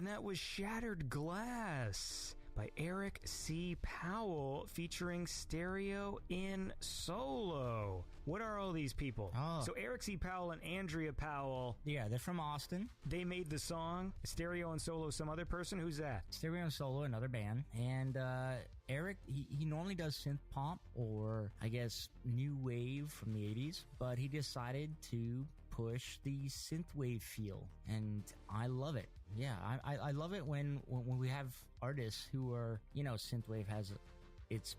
and that was Shattered Glass by Eric C. Powell featuring Stereo in Solo. What are all these people? Oh. So Eric C. Powell and Andrea Powell. Yeah, they're from Austin. They made the song. Stereo and Solo, some other person? Who's that? Stereo and Solo, another band. And Eric, he normally does synth pop or, I guess, new wave from the 80s. But he decided to push the synthwave feel, and I love it. Yeah, I love it when we have artists who are, synthwave has its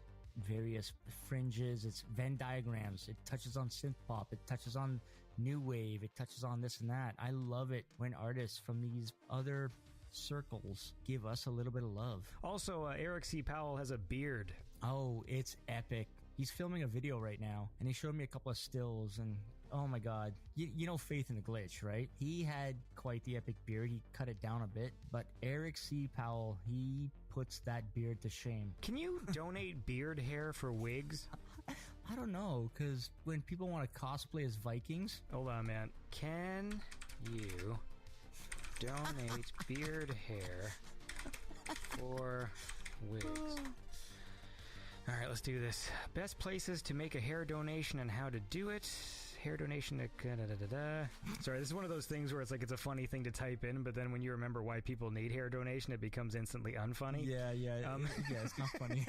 various fringes, its Venn diagrams, it touches on synth pop, it touches on new wave, it touches on this and that. I love it when artists from these other circles give us a little bit of love. Also, Eric C. Powell has a beard. Oh, it's epic. He's filming a video right now, and he showed me a couple of stills, and oh my god. You know Faith in the Glitch, right? He had quite the epic beard. He cut it down a bit, but Eric C. Powell, he puts that beard to shame. Can you donate beard hair for wigs? I don't know, because when people want to cosplay as Vikings... Hold on, man. Can you donate beard hair for wigs? All right, let's do this. Best places to make a hair donation and how to do it. Hair donation to... Sorry, this is one of those things where it's like it's a funny thing to type in, but then when you remember why people need hair donation, it becomes instantly unfunny. Yeah, it's not funny.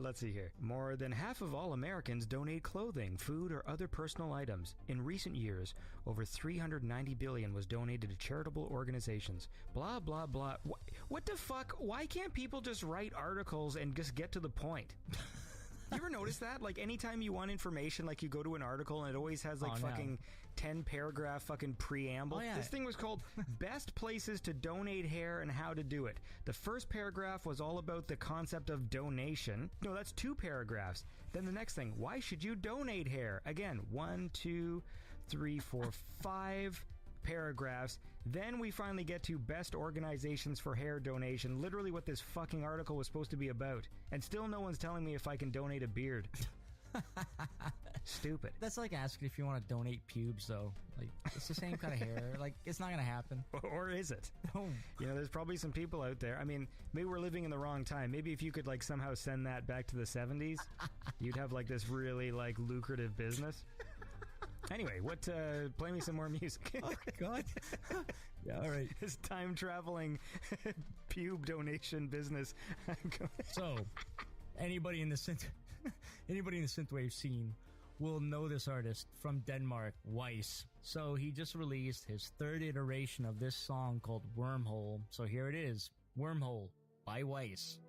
Let's see here. More than half of all Americans donate clothing, food, or other personal items. In recent years, over $390 billion was donated to charitable organizations. Blah, blah, blah. What the fuck? Why can't people just write articles and just get to the point? You ever notice that? Like, anytime you want information, like, you go to an article and it always has, like, fucking 10-paragraph fucking preamble. Oh, yeah. This thing was called Best Places to Donate Hair and How to Do It. The first paragraph was all about the concept of donation. No, that's 2 paragraphs. Then the next thing, why should you donate hair? Again, 1, 2, 3, 4, 5... paragraphs. Then we finally get to best organizations for hair donation, literally what this fucking article was supposed to be about. And still no one's telling me if I can donate a beard. Stupid. That's like asking if you want to donate pubes, though. Like, it's the same kind of hair. Like, it's not gonna happen. Or is it? Oh. There's probably some people out there. I mean, maybe we're living in the wrong time. Maybe if you could, like, somehow send that back to the 70s, you'd have, like, this really, like, lucrative business. Anyway, play me some more music. Oh, God. Yeah, all right. This time-traveling pube donation business. So, anybody in the synthwave scene will know this artist from Denmark, Weiss. So he just released his 3rd iteration of this song called Wormhole. So here it is, Wormhole by Weiss.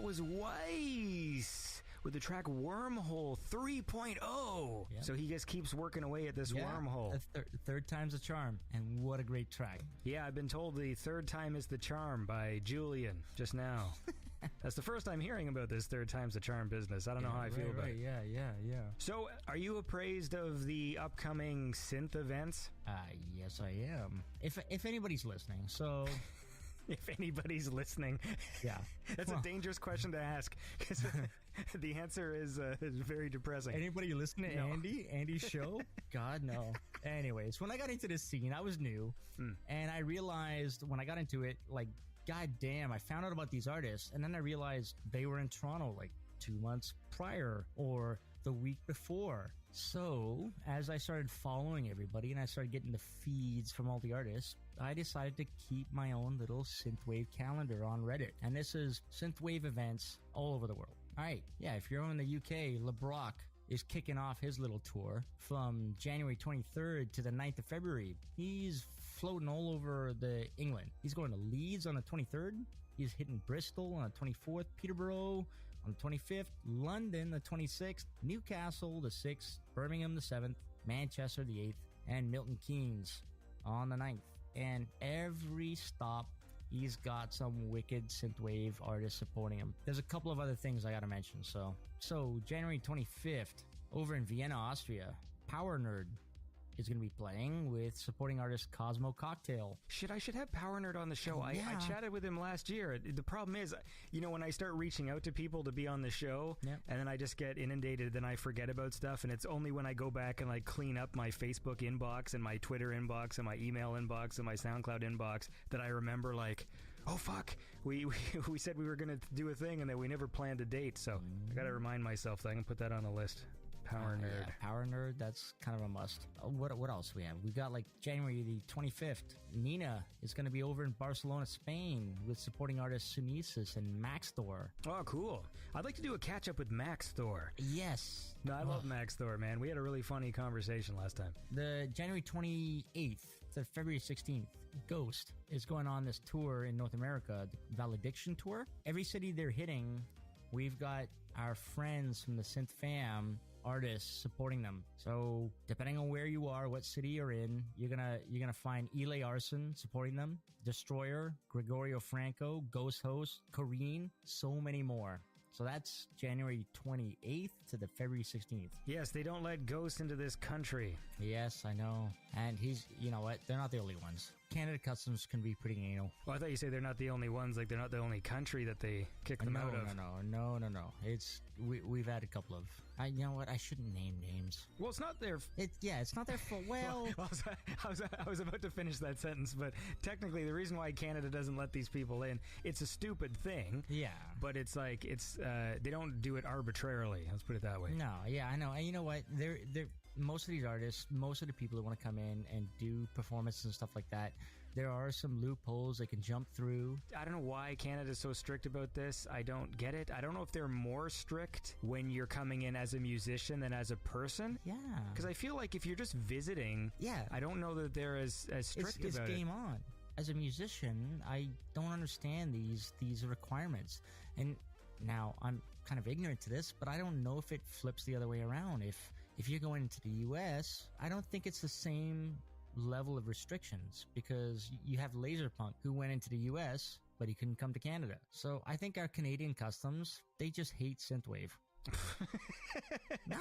That was Weiss with the track Wormhole 3.0. Yep. So he just keeps working away at this wormhole. Third time's a charm, and what a great track. Yeah, I've been told the third time is the charm by Julian just now. That's the first I'm hearing about this third time's the charm business. I don't know how I feel about it. Yeah. So, are you appraised of the upcoming synth events? Yes, I am. If anybody's listening, so... If anybody's listening. Yeah. That's a dangerous question to ask, because the answer is very depressing. Anybody listening to No. Andy's show? God, no. Anyways, when I got into this scene, I was new, and I realized when I got into it, like, God damn, I found out about these artists, and then I realized they were in Toronto like 2 months prior or the week before. So, as I started following everybody and I started getting the feeds from all the artists, I decided to keep my own little synthwave calendar on Reddit. And this is synthwave events all over the world. All right, yeah, if you're in the UK, LeBrock is kicking off his little tour from January 23rd to the 9th of February. He's floating all over England. He's going to Leeds on the 23rd. He's hitting Bristol on the 24th, Peterborough on the 25th, London the 26th, Newcastle the 6th, Birmingham the 7th, Manchester the 8th, and Milton Keynes on the 9th. And every stop, he's got some wicked synthwave artists supporting him. There's a couple of other things I gotta mention. So January 25th, over in Vienna, Austria, Power Nerd is going to be playing with supporting artist Cosmo Cocktail. Shit, I should have Power Nerd on the show. Yeah. I chatted with him last year. The problem is, when I start reaching out to people to be on the show, and then I just get inundated, then I forget about stuff, and it's only when I go back and like clean up my Facebook inbox and my Twitter inbox and my email inbox and my SoundCloud inbox that I remember, like, oh fuck, we said we were going to do a thing and that we never planned a date, so I got to remind myself that I can put that on the list. Power Nerd. Yeah, Power Nerd, that's kind of a must. What else we have? We've got like January the 25th. Nina is going to be over in Barcelona, Spain with supporting artists Sunesis and Max Thor. Oh, cool. I'd like to do a catch up with Max Thor. Yes. No, I love Max Thor, man. We had a really funny conversation last time. The January 28th to February 16th, Ghost is going on this tour in North America, the Valediction Tour. Every city they're hitting, we've got our friends from the Synth Fam artists supporting them. So depending on where you are, what city you're in, you're gonna find Eli Arson supporting them, Destroyer, Gregorio Franco, Ghost Host, Corrine, so many more. So that's January 28th to the February 16th. Yes, they don't let ghosts into this country. Yes, I know. And you know what? They're not the only ones. Canada Customs can be pretty anal. Well, I thought you said they're not the only ones, like they're not the only country that they kick them out of. No. We've had a couple of. You know what? I shouldn't name names. Well, it's not their. It's not their fault. Well, I was about to finish that sentence, but technically, the reason why Canada doesn't let these people in, it's a stupid thing. Yeah. But it's like they don't do it arbitrarily. Let's put it that way. No. Yeah, I know. And you know what? They're most of these artists, most of the people that want to come in and do performances and stuff like that, there are some loopholes they can jump through. I don't know why Canada's so strict about this. I don't get it. I don't know if they're more strict when you're coming in as a musician than as a person. Yeah. Because I feel like if you're just visiting, I don't know that they're as strict about it. It's game on. As a musician, I don't understand these requirements. And now I'm kind of ignorant to this, but I don't know if it flips the other way around. If you're going into the US, I don't think it's the same level of restrictions, because you have Laserpunk who went into the US, but he couldn't come to Canada. So I think our Canadian customs, they just hate synthwave. No,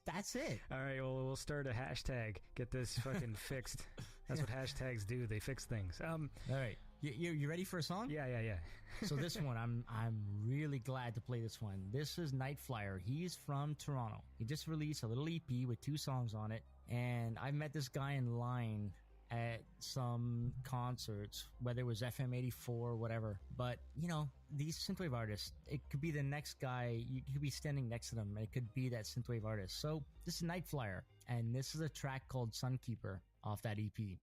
that's it. All right, well, we'll start a hashtag. Get this fucking fixed. That's what hashtags do. They fix things. All right. You ready for a song? Yeah. So this one, I'm really glad to play this one. This is Night Flyer. He's from Toronto. He just released a little EP with 2 songs on it. And I met this guy in line at some concerts, whether it was FM84 or whatever. But, these synthwave artists, it could be the next guy, you could be standing next to them, and it could be that synthwave artist. So this is Night Flyer, and this is a track called Sunkeeper off that EP.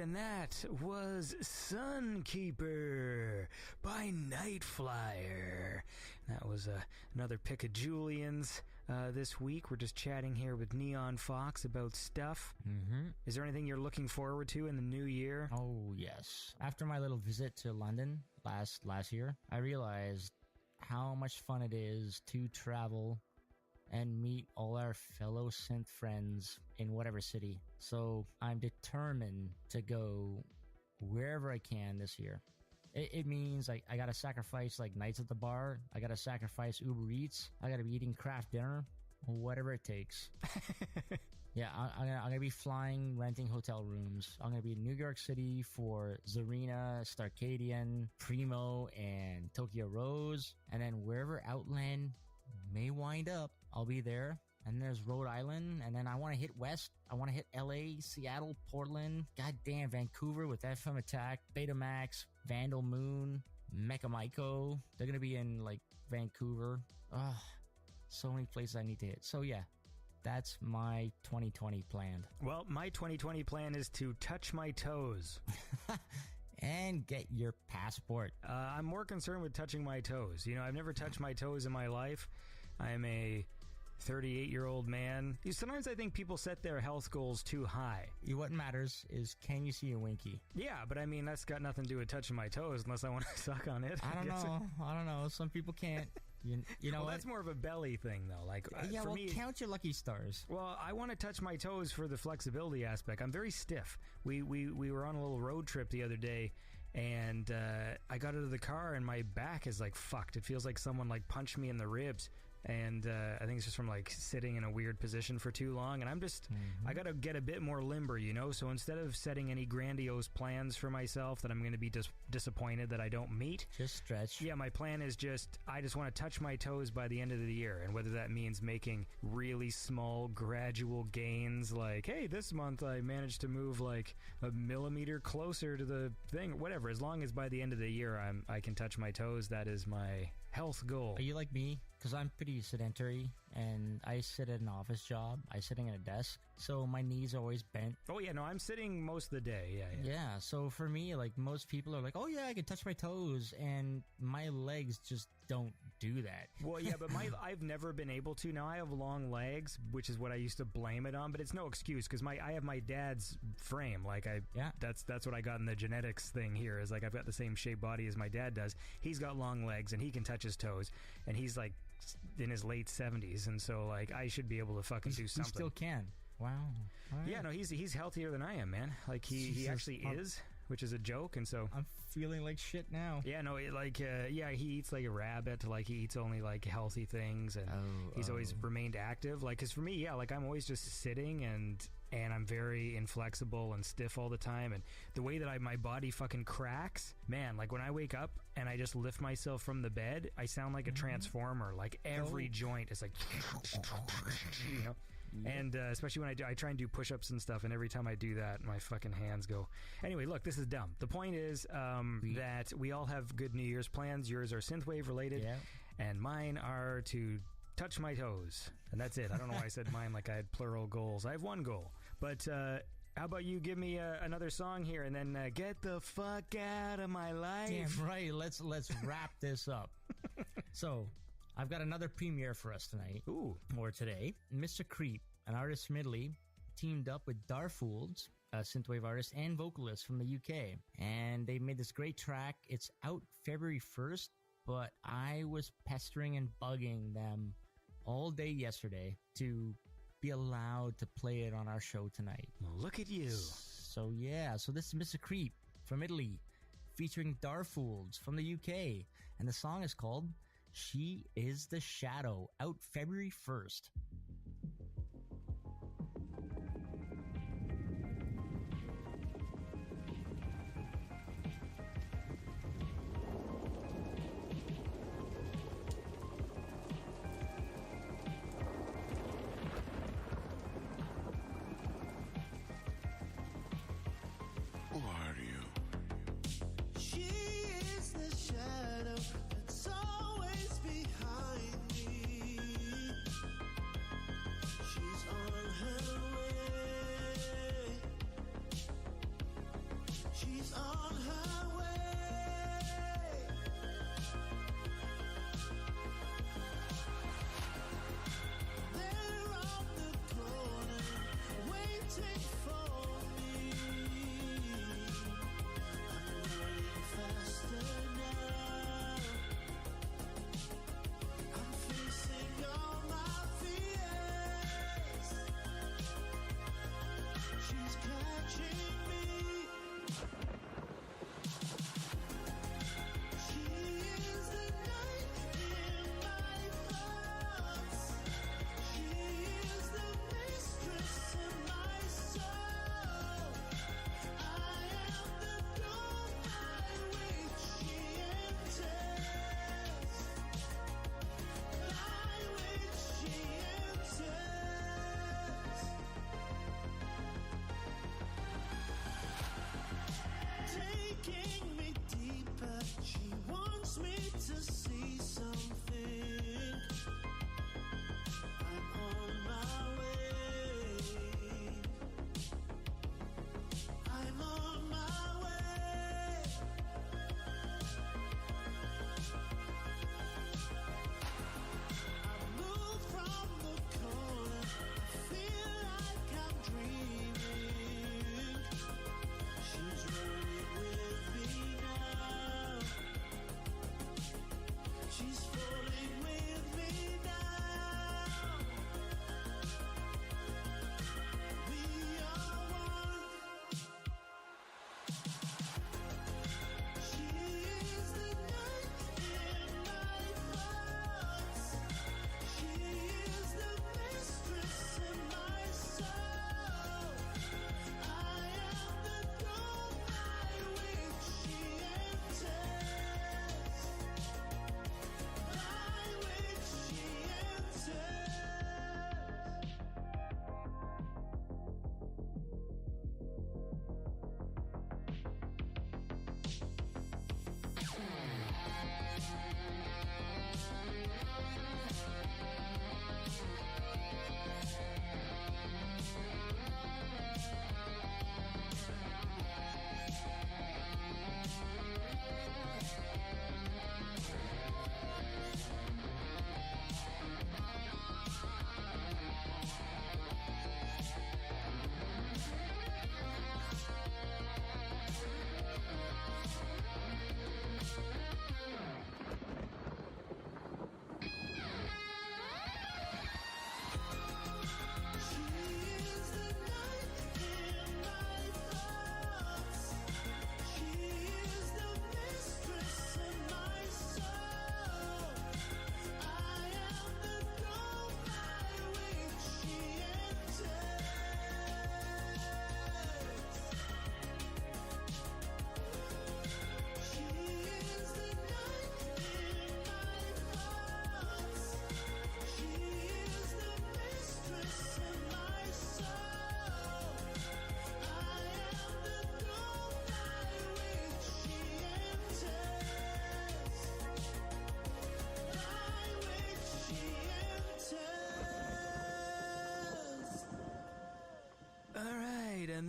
And that was Sunkeeper by Night Flyer. That was another pick of Julian's this week. We're just chatting here with Neon Fox about stuff. Mm-hmm. Is there anything you're looking forward to in the new year? Oh, yes. After my little visit to London last year, I realized how much fun it is to travel and meet all our fellow synth friends in whatever city. So I'm determined to go wherever I can this year. It means I gotta sacrifice like nights at the bar. I gotta sacrifice Uber Eats. I gotta be eating craft dinner, whatever it takes. Yeah, I'm gonna be flying, renting hotel rooms. I'm gonna be in New York City for Zarina, Starcadian, Primo, and Tokyo Rose. And then wherever Outland may wind up, I'll be there. And there's Rhode Island, and then I want to hit west. I want to hit LA, Seattle, Portland, goddamn Vancouver with FM Attack, Betamax, Vandal Moon, Mecha Maiko. They're gonna be in like Vancouver. Ugh, so many places I need to hit. So yeah, that's my 2020 plan. Well, my 2020 plan is to touch my toes. And get your passport. I'm more concerned with touching my toes. You know, I've never touched my toes in my life. I'm a 38-year-old man. Sometimes I think people set their health goals too high. What matters is, can you see a winky? Yeah, but I mean, that's got nothing to do with touching my toes unless I want to suck on it. I don't know. Some people can't. You know well, what? That's more of a belly thing, though. Like, yeah, for well, me, count your lucky stars. Well, I want to touch my toes for the flexibility aspect. I'm very stiff. We were on a little road trip the other day, and I got out of the car, and my back is like fucked. It feels like someone like punched me in the ribs. And I think it's just from like sitting in a weird position for too long. And I'm just, I got to get a bit more limber, you know? So instead of setting any grandiose plans for myself that I'm going to be disappointed that I don't meet. Just stretch. Yeah, my plan is I just want to touch my toes by the end of the year. And whether that means making really small, gradual gains, like, hey, this month I managed to move like a millimeter closer to the thing, whatever. As long as by the end of the year I can touch my toes, that is my health goal. Are you like me? Because I'm pretty sedentary, and I sit at an office job. I'm sitting at a desk, so my knees are always bent. Oh, yeah, no, I'm sitting most of the day, Yeah, so for me, like, most people are like, oh, yeah, I can touch my toes, and my legs just don't do that. Well, yeah, but I've never been able to. Now, I have long legs, which is what I used to blame it on, but it's no excuse, because I have my dad's frame. Like, that's what I got in the genetics thing here, is like, I've got the same shaped body as my dad does. He's got long legs, and he can touch his toes, and he's like in his late 70s, and so like I should be able to fucking do something. He still can. Wow. Right. Yeah, no, he's healthier than I am, man. Like he actually is, which is a joke, and so I'm feeling like shit now. Yeah, no, he eats like a rabbit. Like he eats only like healthy things, and he's always remained active. Like, cause for me, yeah, like I'm always just sitting and I'm very inflexible and stiff all the time, and the way that my body fucking cracks, man, like when I wake up and I just lift myself from the bed, I sound like a transformer. Like every joint is like, you know. Yeah. And especially when I try and do push-ups and stuff, and every time I do that, my fucking hands go. Anyway, look, this is dumb. The point is that we all have good New Year's plans. Yours are synthwave related, and mine are to touch my toes, and that's it. I don't know why I said mine like I had plural goals. I have one goal, but how about you give me another song here, and then get the fuck out of my life. Damn right. Let's wrap this up. So, I've got another premiere for us tonight. Ooh. Or today. Mr. Creep, an artist from Italy, teamed up with Darfools, a synthwave artist and vocalist from the UK. And they made this great track. It's out February 1st, but I was pestering and bugging them all day yesterday to be allowed to play it on our show tonight. Look at you. So yeah, so this is Mr. Creep from Italy, featuring Darfools from the UK. And the song is called She Is the Shadow, out February 1st. Who are you? She is the shadow that's always behind me.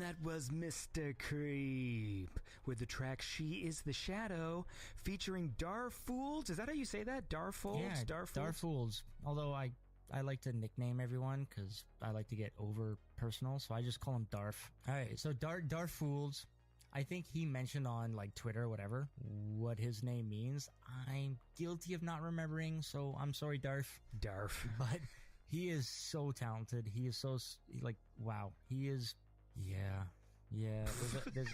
That was Mr. Creep with the track She Is the Shadow featuring Darfools. Is that how you say that? Darfools? Yeah, Darfools. Although I like to nickname everyone because I like to get over personal, so I just call him Darf. All right, so Darfools. I think he mentioned on like Twitter or whatever what his name means. I'm guilty of not remembering, so I'm sorry, Darf. But he is so talented. He is so like, wow. He is, yeah. There's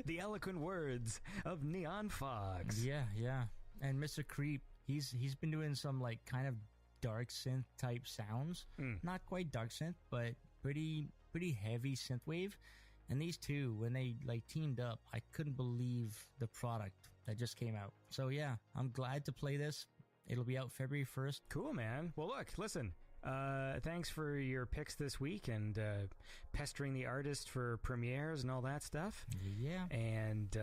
the eloquent words of Neon Fox. Yeah. And Mr. Creep, he's been doing some like kind of dark synth type sounds. Not quite dark synth, but pretty heavy synthwave. And these two, when they like teamed up, I couldn't believe the product that just came out. So yeah, I'm glad to play this. It'll be out February 1st. Cool, man. Well, look, listen. Thanks for your picks this week and pestering the artist for premieres and all that stuff. Yeah. And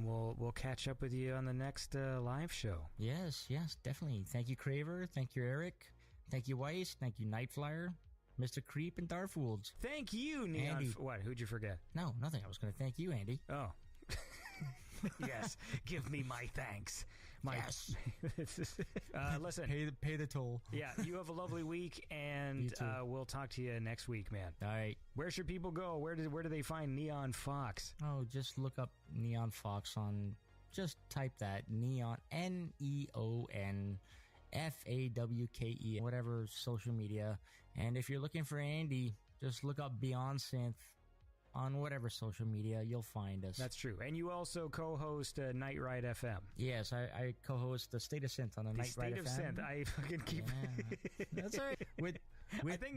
we'll catch up with you on the next live show. Yes, definitely. Thank you, Craver. Thank you, Eric. Thank you, Weiss. Thank you, Nightflyer, Mr. Creep, and Darfools. Than'd you, Neon. Andy. What? Who'd you forget? No, nothing. I was going to thank you, Andy. Oh. Yes. Give me my thanks. Yes. Listen. Pay the toll. Yeah, you have a lovely week, and we'll talk to you next week, man. All right. Where should people go? Where do they find Neon Fox? Oh, just look up Neon Fox on. Just type that Neon NEON FAWKE, whatever social media. And if you're looking for Andy, just look up Beyond Synth on whatever social media. You'll find us. That's true. And you also co-host Night Ride FM. Yes, I co-host the State of Synth on the Night Ride FM. The State of Synth. I fucking keep. Yeah. That's all right. With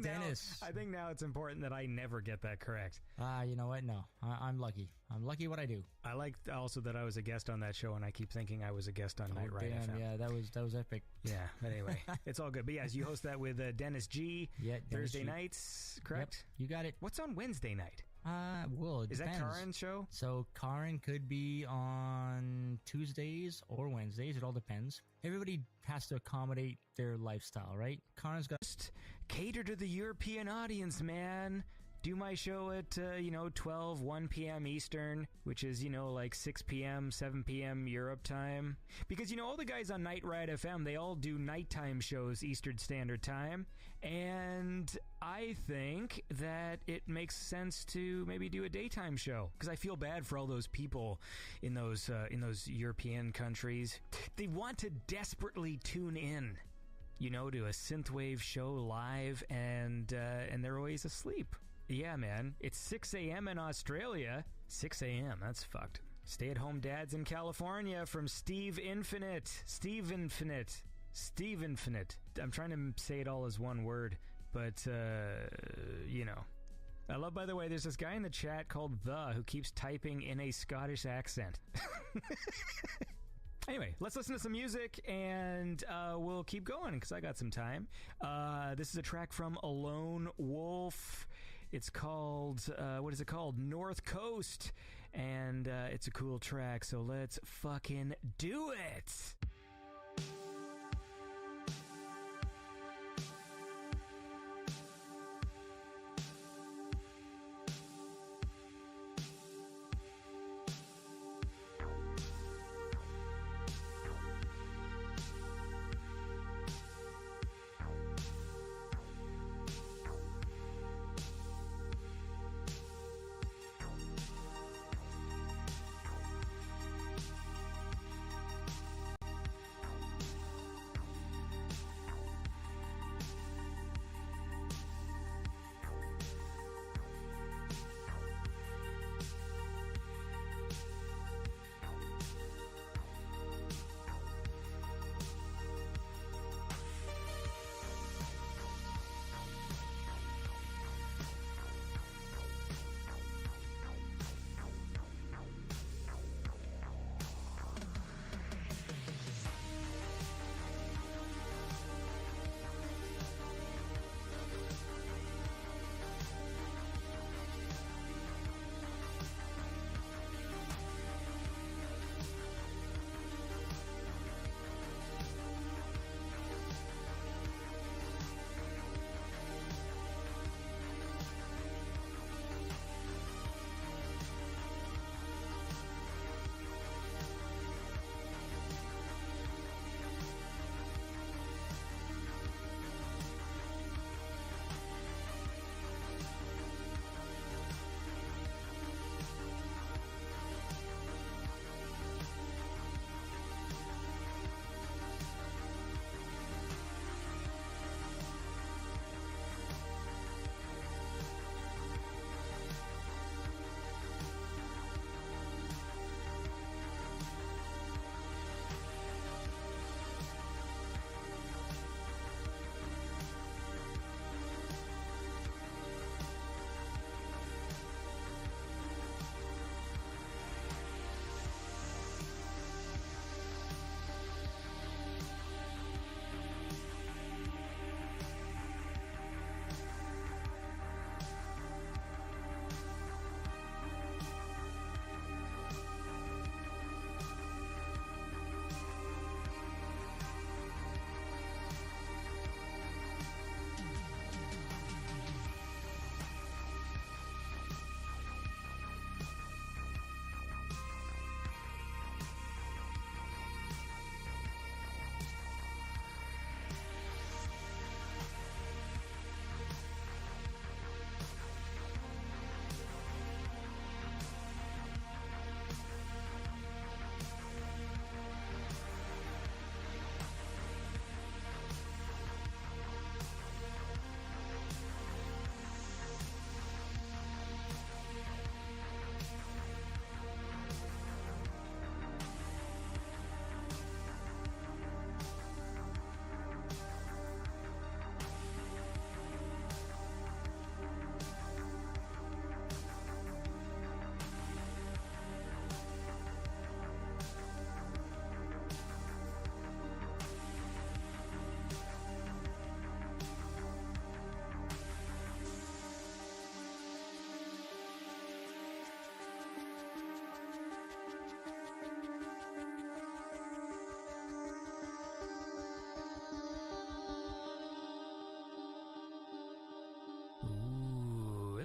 Dennis. I think now it's important that I never get that correct. You know what? No, I'm lucky. I'm lucky what I do. I like also that I was a guest on that show, and I keep thinking I was a guest on Night Ride FM. Yeah, that was epic. Yeah, but anyway, it's all good. But yes, you host that with Dennis G. Yeah, Thursday nights, correct? Yep, you got it. What's on Wednesday night? Well, it Is depends. that Karen's show? So Karen could be on Tuesdays or Wednesdays. It all depends. Everybody has to accommodate their lifestyle, right? Karen's got Just cater to the European audience, man. Do my show at, 12, 1 p.m. Eastern, which is, like 6 p.m., 7 p.m. Europe time. Because, all the guys on Night Ride FM, they all do nighttime shows Eastern Standard Time. And I think that it makes sense to maybe do a daytime show. Because I feel bad for all those people in those European countries. They want to desperately tune in, to a synthwave show live, and they're always asleep. Yeah, man. It's 6 a.m. in Australia. 6 a.m. That's fucked. Stay-at-home dads in California from Steve Infinite. Steve Infinite. I'm trying to say it all as one word, but, I love, by the way, there's this guy in the chat called The who keeps typing in a Scottish accent. Anyway, let's listen to some music, and we'll keep going, because I got some time. This is a track from Alone Wolf. It's called, what is it called? North Coast. And it's a cool track, so let's fucking do it!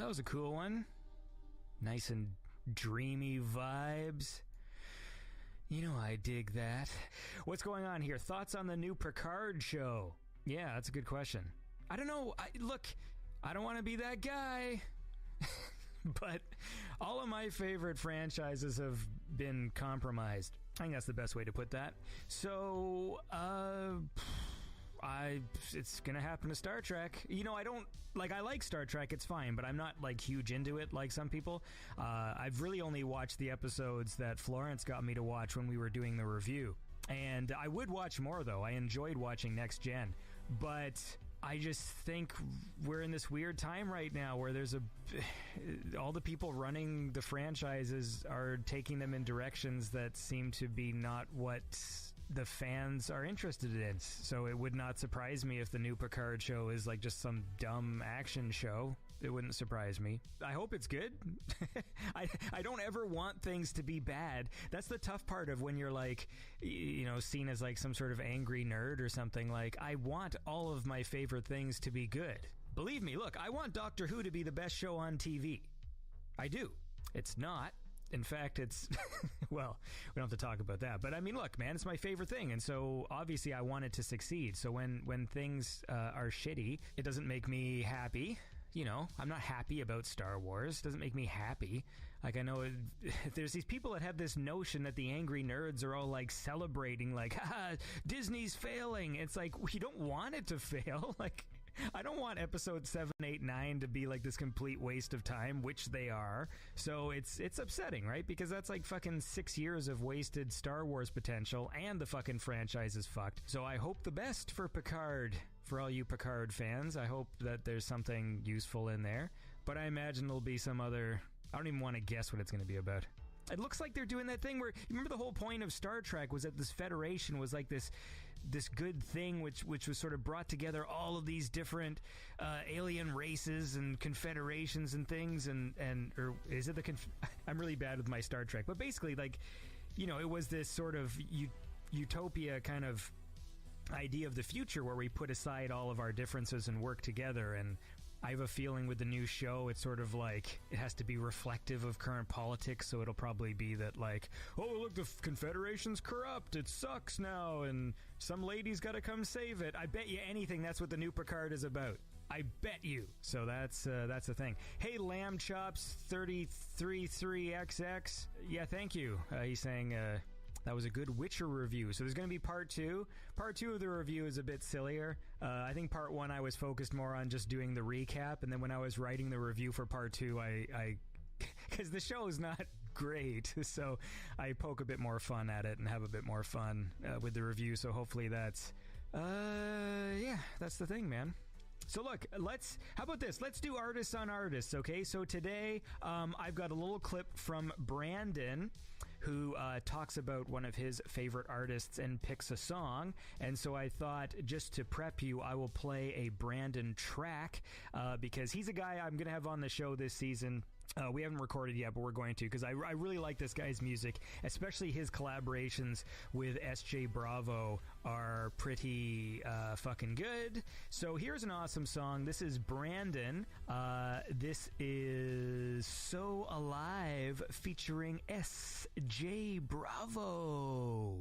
that was a cool one. Nice and dreamy vibes. You know I dig that. What's going on here? Thoughts on the new Picard show? Yeah, that's a good question. I don't know. Look, I don't want to be that guy. But all of my favorite franchises have been compromised. I think that's the best way to put that. So, it's gonna happen to Star Trek. You know, I like Star Trek, it's fine, but I'm not like huge into it like some people. I've really only watched the episodes that Florence got me to watch when we were doing the review. And I would watch more, though. I enjoyed watching Next Gen. But I just think we're in this weird time right now where there's all the people running the franchises are taking them in directions that seem to be not what the fans are interested in. So it would not surprise me if the new Picard show is like just some dumb action show. It wouldn't surprise me. I hope it's good. I don't ever want things to be bad. That's the tough part of when you're like, you know, seen as like some sort of angry nerd or something. Like, I want all of my favorite things to be good. Believe me, look, I want Doctor Who to be the best show on TV. I do. It's not. In fact, it's, well, we don't have to talk about that. But I mean, look, man, it's my favorite thing. And so obviously I want it to succeed. So when things are shitty, it doesn't make me happy. You know, I'm not happy about Star Wars. It doesn't make me happy. Like, I know there's these people that have this notion that the angry nerds are all like celebrating, like, haha, Disney's failing. It's like, we don't want it to fail. Like, I don't want episode 7, 8, 9 to be like this complete waste of time, which they are. So it's upsetting, right? Because that's like fucking 6 years of wasted Star Wars potential, and the fucking franchise is fucked. So I hope the best for Picard. For all you Picard fans, I hope that there's something useful in there. But I imagine there'll be some other... I don't even want to guess what it's going to be about. It looks like they're doing that thing where... You remember the whole point of Star Trek was that this Federation was like this good thing which was sort of brought together all of these different alien races and confederations and things, or is it the... I'm really bad with my Star Trek. But basically, like, you know, it was this sort of utopia kind of idea of the future where we put aside all of our differences and work together. And I have a feeling with the new show, it's sort of like it has to be reflective of current politics, so it'll probably be that like, oh look, the Confederation's corrupt, it sucks now, and some lady's gotta come save it. I bet you anything that's what the new Picard is about. I bet you. So that's the thing. Hey, Lamb Chops 333XX. Yeah, thank you. He's saying that was a good Witcher review. So there's going to be part 2. Part 2 of the review is a bit sillier. I think part 1 I was focused more on just doing the recap, and then when I was writing the review for part 2, I because the show is not great, so I poke a bit more fun at it and have a bit more fun with the review. So hopefully that's that's the thing, man. So look, how about this? Let's do artists on artists, okay? So today, I've got a little clip from Brandon, who talks about one of his favorite artists and picks a song. And so I thought, just to prep you, I will play a Brandon track, because he's a guy I'm going to have on the show this season. We haven't recorded yet, but we're going to, because I really like this guy's music, especially his collaborations with SJ Bravo are pretty fucking good. So here's an awesome song. This is Brandon. This is So Alive featuring SJ Bravo.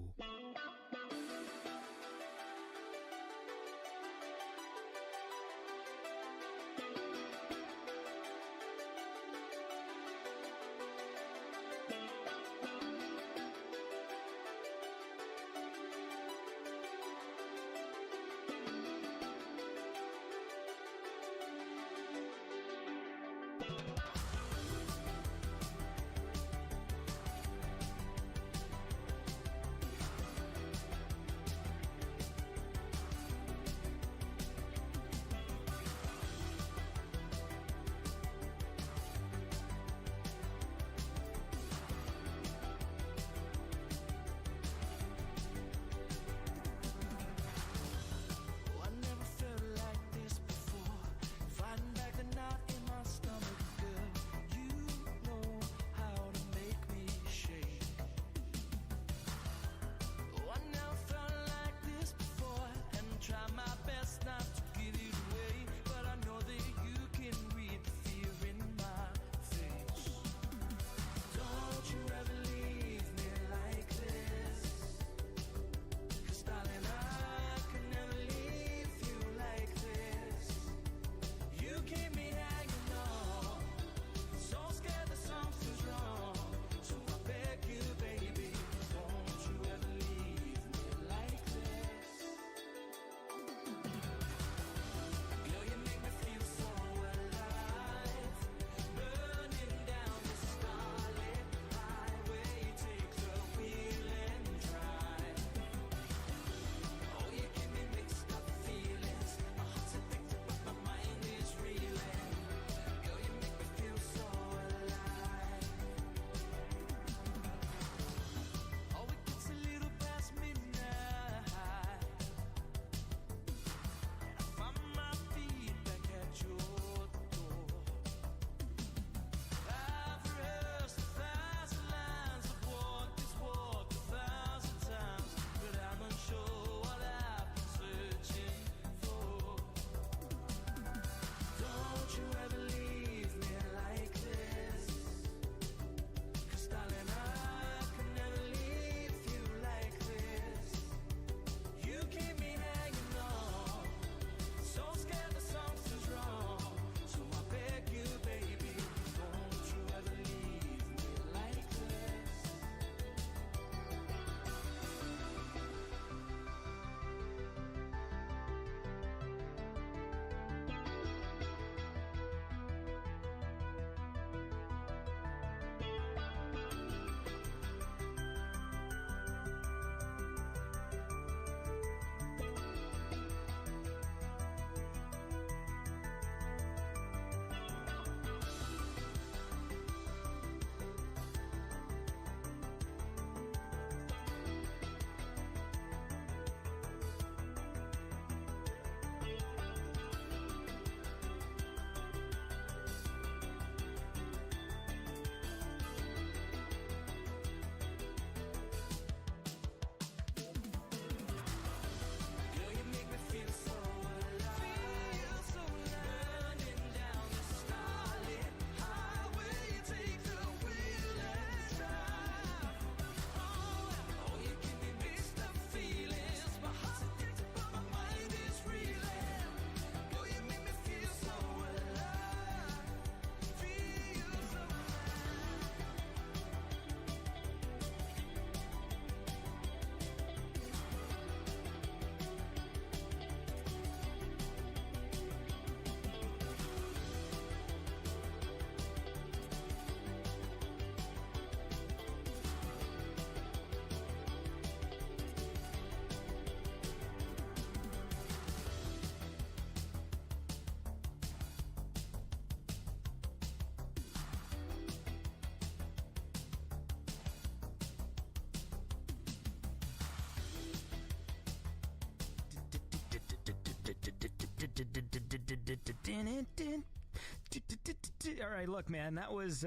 All right, look, man, that was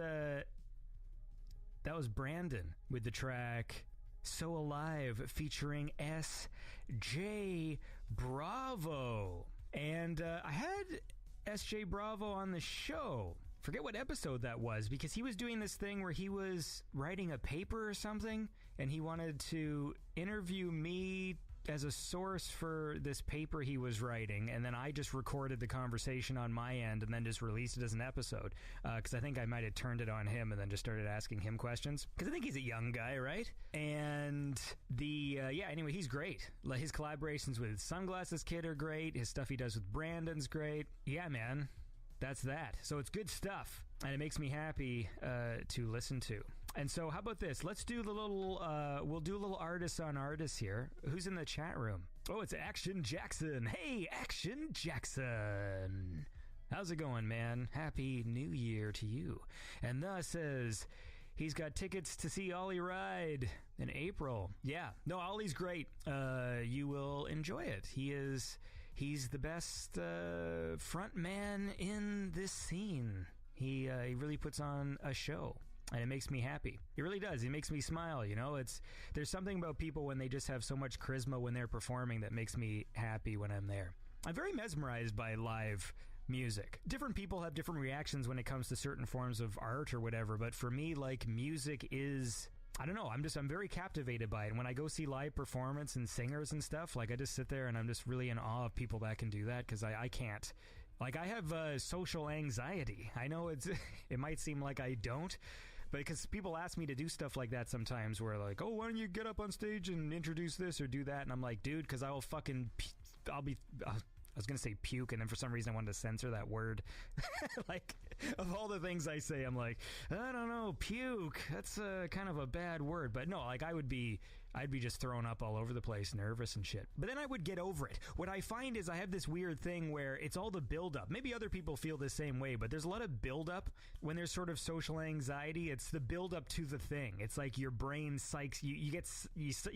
Brandon with the track So Alive featuring S.J. Bravo. And I had S.J. Bravo on the show. Forget what episode that was, because he was doing this thing where he was writing a paper or something, and he wanted to interview me as a source for this paper he was writing, and then I just recorded the conversation on my end and then just released it as an episode, because I think I might have turned it on him and then just started asking him questions, because I think he's a young guy, right? And anyway, he's great. Like, his collaborations with Sunglasses Kid are great. His stuff he does with Brandon's great. Yeah, man. That's that. So it's good stuff, and it makes me happy to listen to. And so how about this? Let's do the little, we'll do a little artist on artist here. Who's in the chat room? Oh, it's Action Jackson. Hey, Action Jackson. How's it going, man? Happy New Year to you. And thus says he's got tickets to see Ollie Ride in April. Yeah, no, Ollie's great. You will enjoy it. He's the best front man in this scene. He really puts on a show, and it makes me happy. He really does. He makes me smile, you know? There's something about people when they just have so much charisma when they're performing that makes me happy when I'm there. I'm very mesmerized by live music. Different people have different reactions when it comes to certain forms of art or whatever, but for me, like, music is... I don't know, I'm very captivated by it. And when I go see live performance and singers and stuff, like, I just sit there and I'm just really in awe of people that can do that, because I can't. Like, I have social anxiety. I know it might seem like I don't, but because people ask me to do stuff like that sometimes, where like, oh, why don't you get up on stage and introduce this or do that? And I'm like, dude, because I was going to say puke, and then for some reason I wanted to censor that word. Like, of all the things I say, I'm like, I don't know, puke. That's kind of a bad word. But no, like, I'd be just thrown up all over the place, nervous and shit. But then I would get over it. What I find is I have this weird thing where it's all the buildup. Maybe other people feel the same way, but there's a lot of buildup when there's sort of social anxiety. It's the buildup to the thing. It's like your brain psychs you. You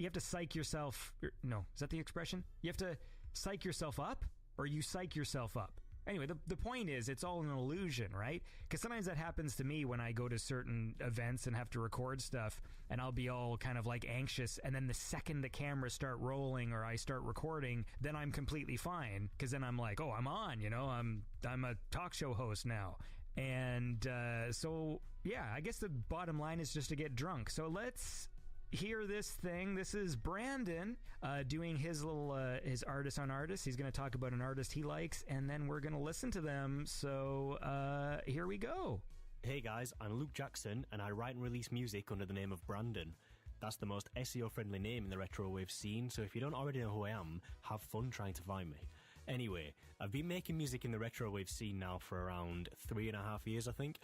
have to psych yourself. No, is that the expression? You have to psych yourself up, or you psych yourself up. Anyway, the point is, it's all an illusion, right? Because sometimes that happens to me when I go to certain events and have to record stuff, and I'll be all kind of like anxious, and then the second the cameras start rolling or I start recording, then I'm completely fine, because then I'm like, oh, I'm on, you know, I'm a talk show host now. And so, yeah, I guess the bottom line is just to get drunk. So let's hear this thing. This is Brandon doing his little his artist on artist. He's going to talk about an artist he likes, and then we're going to listen to them. So here we go. Hey guys, I'm Luke Jackson, and I write and release music under the name of Brandon. That's the most SEO-friendly name in the retrowave scene, so if you don't already know who I am, have fun trying to find me. Anyway, I've been making music in the retrowave scene now for around 3.5 years, I think.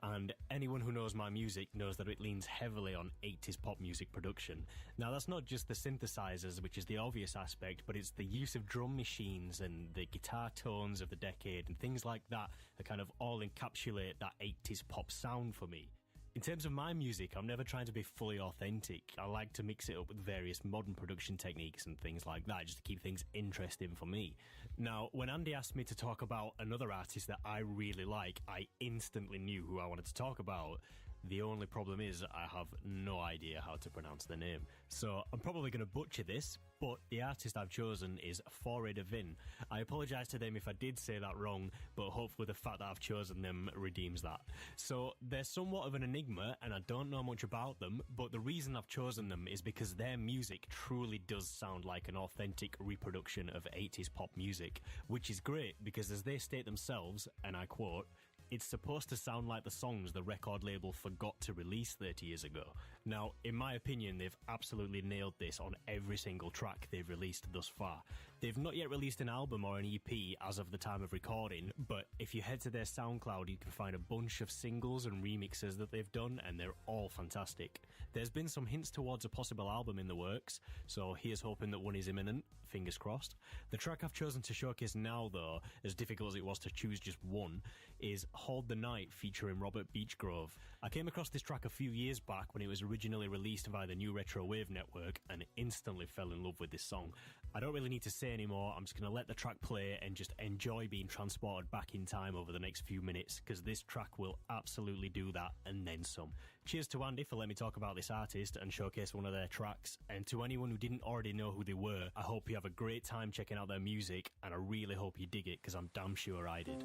And anyone who knows my music knows that it leans heavily on 80s pop music production. Now, that's not just the synthesizers, which is the obvious aspect, but it's the use of drum machines and the guitar tones of the decade and things like that kind of all encapsulate that 80s pop sound for me. In terms of my music, I'm never trying to be fully authentic. I like to mix it up with various modern production techniques and things like that, just to keep things interesting for me. Now, when Andy asked me to talk about another artist that I really like, I instantly knew who I wanted to talk about. The only problem is I have no idea how to pronounce the name. So I'm probably going to butcher this, but the artist I've chosen is Foray de Vin. I apologise to them if I did say that wrong, but hopefully the fact that I've chosen them redeems that. So they're somewhat of an enigma, and I don't know much about them, but the reason I've chosen them is because their music truly does sound like an authentic reproduction of 80s pop music, which is great because, as they state themselves, and I quote, "It's supposed to sound like the songs the record label forgot to release 30 years ago." Now, in my opinion, they've absolutely nailed this on every single track they've released thus far. They've not yet released an album or an EP as of the time of recording, but if you head to their SoundCloud, you can find a bunch of singles and remixes that they've done, and they're all fantastic. There's been some hints towards a possible album in the works, so here's hoping that one is imminent, fingers crossed. The track I've chosen to showcase now, though, as difficult as it was to choose just one, is Hold the Night featuring Robert Beechgrove. I came across this track a few years back when it was originally released via the New Retro Wave network and instantly fell in love with this song. I don't really need to say anymore. I'm just going to let the track play and just enjoy being transported back in time over the next few minutes, because this track will absolutely do that and then some. Cheers to Andy for letting me talk about this artist and showcase one of their tracks, and to anyone who didn't already know who they were, I hope you have a great time checking out their music, and I really hope you dig it, because I'm damn sure I did.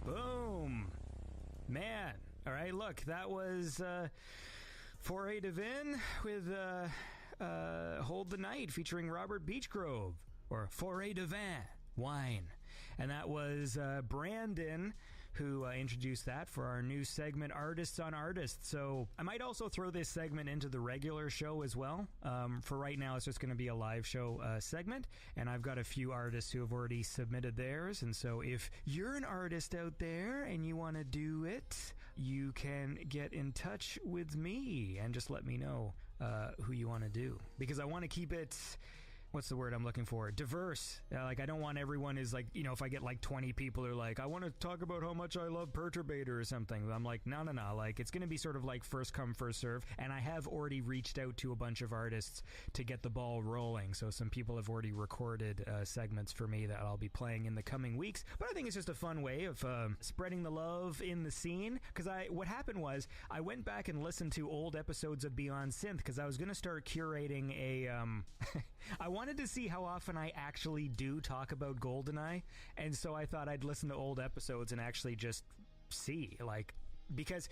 Boom. Man. All right, look, that was Foray Devin with Hold the Night featuring Robert Beechgrove, or Foray Devin Wine. And that was Brandon who introduced that for our new segment, Artists on Artists. So I might also throw this segment into the regular show as well. For right now, it's just going to be a live show segment. And I've got a few artists who have already submitted theirs. And so if you're an artist out there and you want to do it, you can get in touch with me and just let me know who you want to do. Because I want to keep it... What's the word I'm looking for? Diverse. Like, I don't want everyone is like, you know, if I get like 20 people who are like, I want to talk about how much I love Perturbator or something. I'm like, no. Like, it's going to be sort of like first come, first serve. And I have already reached out to a bunch of artists to get the ball rolling. So some people have already recorded segments for me that I'll be playing in the coming weeks. But I think it's just a fun way of spreading the love in the scene. Because what happened was I went back and listened to old episodes of Beyond Synth because I was going to start curating a... I wanted to see how often I actually do talk about GoldenEye, and so I thought I'd listen to old episodes and actually just see, like, because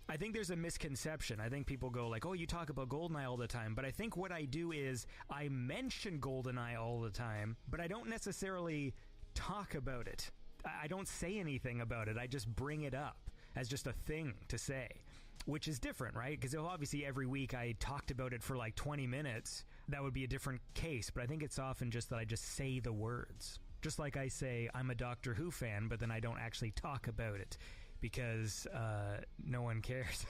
I think there's a misconception. I think people go like, oh, you talk about GoldenEye all the time, but I think what I do is I mention GoldenEye all the time, but I don't necessarily talk about it. I don't say anything about it. I just bring it up as just a thing to say, which is different, right? Because obviously every week I talked about it for like 20 minutes. That would be a different case, but I think it's often just that I just say the words. Just like I say, I'm a Doctor Who fan, but then I don't actually talk about it because no one cares.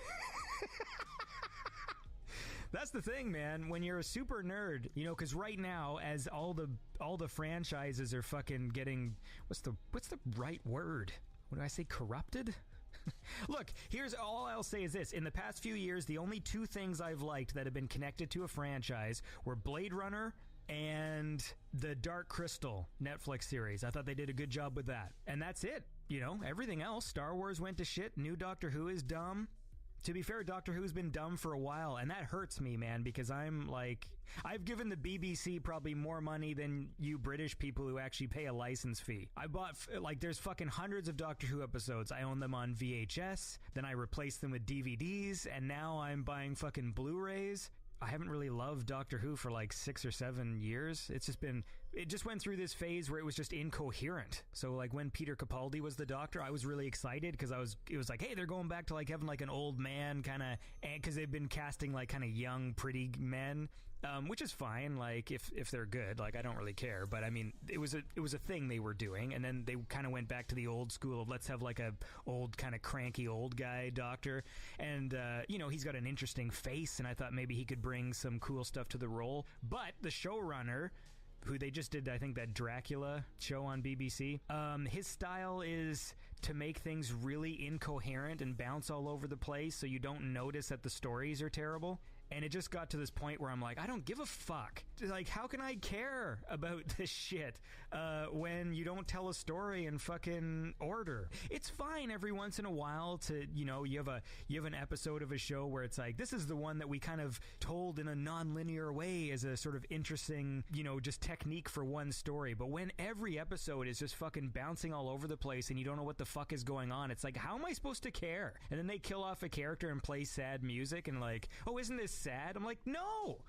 That's the thing, man. When you're a super nerd, you know, because right now, as all the franchises are fucking getting, what's the right word? What do I say? Corrupted? Look, here's all I'll say is this. In the past few years, the only two things I've liked that have been connected to a franchise were Blade Runner and the Dark Crystal Netflix series. I thought they did a good job with that. And that's it. You know, everything else, Star Wars went to shit. New Doctor Who is dumb. To be fair, Doctor Who's been dumb for a while, and that hurts me, man, because I'm like, I've given the BBC probably more money than you British people who actually pay a license fee. I bought, like, there's fucking hundreds of Doctor Who episodes. I own them on VHS, then I replaced them with DVDs, and now I'm buying fucking Blu-rays. I haven't really loved Doctor Who for like 6 or 7 years. It just went through this phase where it was just incoherent. So like when Peter Capaldi was the Doctor, I was really excited because it was like, hey, they're going back to like having like an old man kind of, because they've been casting like kind of young, pretty men. Which is fine, like if they're good, like I don't really care. But I mean, it was a thing they were doing, and then they kind of went back to the old school of let's have like a old kind of cranky old guy doctor, and you know, he's got an interesting face, and I thought maybe he could bring some cool stuff to the role. But the showrunner, who they just did, I think, that Dracula show on BBC, his style is to make things really incoherent and bounce all over the place so you don't notice that the stories are terrible. And it just got to this point where I'm like, I don't give a fuck. Like, how can I care about this shit when you don't tell a story in fucking order? It's fine every once in a while to, you know, you have an episode of a show where it's like, this is the one that we kind of told in a non-linear way as a sort of interesting, you know, just technique for one story. But when every episode is just fucking bouncing all over the place and you don't know what the fuck is going on, it's like, how am I supposed to care? And then they kill off a character and play sad music and like, oh, isn't this sad? I'm like, no.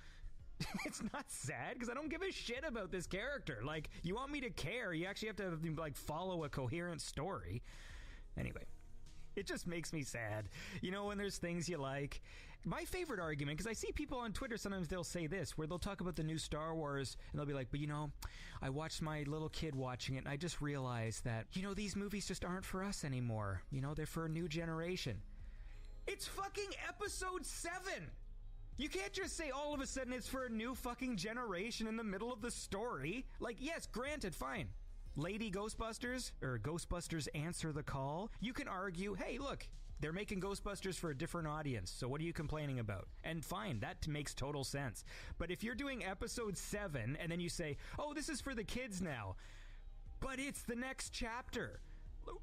It's not sad because I don't give a shit about this character. Like, you want me to care, you actually have to like follow a coherent story. Anyway, it just makes me sad. You know, when there's things you like. My favorite argument, because I see people on Twitter, sometimes they'll say this, where they'll talk about the new Star Wars, and they'll be like, but you know, I watched my little kid watching it, and I just realized that, you know, these movies just aren't for us anymore. You know, they're for a new generation. It's fucking episode 7! You can't just say all of a sudden it's for a new fucking generation in the middle of the story. Like, yes, granted, fine. Lady Ghostbusters, or Ghostbusters Answer the Call, you can argue, hey, look, they're making Ghostbusters for a different audience, so what are you complaining about? And fine, that makes total sense. But if you're doing episode 7, and then you say, oh, this is for the kids now, but it's the next chapter.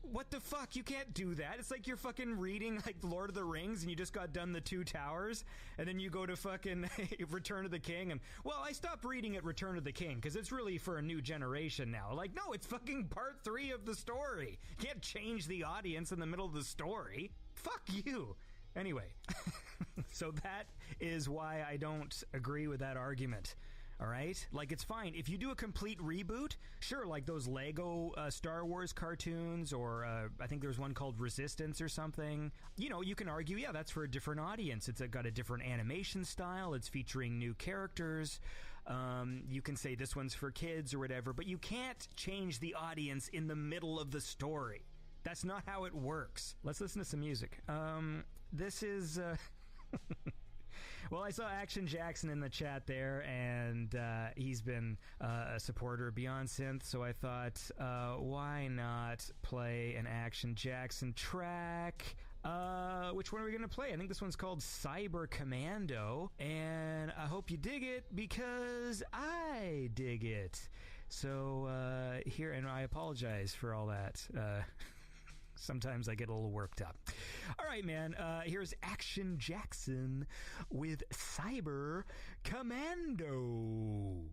What the fuck? You can't do that. It's like you're fucking reading like Lord of the Rings and you just got done the Two Towers and then you go to fucking Return of the King and, well, I stopped reading at Return of the King because it's really for a new generation now. Like, no, it's fucking part 3 of the story. You can't change the audience in the middle of the story. Fuck you. Anyway, so that is why I don't agree with that argument. All right? Like, it's fine. If you do a complete reboot, sure, like those Lego Star Wars cartoons, or I think there's one called Resistance or something. You know, you can argue, yeah, that's for a different audience. It's got a different animation style. It's featuring new characters. You can say this one's for kids or whatever, but you can't change the audience in the middle of the story. That's not how it works. Let's listen to some music. This is... Well, I saw Action Jackson in the chat there, and he's been a supporter of Beyond Synth, so I thought, why not play an Action Jackson track? Which one are we going to play? I think this one's called Cyber Commando, and I hope you dig it, because I dig it. So, here, and I apologize for all that. Sometimes I get a little worked up. All right, man. Here's Action Jackson with Cyber Commando.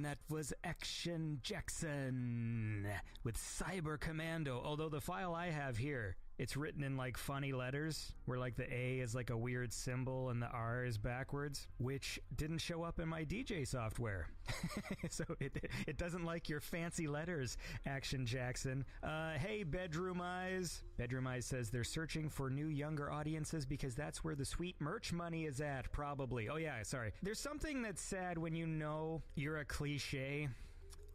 that was Action Jackson with Cyber Commando. Although the file I have here, it's written in like funny letters, where like the A is like a weird symbol and the R is backwards, which didn't show up in my DJ software. So it doesn't like your fancy letters, Action Jackson. Hey, Bedroom Eyes. Bedroom Eyes says they're searching for new younger audiences because that's where the sweet merch money is at, probably. Oh yeah, sorry. There's something that's sad when you know you're a cliche.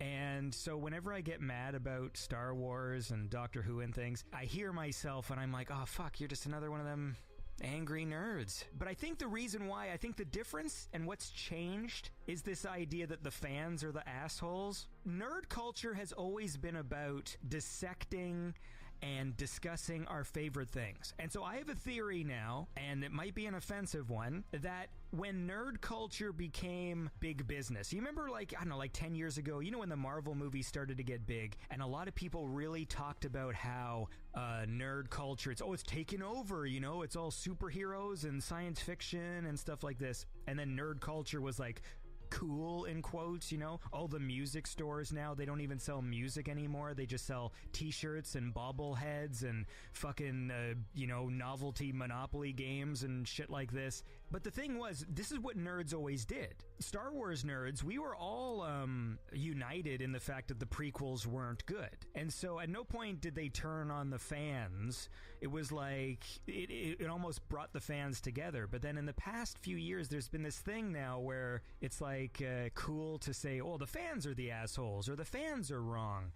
And so whenever I get mad about Star Wars and Doctor Who and things, I hear myself and I'm like, oh fuck, you're just another one of them angry nerds. But I think the reason why, I think the difference and what's changed is this idea that the fans are the assholes. Nerd culture has always been about dissecting and discussing our favorite things. And so I have a theory now, and it might be an offensive one, that when nerd culture became big business, you remember like, I don't know, like 10 years ago, you know, when the Marvel movies started to get big, and a lot of people really talked about how nerd culture, it's taken over, you know, it's all superheroes and science fiction and stuff like this. And then nerd culture was like, cool in quotes, you know. All the music stores now, they don't even sell music anymore. They just sell t-shirts and bobbleheads and fucking you know, novelty Monopoly games and shit like this. But the thing was, this is what nerds always did. Star Wars nerds, we were all united in the fact that the prequels weren't good. And so at no point did they turn on the fans. It was like, it almost brought the fans together. But then in the past few years, there's been this thing now where it's like cool to say, oh, the fans are the assholes, or the fans are wrong.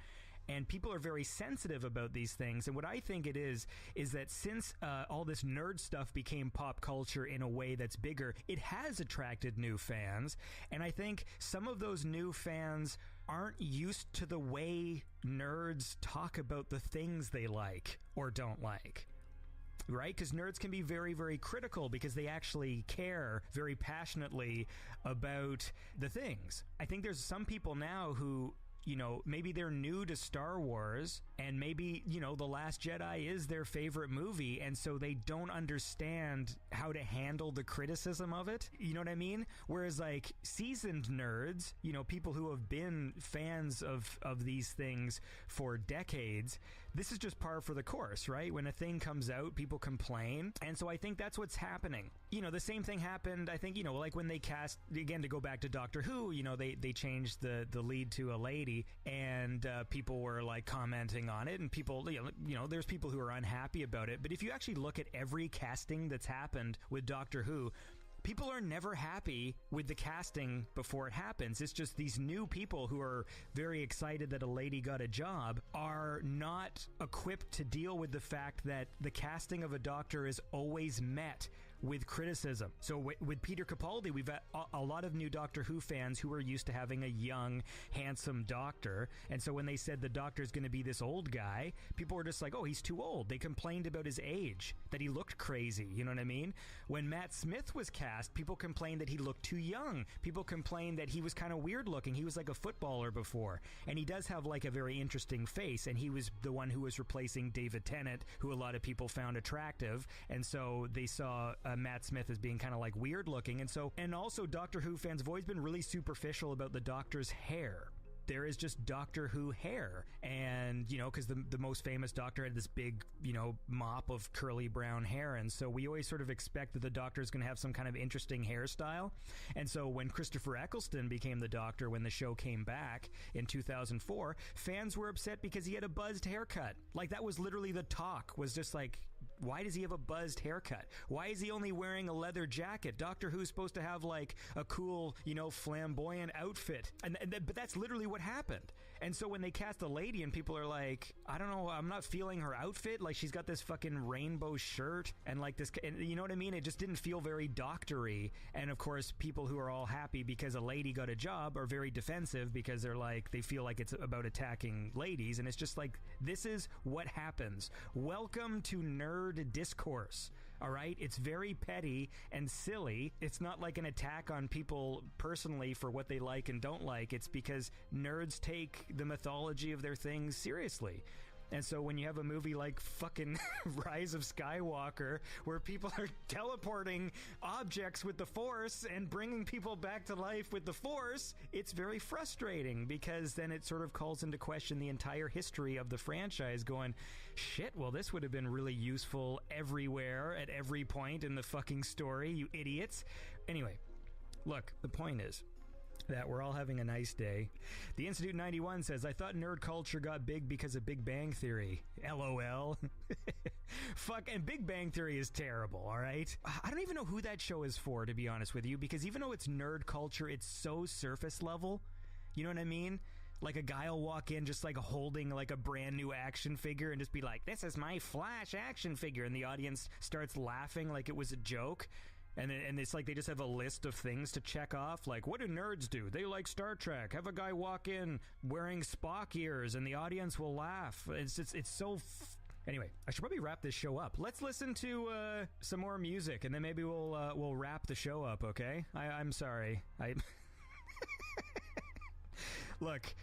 And people are very sensitive about these things. And what I think it is that since all this nerd stuff became pop culture in a way that's bigger, it has attracted new fans. And I think some of those new fans aren't used to the way nerds talk about the things they like or don't like. Right? Because nerds can be very, very critical because they actually care very passionately about the things. I think there's some people now who, you know, maybe they're new to Star Wars and maybe, you know, The Last Jedi is their favorite movie, and so they don't understand how to handle the criticism of it. You know what I mean? Whereas like seasoned nerds, you know, people who have been fans of these things for decades, this is just par for the course, right? When a thing comes out, people complain. And so I think that's what's happening. You know, the same thing happened, I think, you know, like when they cast, again, to go back to Doctor Who, you know, they changed the lead to a lady, and people were like commenting on it, and people, you know, there's people who are unhappy about it. But if you actually look at every casting that's happened with Doctor Who, people are never happy with the casting before it happens. It's just these new people who are very excited that a lady got a job are not equipped to deal with the fact that the casting of a doctor is always met with criticism. So with Peter Capaldi, we've got a lot of new Doctor Who fans who are used to having a young, handsome doctor. And so when they said the doctor's going to be this old guy, people were just like, oh, he's too old. They complained about his age, that he looked crazy. You know what I mean? When Matt Smith was cast, people complained that he looked too young. People complained that he was kind of weird looking. He was like a footballer before. And he does have like a very interesting face. And he was the one who was replacing David Tennant, who a lot of people found attractive. And so they saw Matt Smith as being kind of like weird looking. And also Doctor Who fans have always been really superficial about the Doctor's hair. There is just Doctor Who hair. And, you know, because the most famous Doctor had this big, you know, mop of curly brown hair. And so we always sort of expect that the Doctor is going to have some kind of interesting hairstyle. And so when Christopher Eccleston became the Doctor, when the show came back in 2004, fans were upset because he had a buzzed haircut. Like, that was literally the talk, was just like, why does he have a buzzed haircut? Why is he only wearing a leather jacket? Doctor Who's supposed to have like a cool, you know, flamboyant outfit. But that's literally what happened. And so when they cast a lady and people are like, I don't know, I'm not feeling her outfit. Like, she's got this fucking rainbow shirt and like this, and you know what I mean? It just didn't feel very doctory. And of course, people who are all happy because a lady got a job are very defensive because they're like, they feel like it's about attacking ladies. And it's just like, this is what happens. Welcome to nerd discourse. All right? It's very petty and silly. It's not like an attack on people personally for what they like and don't like. It's because nerds take the mythology of their things seriously. And so when you have a movie like fucking Rise of Skywalker, where people are teleporting objects with the Force and bringing people back to life with the Force, it's very frustrating, because then it sort of calls into question the entire history of the franchise, going, shit, well, this would have been really useful everywhere at every point in the fucking story, you idiots. Anyway, look, the point is that we're all having a nice day. The Institute 91 says, I thought nerd culture got big because of Big Bang Theory. LOL. Fuck, and Big Bang Theory is terrible, all right? I don't even know who that show is for, to be honest with you, because even though it's nerd culture, it's so surface level. You know what I mean? Like a guy will walk in just like holding like a brand new action figure and just be like, this is my Flash action figure. And the audience starts laughing like it was a joke. And it's like they just have a list of things to check off. Like, what do nerds do? They like Star Trek. Have a guy walk in wearing Spock ears and the audience will laugh. It's so... Anyway, I should probably wrap this show up. Let's listen to some more music, and then maybe we'll wrap the show up, okay? I'm sorry. Look...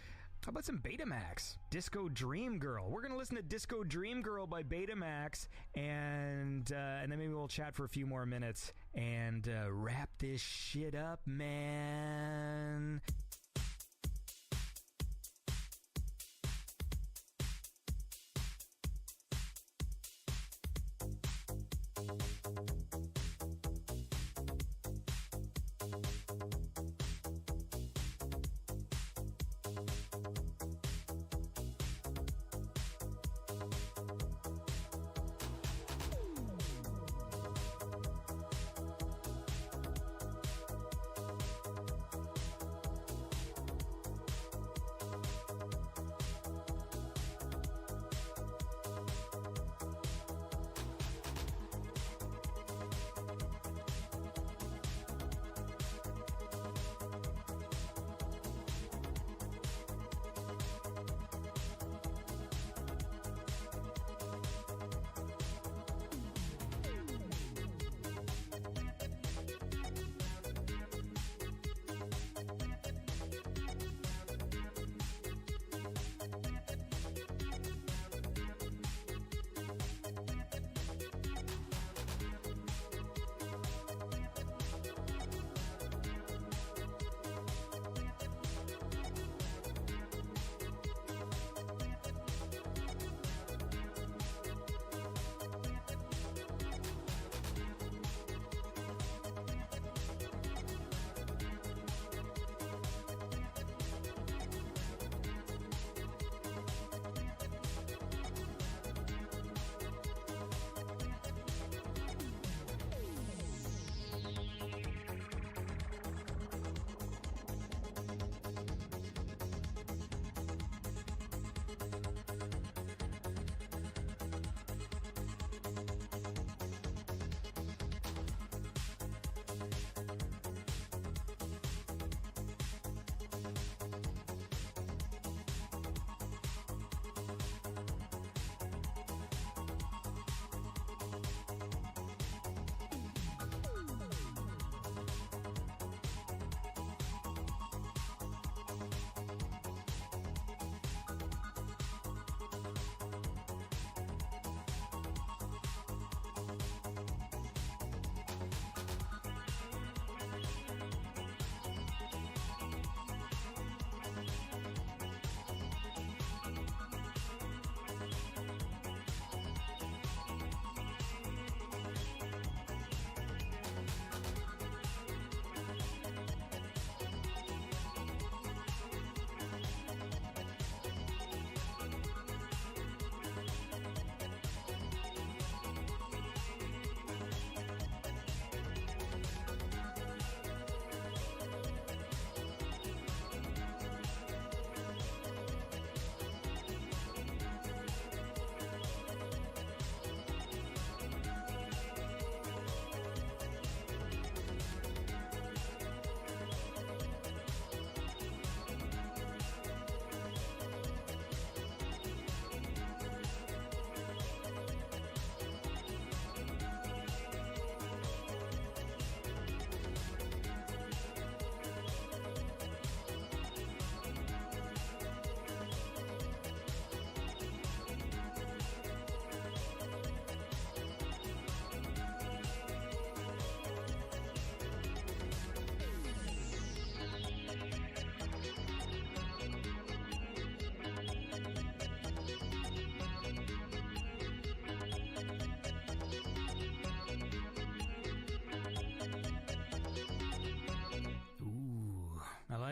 How about some Betamax? Disco Dream Girl. We're going to listen to Disco Dream Girl by Betamax, and then maybe we'll chat for a few more minutes and wrap this shit up, man.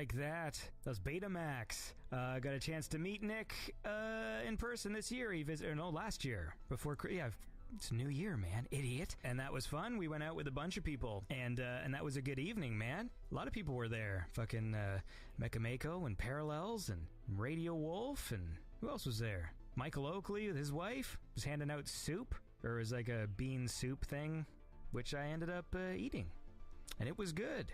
Like that. Those Betamax. Got a chance to meet Nick in person this year. He visited, no, last year. Before, yeah, it's a new year, man. Idiot. And that was fun. We went out with a bunch of people. And that was a good evening, man. A lot of people were there. Fucking Mecha Mako and Parallels and Radio Wolf. And who else was there? Michael Oakley with his wife was handing out soup. Or it was like a bean soup thing, which I ended up eating. And it was good.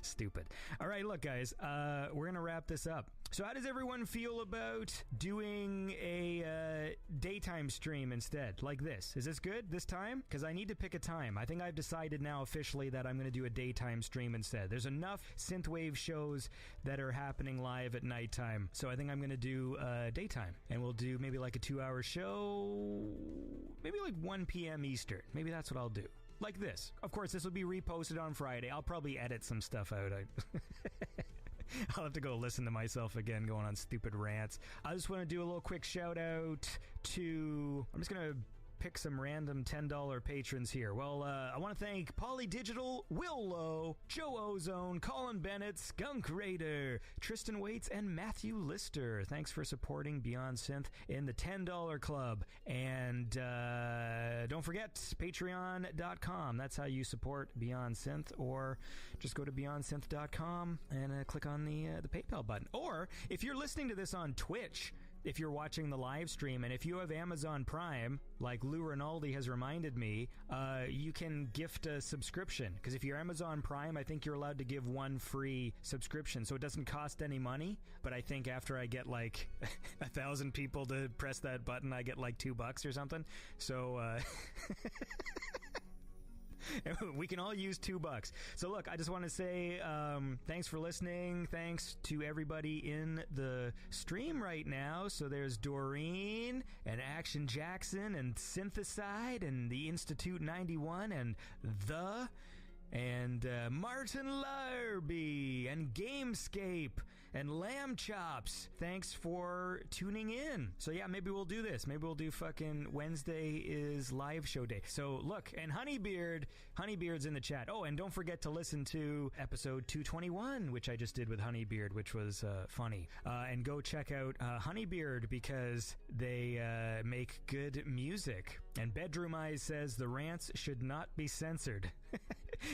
Stupid. All right, look, guys, we're going to wrap this up. So how does everyone feel about doing a daytime stream instead, like this? Is this good this time? Because I need to pick a time. I think I've decided now officially that I'm going to do a daytime stream instead. There's enough synthwave shows that are happening live at nighttime, so I think I'm going to do daytime. And we'll do maybe like a 2-hour show, maybe like 1 p.m. Eastern. Maybe that's what I'll do. Like this. Of course, this will be reposted on Friday. I'll probably edit some stuff out. I'll have to go listen to myself again going on stupid rants. I just want to do a little quick shout out to... I'm just going to pick some random $10 patrons here. Well, I want to thank Poly Digital, Will Lowe, Joe Ozone, Colin Bennett, Skunk Raider, Tristan Waits, and Matthew Lister. Thanks for supporting Beyond Synth in the $10 club. And don't forget, patreon.com. That's how you support Beyond Synth, or just go to beyondsynth.com and click on the PayPal button. Or if you're listening to this on Twitch, if you're watching the live stream, and if you have Amazon Prime, like Lou Rinaldi has reminded me, you can gift a subscription. Because if you're Amazon Prime, I think you're allowed to give 1 free subscription, so it doesn't cost any money. But I think after I get like 1,000 people to press that button, I get like $2 or something. So we can all use $2. So look, I just want to say thanks for listening. Thanks to everybody in the stream right now. So there's Doreen and Action Jackson and Syntheside and the Institute 91 and Martin Larby and Gamescape and Lamb Chops. Thanks for tuning in. So yeah, maybe we'll do this. Maybe we'll do fucking Wednesday is live show day. So look, and Honeybeard's in the chat. Oh, and don't forget to listen to episode 221, which I just did with Honeybeard, which was funny. And go check out Honeybeard because they make good music. And Bedroom Eyes says the rants should not be censored.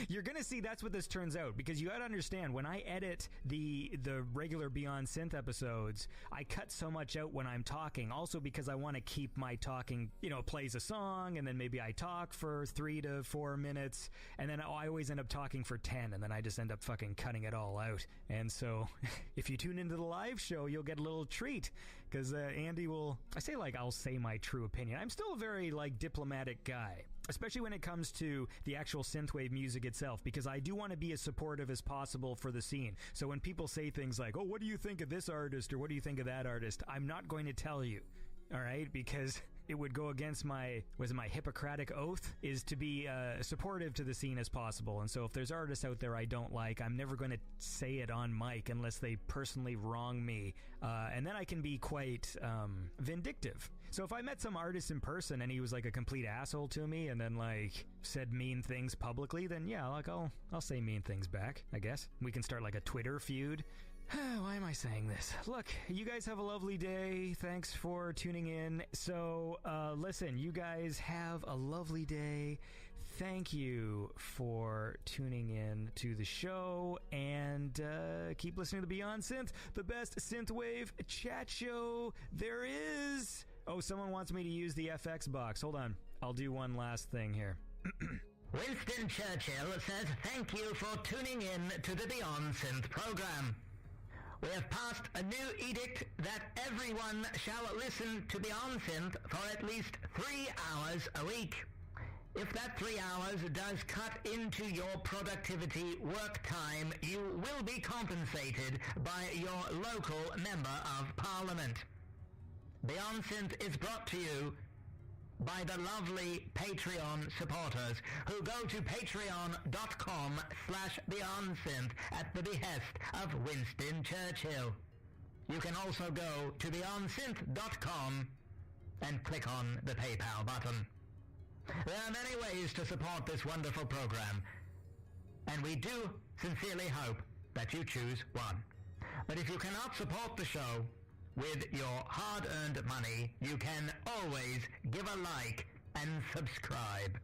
You're gonna see that's what this turns out, because you gotta understand, when I edit the regular Beyond Synth episodes, I cut so much out when I'm talking, also because I want to keep my talking, plays a song, and then maybe I talk for 3 to 4 minutes, and then I always end up talking for 10, and then I just end up fucking cutting it all out. And so, if you tune into the live show, you'll get a little treat, because Andy will, I'll say my true opinion. I'm still a very, diplomatic guy, especially when it comes to the actual synthwave music itself, because I do want to be as supportive as possible for the scene. So when people say things like, oh, what do you think of this artist, or what do you think of that artist, I'm not going to tell you, all right? Because it would go against my Hippocratic oath, is to be supportive to the scene as possible. And so if there's artists out there I don't like, I'm never going to say it on mic unless they personally wrong me. And then I can be quite vindictive. So if I met some artist in person and he was like a complete asshole to me and then said mean things publicly, then yeah, I'll say mean things back, I guess. We can start a Twitter feud. Why am I saying this? Look, you guys have a lovely day. Thanks for tuning in. So, listen, you guys have a lovely day. Thank you for tuning in to the show, and keep listening to Beyond Synth, the best synthwave chat show there is. Oh, someone wants me to use the FX box. Hold on. I'll do one last thing here. Winston Churchill says thank you for tuning in to the Beyond Synth program. We have passed a new edict that everyone shall listen to Beyond Synth for at least 3 hours a week. If that 3 hours does cut into your productivity work time, you will be compensated by your local member of parliament. Beyond Synth is brought to you by the lovely Patreon supporters who go to patreon.com/BeyondSynth at the behest of Winston Churchill. You can also go to BeyondSynth.com and click on the PayPal button. There are many ways to support this wonderful program, and we do sincerely hope that you choose one. But if you cannot support the show with your hard-earned money, you can always give a like and subscribe.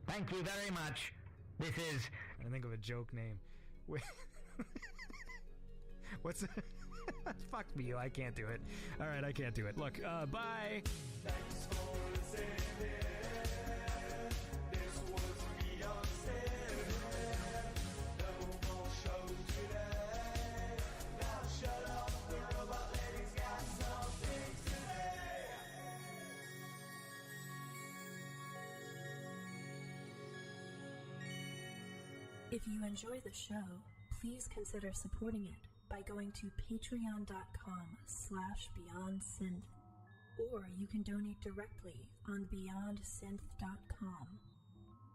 Thank you very much. This is... I think of a joke name. What's... Fuck you, I can't do it. Alright, I can't do it. Look, bye! Thanks for listening. This was Beyond Sin. No more show today. Now shut up, the robot lady's got something to say. If you enjoy the show, please consider supporting it by going to patreon.com/BeyondSynth, or you can donate directly on BeyondSynth.com.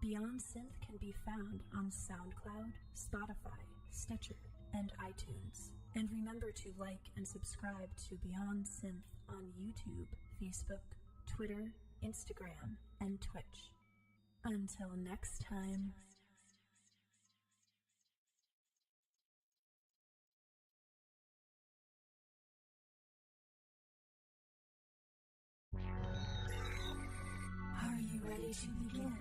Beyond Synth can be found on SoundCloud, Spotify, Stitcher, and iTunes. And remember to like and subscribe to Beyond Synth on YouTube, Facebook, Twitter, Instagram, and Twitch. Until next time. Are you ready to begin?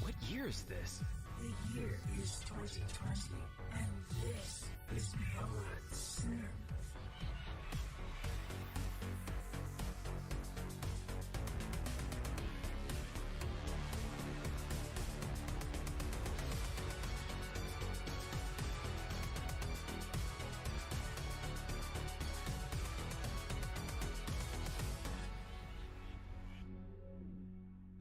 What year is this? The year is 2020, and this is Beyond Synth.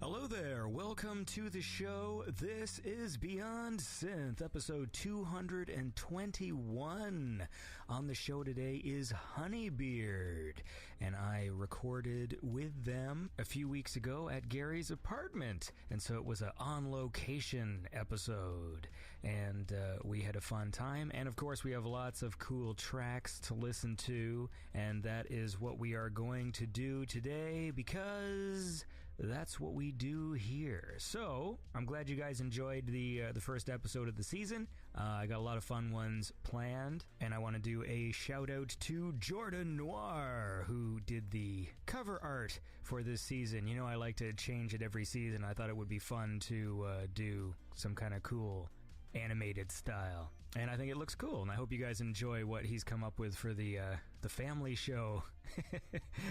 Hello there, welcome to the show. This is Beyond Synth, episode 221. On the show today is Honeybeard, and I recorded with them a few weeks ago at Gary's apartment, and so it was an on-location episode, and we had a fun time, and of course we have lots of cool tracks to listen to, and that is what we are going to do today, because... that's what we do here. So, I'm glad you guys enjoyed the first episode of the season. I got a lot of fun ones planned, and I want to do a shout out to Jordan Noir, who did the cover art for this season. You know, I like to change it every season. I thought it would be fun to do some kind of cool animated style. And I think it looks cool, and I hope you guys enjoy what he's come up with for the family show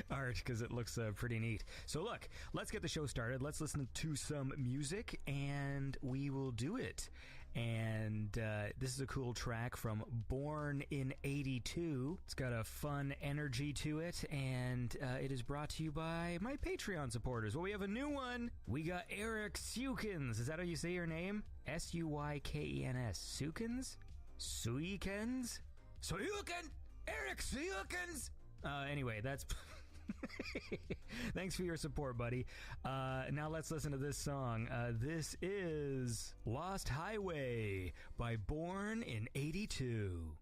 art, because it looks pretty neat. So look, let's get the show started. Let's listen to some music, and we will do it. And this is a cool track from Born in 82. It's got a fun energy to it, and it is brought to you by my Patreon supporters. Well, we have a new one. We got Eric Sukens. Is that how you say your name? Sukens? Sukens? Suikens? Suyuken? Eric Suyukens? Anyway, that's... Thanks for your support, buddy. Now let's listen to this song. This is Lost Highway by Born in 82.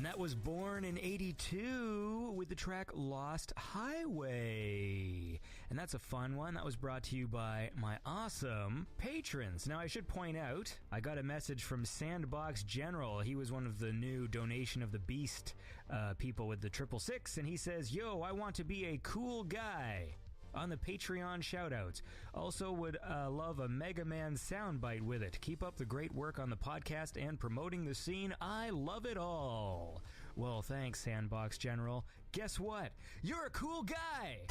And that was Born in 82 with the track Lost Highway. And that's a fun one. That was brought to you by my awesome patrons. Now, I should point out, I got a message from Sandbox General. He was one of the new Donation of the Beast people with the 666, and he says, "Yo, I want to be a cool guy." On the Patreon shoutouts. Also would love a Mega Man soundbite with it. Keep up the great work on the podcast and promoting the scene. I love it all. Well, thanks, Sandbox General. Guess what? You're a cool guy!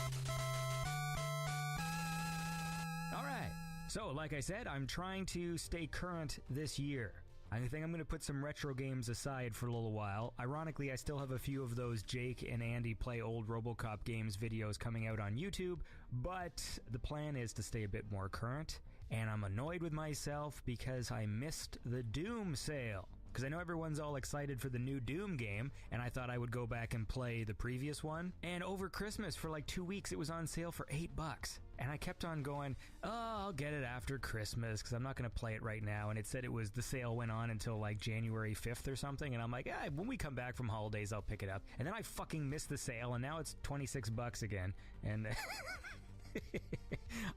All right. So, like I said, I'm trying to stay current this year. I think I'm going to put some retro games aside for a little while. Ironically, I still have a few of those Jake and Andy play old RoboCop games videos coming out on YouTube, but the plan is to stay a bit more current, and I'm annoyed with myself because I missed the Doom sale. Because I know everyone's all excited for the new Doom game, and I thought I would go back and play the previous one. And over Christmas, for like 2 weeks, it was on sale for $8. And I kept on going, oh, I'll get it after Christmas, because I'm not going to play it right now. And it said the sale went on until like January 5th or something. And I'm like, when we come back from holidays, I'll pick it up. And then I fucking missed the sale, and now it's $26 again. And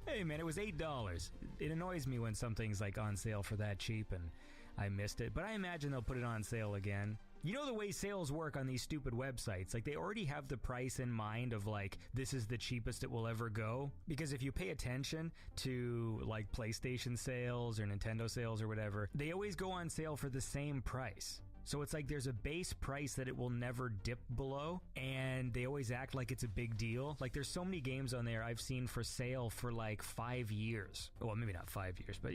hey man, it was $8. It annoys me when something's like on sale for that cheap, and I missed it, but I imagine they'll put it on sale again. You know the way sales work on these stupid websites, like they already have the price in mind of like, this is the cheapest it will ever go. Because if you pay attention to like PlayStation sales or Nintendo sales or whatever, they always go on sale for the same price. So it's like there's a base price that it will never dip below, and they always act like it's a big deal. Like there's so many games on there I've seen for sale for like 5 years. Well, maybe not 5 years, but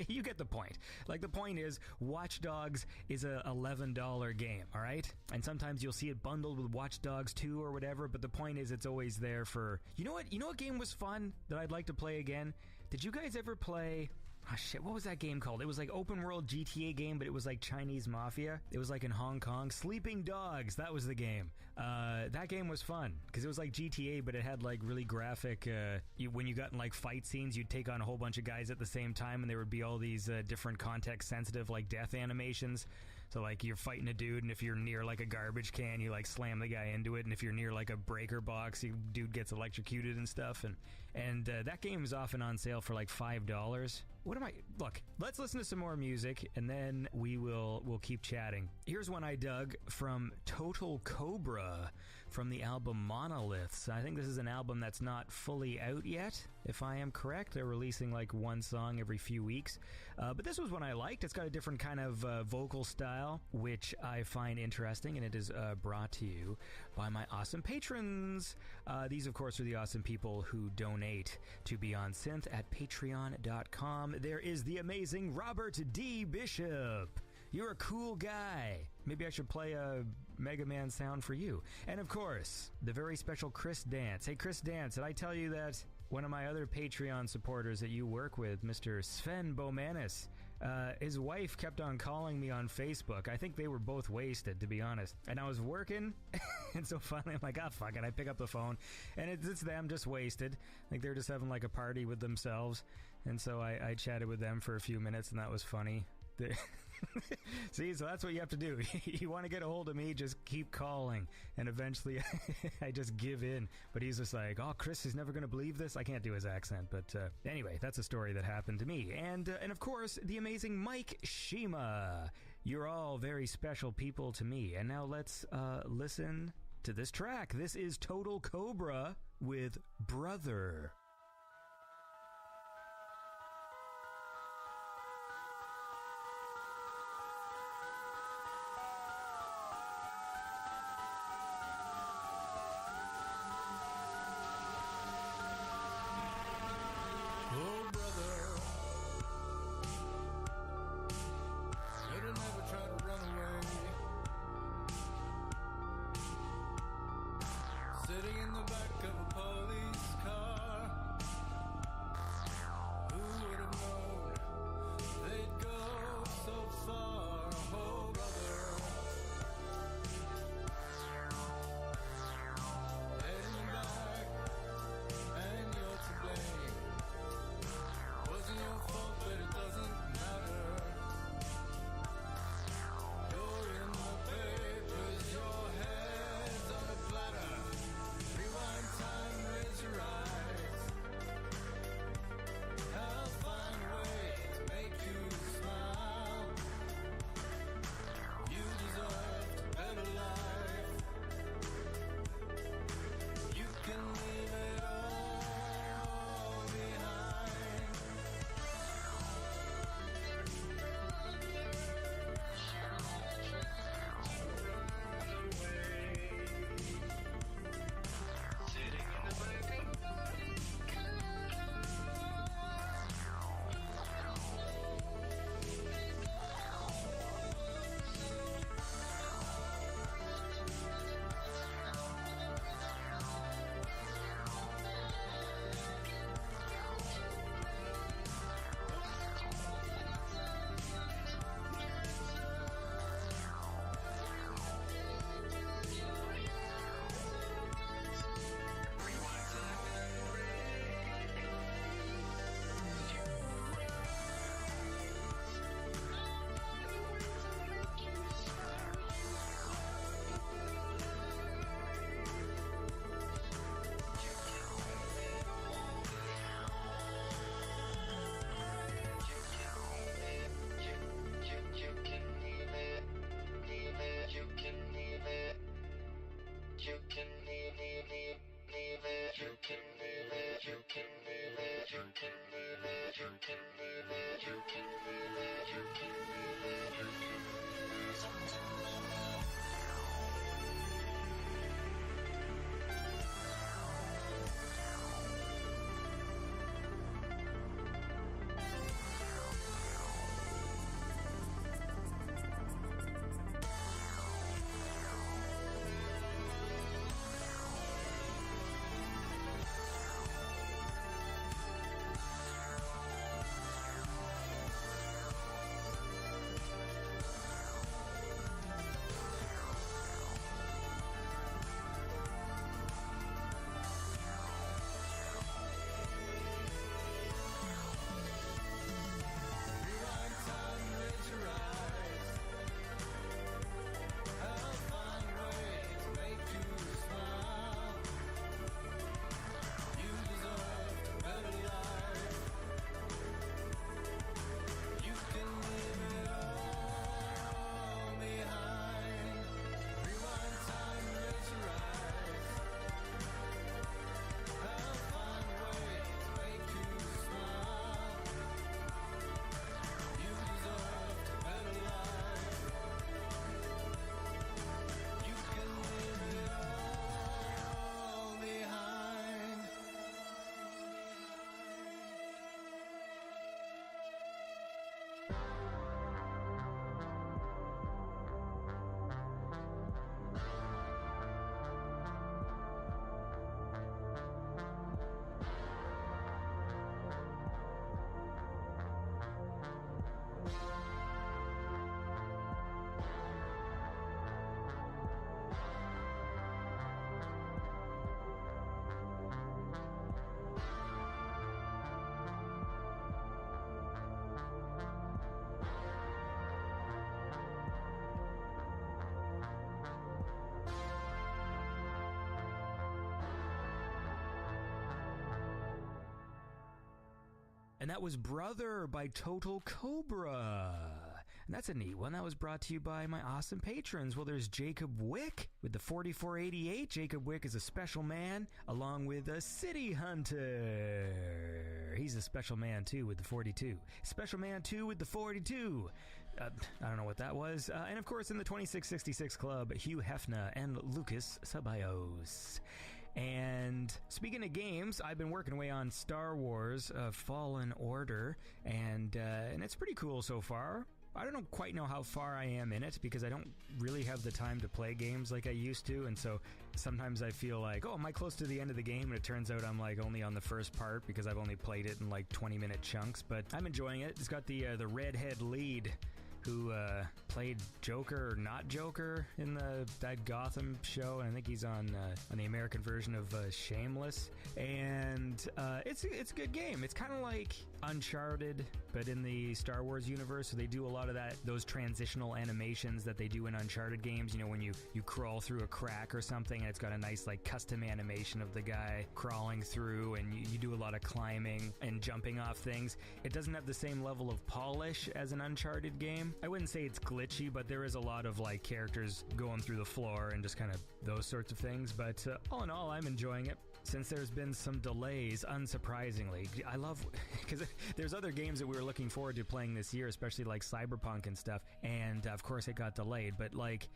you get the point. Like the point is, Watch Dogs is a $11 game, all right? And sometimes you'll see it bundled with Watch Dogs 2 or whatever, but the point is it's always there for... You know what game was fun that I'd like to play again? Did you guys ever play... Oh shit, what was that game called? It was like open world GTA game, but it was like Chinese Mafia. It was like in Hong Kong. Sleeping Dogs, that was the game. That game was fun, because it was like GTA, but it had like really graphic, when you got in like fight scenes, you'd take on a whole bunch of guys at the same time, and there would be all these different context sensitive like death animations. So like you're fighting a dude, and if you're near like a garbage can, you like slam the guy into it, and if you're near like a breaker box, dude gets electrocuted and stuff. And that game is often on sale for like $5. Look, let's listen to some more music, and then we'll keep chatting. Here's one I dug from Total Cobra from the album Monoliths. I think this is an album that's not fully out yet, if I am correct. They're releasing like one song every few weeks. But this was one I liked. It's got a different kind of vocal style, which I find interesting, and it is brought to you by my awesome patrons. These, of course, are the awesome people who donate to Beyond Synth at patreon.com. There is the amazing Robert D. Bishop. You're a cool guy. Maybe I should play a Mega Man sound for you. And of course, the very special Chris Dance. Hey, Chris Dance, did I tell you that one of my other Patreon supporters that you work with, Mr. Sven Bomanis, his wife kept on calling me on Facebook. I think they were both wasted, to be honest. And I was working, and so finally I'm like, fuck it. I pick up the phone, and it's them just wasted. Like they're just having like a party with themselves. And so I chatted with them for a few minutes, and that was funny. See, so that's what you have to do. You want to get a hold of me, just keep calling, and eventually I just give in. But he's just like, oh, Chris is never going to believe this. I can't do his accent, but anyway, that's a story that happened to me. And of course, the amazing Mike Shima. You're all very special people to me. And now let's listen to this track. This is Total Cobra with Brother. Sitting in the back of a police car, And that was Brother by Total Cobra. And that's a neat one. That was brought to you by my awesome patrons. Well, there's Jacob Wick with the 4488. Jacob Wick is a special man, along with a City Hunter. He's a special man, too, with the 42. Special man, too, with the 42. I don't know what that was. And, of course, in the 2666 Club, Hugh Hefner and Lucas Sabayos. And speaking of games, I've been working away on Star Wars Fallen Order, and it's pretty cool so far. I don't quite know how far I am in it because I don't really have the time to play games like I used to, and so sometimes I feel like, oh, am I close to the end of the game? And it turns out I'm like only on the first part because I've only played it in like 20-minute chunks, but I'm enjoying it. It's got the redhead lead who played Joker or not Joker in that Gotham show, and I think he's on the American version of Shameless. And it's a good game. It's kind of like Uncharted, but in the Star Wars universe. So they do a lot of those transitional animations that they do in Uncharted games. You know, when you crawl through a crack or something, and it's got a nice like custom animation of the guy crawling through, and you do a lot of climbing and jumping off things. It doesn't have the same level of polish as an Uncharted game. I wouldn't say it's glitchy, but there is a lot of like characters going through the floor and just kind of those sorts of things. But all in all, I'm enjoying it. Since there's been some delays, unsurprisingly. I love, because there's other games that we were looking forward to playing this year, especially like Cyberpunk and stuff, and of course it got delayed, but like,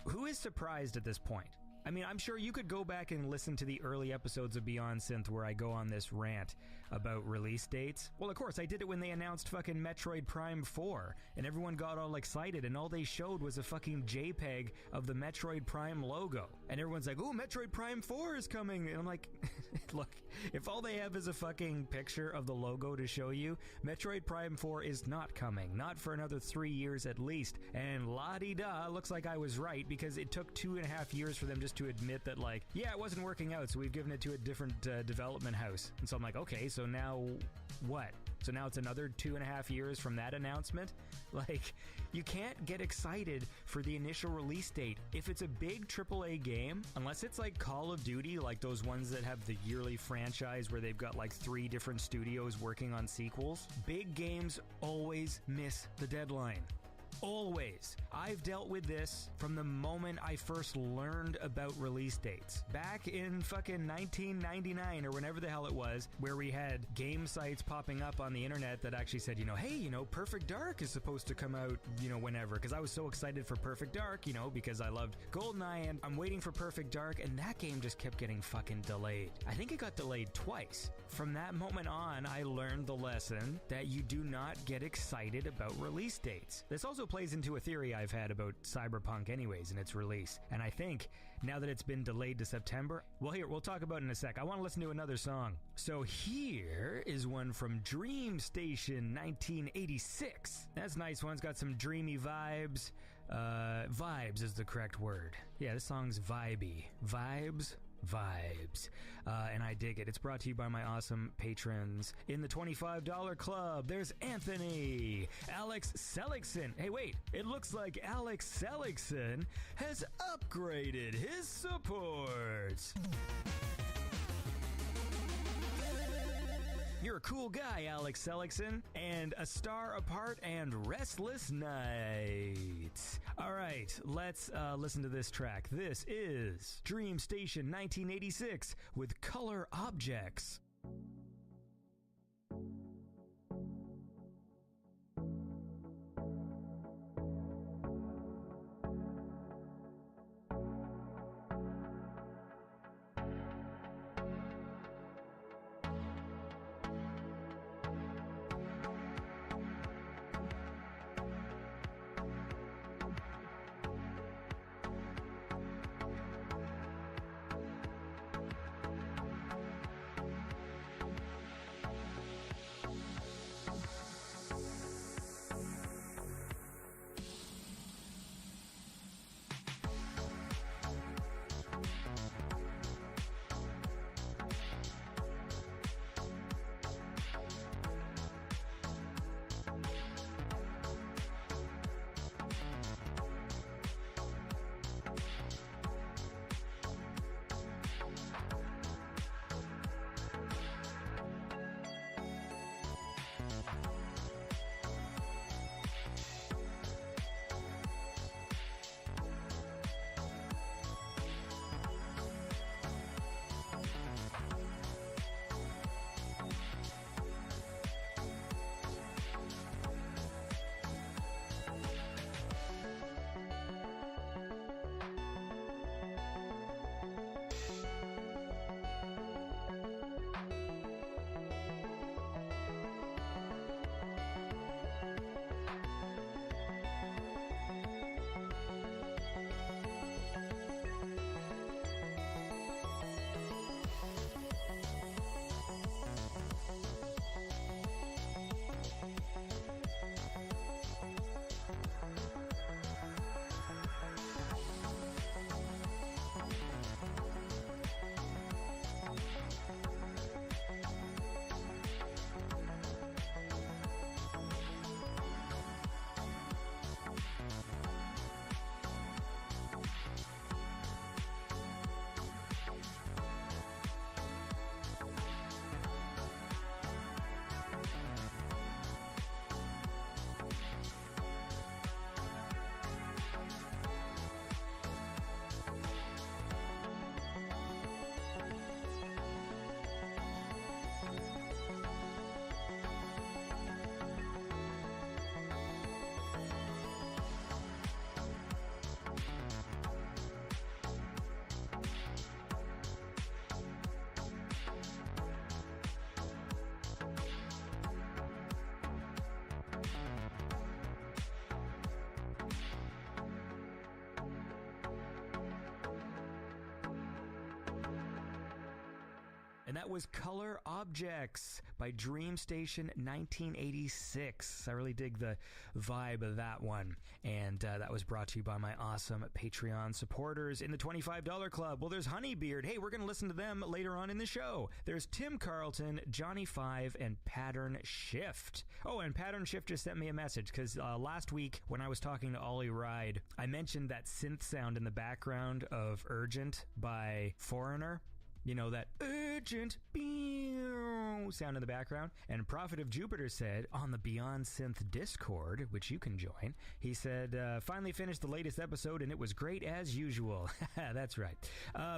who is surprised at this point? I mean, I'm sure you could go back and listen to the early episodes of Beyond Synth where I go on this rant about release dates. Well, of course, I did it when they announced fucking Metroid Prime 4, and everyone got all excited, and all they showed was a fucking JPEG of the Metroid Prime logo. And everyone's like, ooh, Metroid Prime 4 is coming! And I'm like, look, if all they have is a fucking picture of the logo to show you, Metroid Prime 4 is not coming. Not for another 3 years at least. And la-di-da, looks like I was right, because it took 2.5 years for them just to admit that, like, yeah, it wasn't working out, so we've given it to a different development house. And so I'm like, okay, so now what? So now it's another 2.5 years from that announcement? Like, you can't get excited for the initial release date. If it's a big AAA game, unless it's like Call of Duty, like those ones that have the yearly franchise where they've got like 3 different studios working on sequels, big games always miss the deadline. Always. I've dealt with this from the moment I first learned about release dates. Back in fucking 1999 or whenever the hell it was, where we had game sites popping up on the internet that actually said, hey, Perfect Dark is supposed to come out, whenever. Because I was so excited for Perfect Dark, because I loved GoldenEye, and I'm waiting for Perfect Dark, and that game just kept getting fucking delayed. I think it got delayed twice. From that moment on, I learned the lesson that you do not get excited about release dates. This also plays into a theory I've had about Cyberpunk anyways and its release. And I think now that it's been delayed to September, we'll talk about it in a sec. I want to listen to another song. So here is one from Dream Station 1986. That's a nice one. It's got some dreamy vibes. Vibes is the correct word. Yeah, this song's vibey. Vibes. And I dig it. It's brought to you by my awesome patrons. In the $25 club, there's Anthony, Alex Seligson. Hey, wait, it looks like Alex Seligson has upgraded his support. You're a cool guy, Alex Seligson, and a star apart and restless night. All right, let's listen to this track. This is Dream Station 1986 with Color Objects. And that was Color Objects by Dream Station 1986. I really dig the vibe of that one. And that was brought to you by my awesome Patreon supporters in the $25 club. Well, there's Honeybeard. Hey, we're going to listen to them later on in the show. There's Tim Carlton, Johnny Five, and Pattern Shift. Oh, and Pattern Shift just sent me a message because last week when I was talking to Ollie Ride, I mentioned that synth sound in the background of Urgent by Foreigner. You know, that urgent, sound in the background. And Prophet of Jupiter said on the Beyond Synth Discord, which you can join, he said, finally finished the latest episode and it was great as usual. That's right.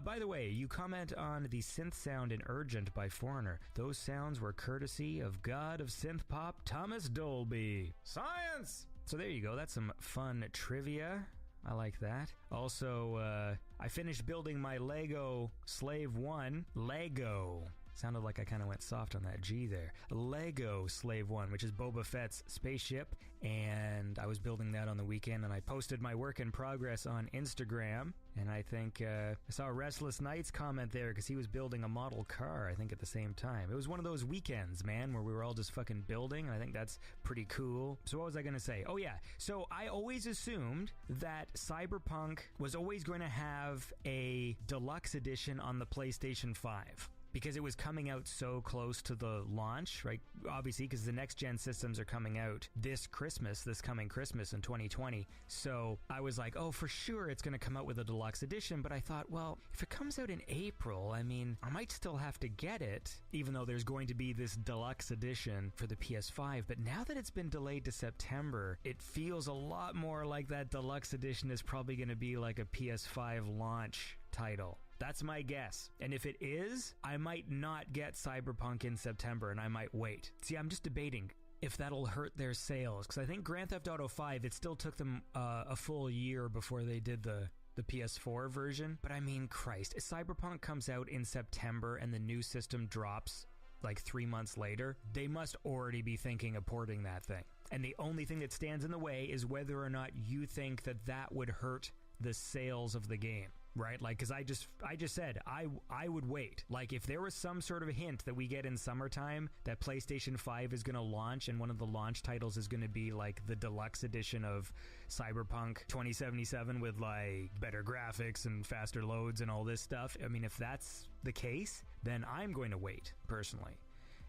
By the way, you comment on the synth sound in Urgent by Foreigner. Those sounds were courtesy of God of Synth Pop, Thomas Dolby. Science! So there you go. That's some fun trivia. I like that. Also, I finished building my Lego Slave 1. Lego. Sounded like I kind of went soft on that G there. Lego Slave 1, which is Boba Fett's spaceship. And I was building that on the weekend, and I posted my work in progress on Instagram. And I think I saw Restless Nights comment there because he was building a model car, I think, at the same time. It was one of those weekends, man, where we were all just fucking building, and I think that's pretty cool. So what was I going to say? Oh, yeah. So I always assumed that Cyberpunk was always going to have a deluxe edition on the PlayStation 5. Because it was coming out so close to the launch, right? Obviously, because the next-gen systems are coming out this coming Christmas in 2020. So I was like, oh, for sure it's going to come out with a deluxe edition. But I thought, well, if it comes out in April, I mean, I might still have to get it, even though there's going to be this deluxe edition for the PS5. But now that it's been delayed to September, it feels a lot more like that deluxe edition is probably going to be like a PS5 launch title. That's my guess. And if it is, I might not get Cyberpunk in September and I might wait. See, I'm just debating if that'll hurt their sales. Because I think Grand Theft Auto 5, it still took them a full year before they did the PS4 version. But I mean, Christ, if Cyberpunk comes out in September and the new system drops like 3 months later, they must already be thinking of porting that thing. And the only thing that stands in the way is whether or not you think that that would hurt the sales of the game. Right? Like, because I just said I would wait. Like, if there was some sort of hint that we get in summertime that PlayStation 5 is going to launch and one of the launch titles is going to be like the deluxe edition of Cyberpunk 2077 with like better graphics and faster loads and all this stuff. I mean, if that's the case, then I'm going to wait personally.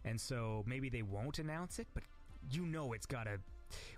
And so maybe they won't announce it, but you know it's got to.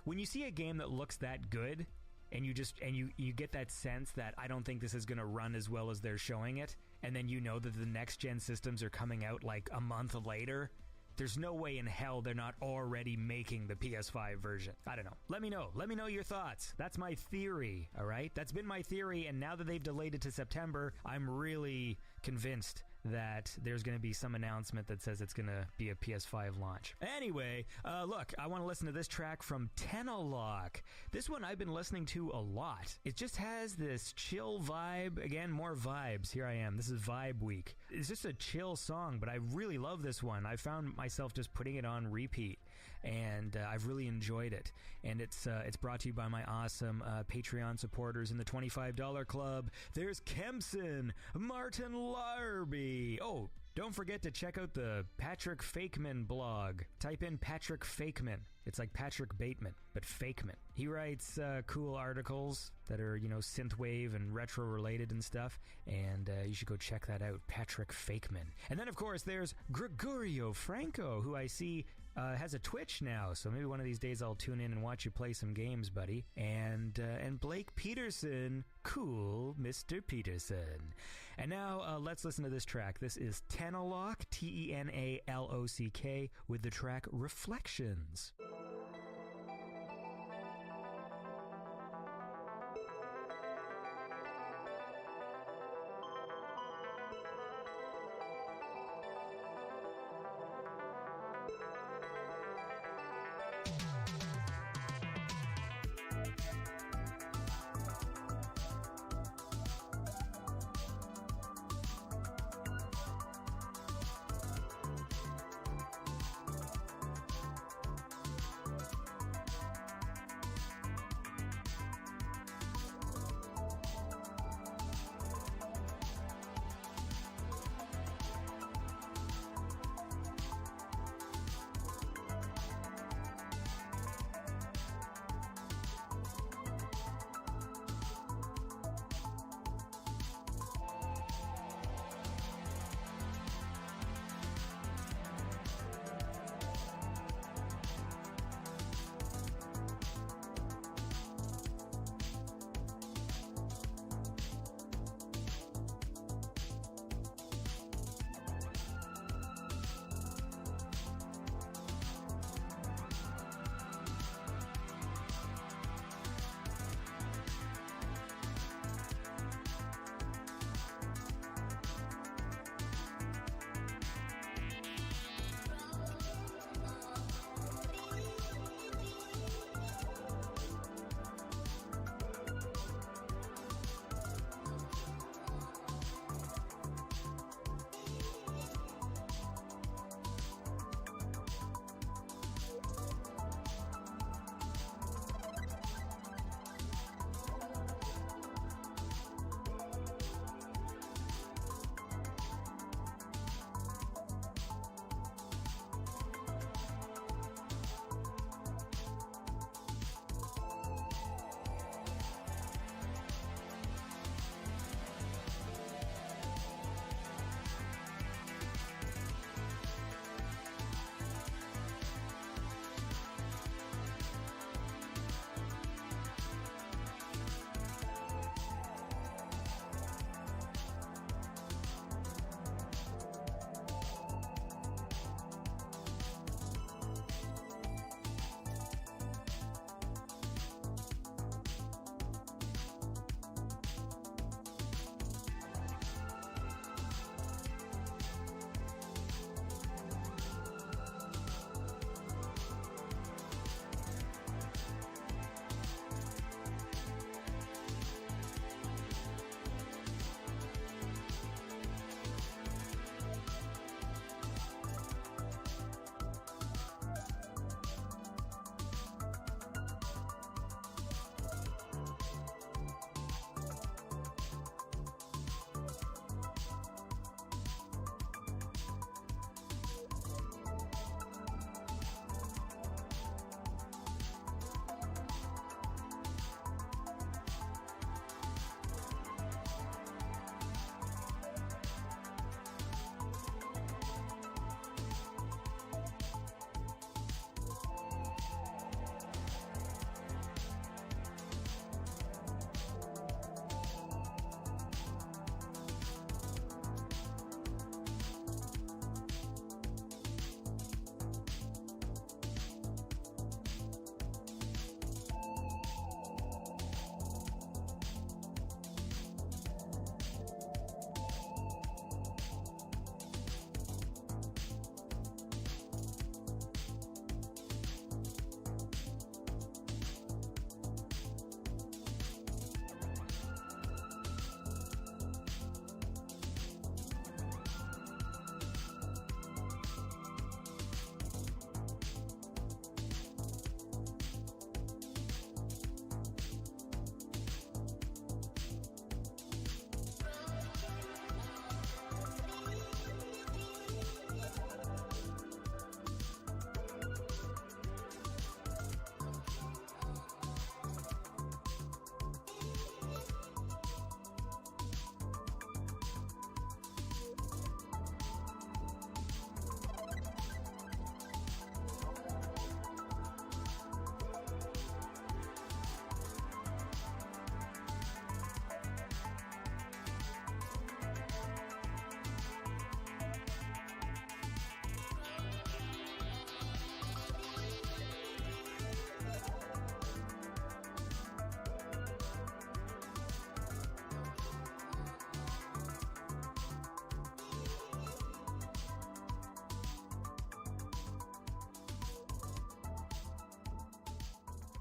When you see a game that looks that good, and you get that sense that I don't think this is going to run as well as they're showing it, and then you know that the next gen systems are coming out like a month later, there's no way in hell they're not already making the PS5 version. I don't know. Let me know your thoughts. That's my theory, all right? That's been my theory, and now that they've delayed it to September, I'm really convinced that there's going to be some announcement that says it's going to be a PS5 launch. Anyway, look, I want to listen to this track from Tenalock. This one I've been listening to a lot. It just has this chill vibe. Again, more vibes. Here I am. This is Vibe Week. It's just a chill song, but I really love this one. I found myself just putting it on repeat, and I've really enjoyed it. And it's brought to you by my awesome Patreon supporters in the $25 club. There's Kempson, Martin Larby. Oh, don't forget to check out the Patrick Fakeman blog. Type in Patrick Fakeman. It's like Patrick Bateman, but Fakeman. He writes cool articles that are, synthwave and retro related and stuff, and you should go check that out, Patrick Fakeman. And then, of course, there's Gregorio Franco, who I see has a Twitch now, so maybe one of these days I'll tune in and watch you play some games, buddy. And Blake Peterson, cool Mr. Peterson. And now let's listen to this track. This is Tenalock, Tenalock, with the track Reflections.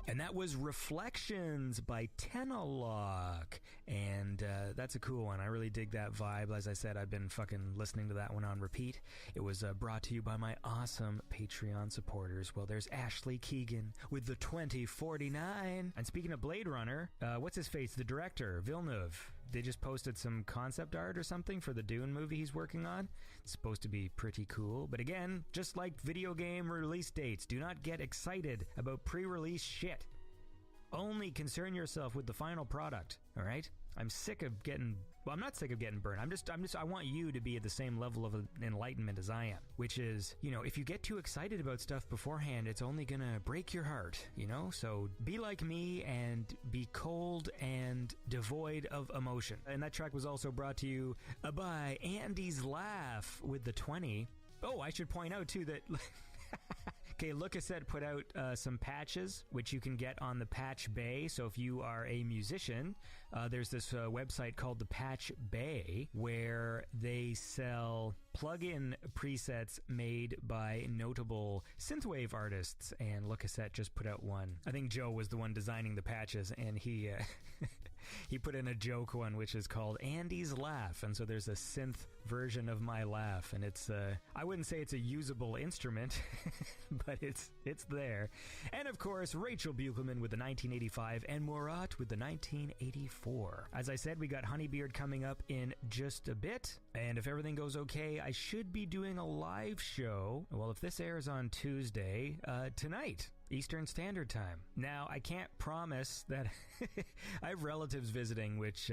And that was Reflections by Tenalock. And that's a cool one. I really dig that vibe. As I said, I've been fucking listening to that one on repeat. It was brought to you by my awesome Patreon supporters. Well, there's Ashley Keegan with the 2049. And speaking of Blade Runner, what's his face? The director, Villeneuve. They just posted some concept art or something for the Dune movie he's working on. It's supposed to be pretty cool. But again, just like video game release dates, do not get excited about pre-release shit. Only concern yourself with the final product, all right? I'm sick of getting... Well, I'm not sick of getting burned. I want you to be at the same level of enlightenment as I am, which is, you know, if you get too excited about stuff beforehand, it's only gonna break your heart, you know? So be like me and be cold and devoid of emotion. And that track was also brought to you by Andy's Laugh with the 20. Oh, I should point out, too, that... Okay, Lookasset put out some patches, which you can get on the Patch Bay. So if you are a musician, there's this website called the Patch Bay, where they sell plug-in presets made by notable synthwave artists. And Lookasset just put out one. I think Joe was the one designing the patches, and he... he put in a joke one, which is called Andy's Laugh. And so there's a synth version of my laugh. And it's, I wouldn't say it's a usable instrument, but it's there. And of course, Rachel Buchelman with the 1985 and Murat with the 1984. As I said, we got Honeybeard coming up in just a bit. And if everything goes okay, I should be doing a live show. Well, if this airs on Tuesday, tonight. Eastern Standard Time. Now, I can't promise that I have relatives visiting, which,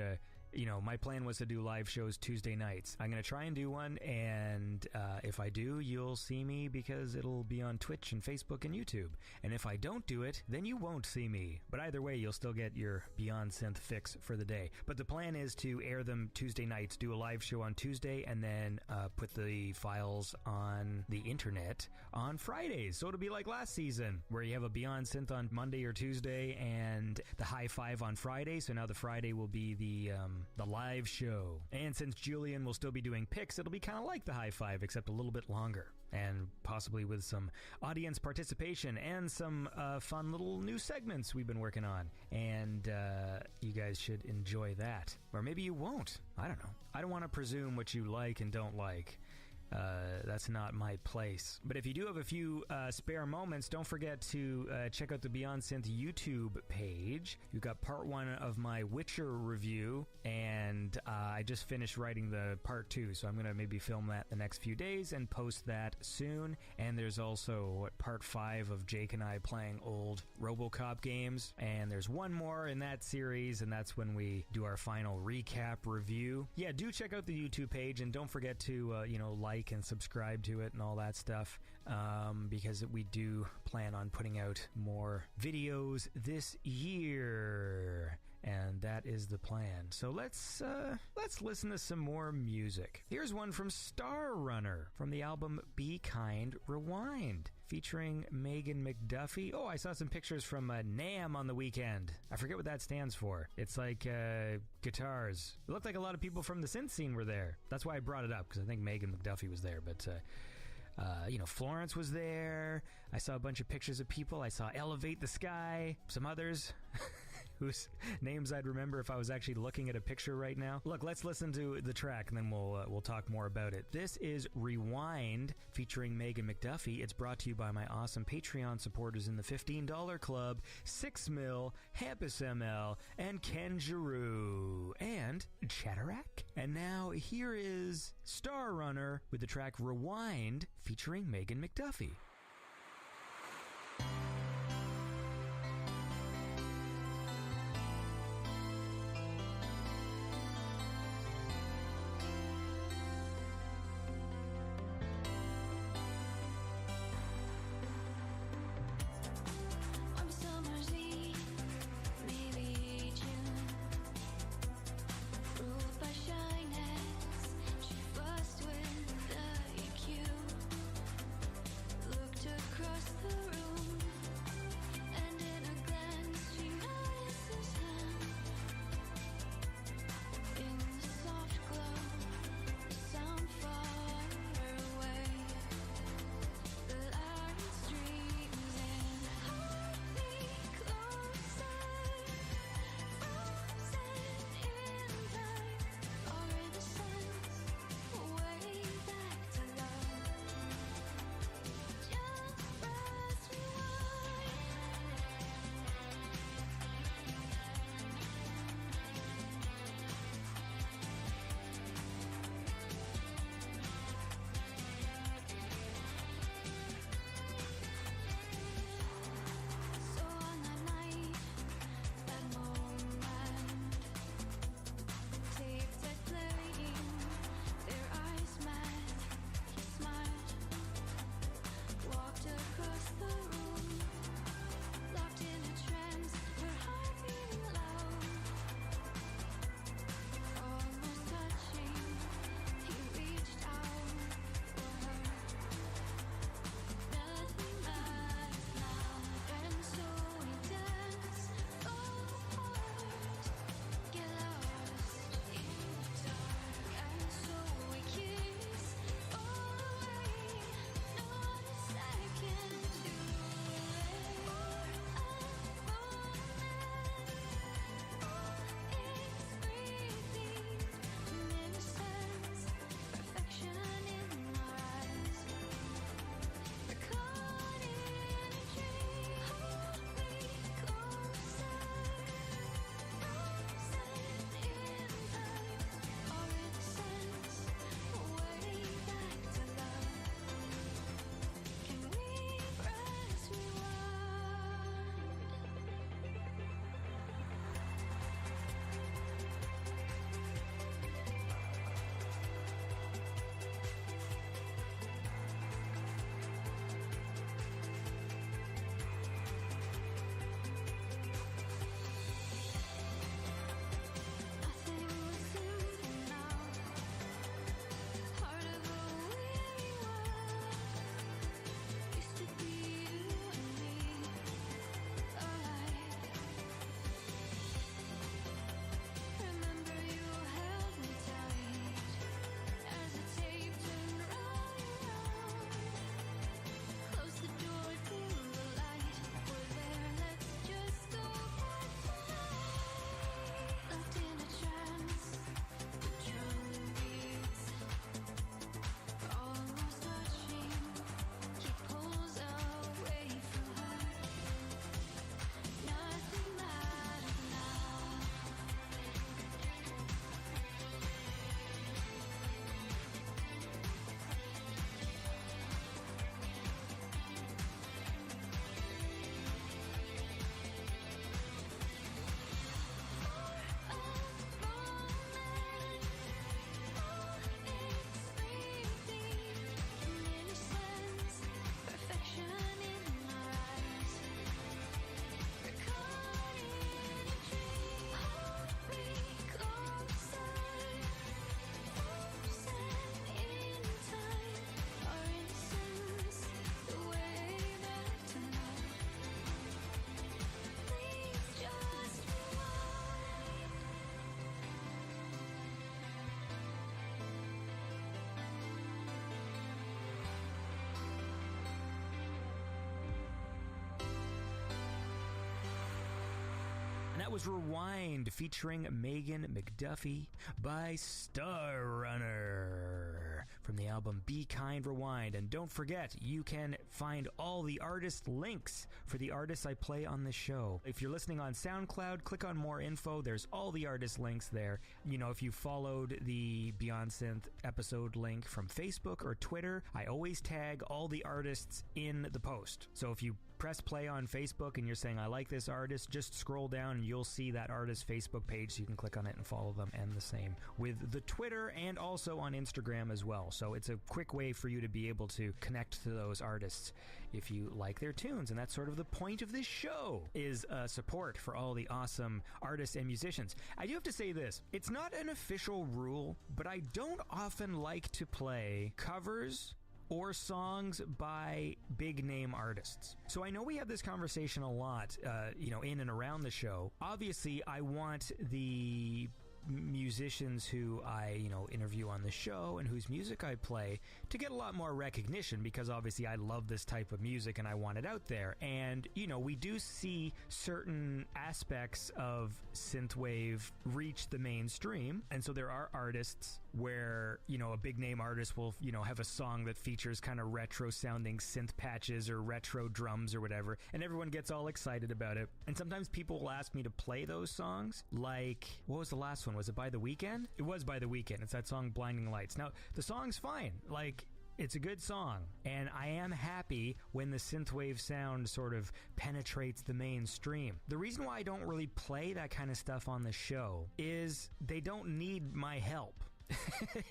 you know, my plan was to do live shows Tuesday nights. I'm going to try and do one, and if I do, you'll see me because it'll be on Twitch and Facebook and YouTube. And if I don't do it, then you won't see me. But either way, you'll still get your Beyond Synth fix for the day. But the plan is to air them Tuesday nights, do a live show on Tuesday, and then put the files on the internet on Fridays. So it'll be like last season, where you have a Beyond Synth on Monday or Tuesday and the High Five on Friday. So now the Friday will be the live show. And since Julian will still be doing picks, it'll be kind of like the High Five, except a little bit longer. And possibly with some audience participation and some fun little new segments we've been working on. And you guys should enjoy that. Or maybe you won't. I don't know. I don't want to presume what you like and don't like. That's not my place. But if you do have a few spare moments, don't forget to check out the Beyond Synth YouTube page. You've got part 1 of my Witcher review, and I just finished writing the part 2, so I'm going to maybe film that the next few days and post that soon. And there's also part 5 of Jake and I playing old RoboCop games, and there's one more in that series, and that's when we do our final recap review. Yeah, do check out the YouTube page, and don't forget to, like and subscribe to it and all that stuff, because we do plan on putting out more videos this year, and that is the plan. So let's listen to some more music. Here's one from Star Runner from the album Be Kind Rewind, featuring Megan McDuffie. Oh, I saw some pictures from NAMM on the weekend. I forget what that stands for. It's like guitars. It looked like a lot of people from the synth scene were there. That's why I brought it up, because I think Megan McDuffie was there. But, Florence was there. I saw a bunch of pictures of people. I saw Elevate the Sky, some others. Whose names I'd remember if I was actually looking at a picture right now. Look, let's listen to the track, and then we'll talk more about it. This is Rewind, featuring Megan McDuffie. It's brought to you by my awesome Patreon supporters in the $15 Club, 6 Mil, Hampus ML, and Ken Giroux, and Chatterack. And now here is Star Runner with the track Rewind, featuring Megan McDuffie. Look that was Rewind featuring Megan McDuffie by Star Runner from the album Be Kind Rewind. And don't forget, you can find all the artist links for the artists I play on the show. If you're listening on SoundCloud, click on more info. There's all the artist links there. You know, if you followed the Beyond Synth episode link from Facebook or Twitter, I always tag all the artists in the post. So if you press play on Facebook and you're saying, I like this artist, just scroll down and you'll see that artist's Facebook page, so you can click on it and follow them, and the same with the Twitter and also on Instagram as well. So it's a quick way for you to be able to connect to those artists if you like their tunes, and that's sort of the point of this show, is support for all the awesome artists and musicians. I do have to say this, it's not an official rule, but I don't often like to play covers or songs by big name artists. So I know we have this conversation a lot, in and around the show. Obviously, I want the musicians who I, interview on the show and whose music I play to get a lot more recognition, because obviously I love this type of music and I want it out there. And, we do see certain aspects of synthwave reach the mainstream. And so there are artists where, a big name artist will, have a song that features kind of retro sounding synth patches or retro drums or whatever, and everyone gets all excited about it. And sometimes people will ask me to play those songs. Like, what was the last one? Was it By the Weekend? It was By the Weekend. It's that song Blinding Lights. Now, the song's fine. Like, it's a good song, and I am happy when the synthwave sound sort of penetrates the mainstream. The reason why I don't really play that kind of stuff on the show is they don't need my help.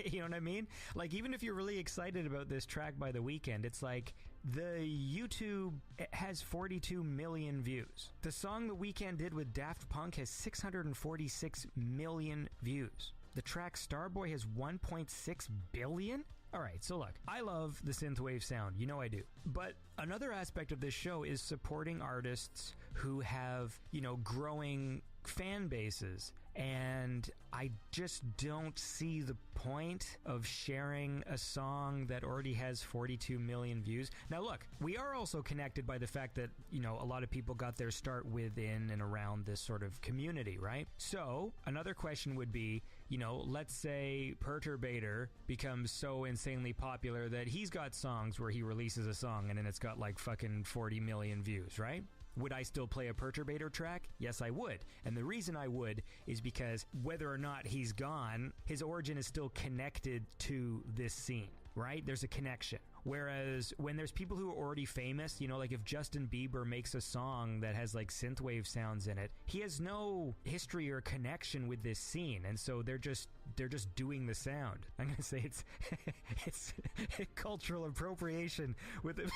You know what I mean? Like, even if you're really excited about this track By the Weekend, it's like the YouTube has 42 million views. The song The Weeknd did with Daft Punk has 646 million views. The track Starboy has 1.6 billion? Alright, so look, I love the synthwave sound, I do. But another aspect of this show is supporting artists who have, growing fan bases. And I just don't see the point of sharing a song that already has 42 million views. Now look, we are also connected by the fact that, a lot of people got their start within and around this sort of community, right? So, another question would be, let's say Perturbator becomes so insanely popular that he's got songs where he releases a song and then it's got like fucking 40 million views, right? Would I still play a Perturbator track? Yes, I would. And the reason I would is because whether or not he's gone, his origin is still connected to this scene, right? There's a connection. Whereas when there's people who are already famous, like if Justin Bieber makes a song that has like synthwave sounds in it, he has no history or connection with this scene, and so they're just doing the sound. I'm gonna say it's cultural appropriation with it.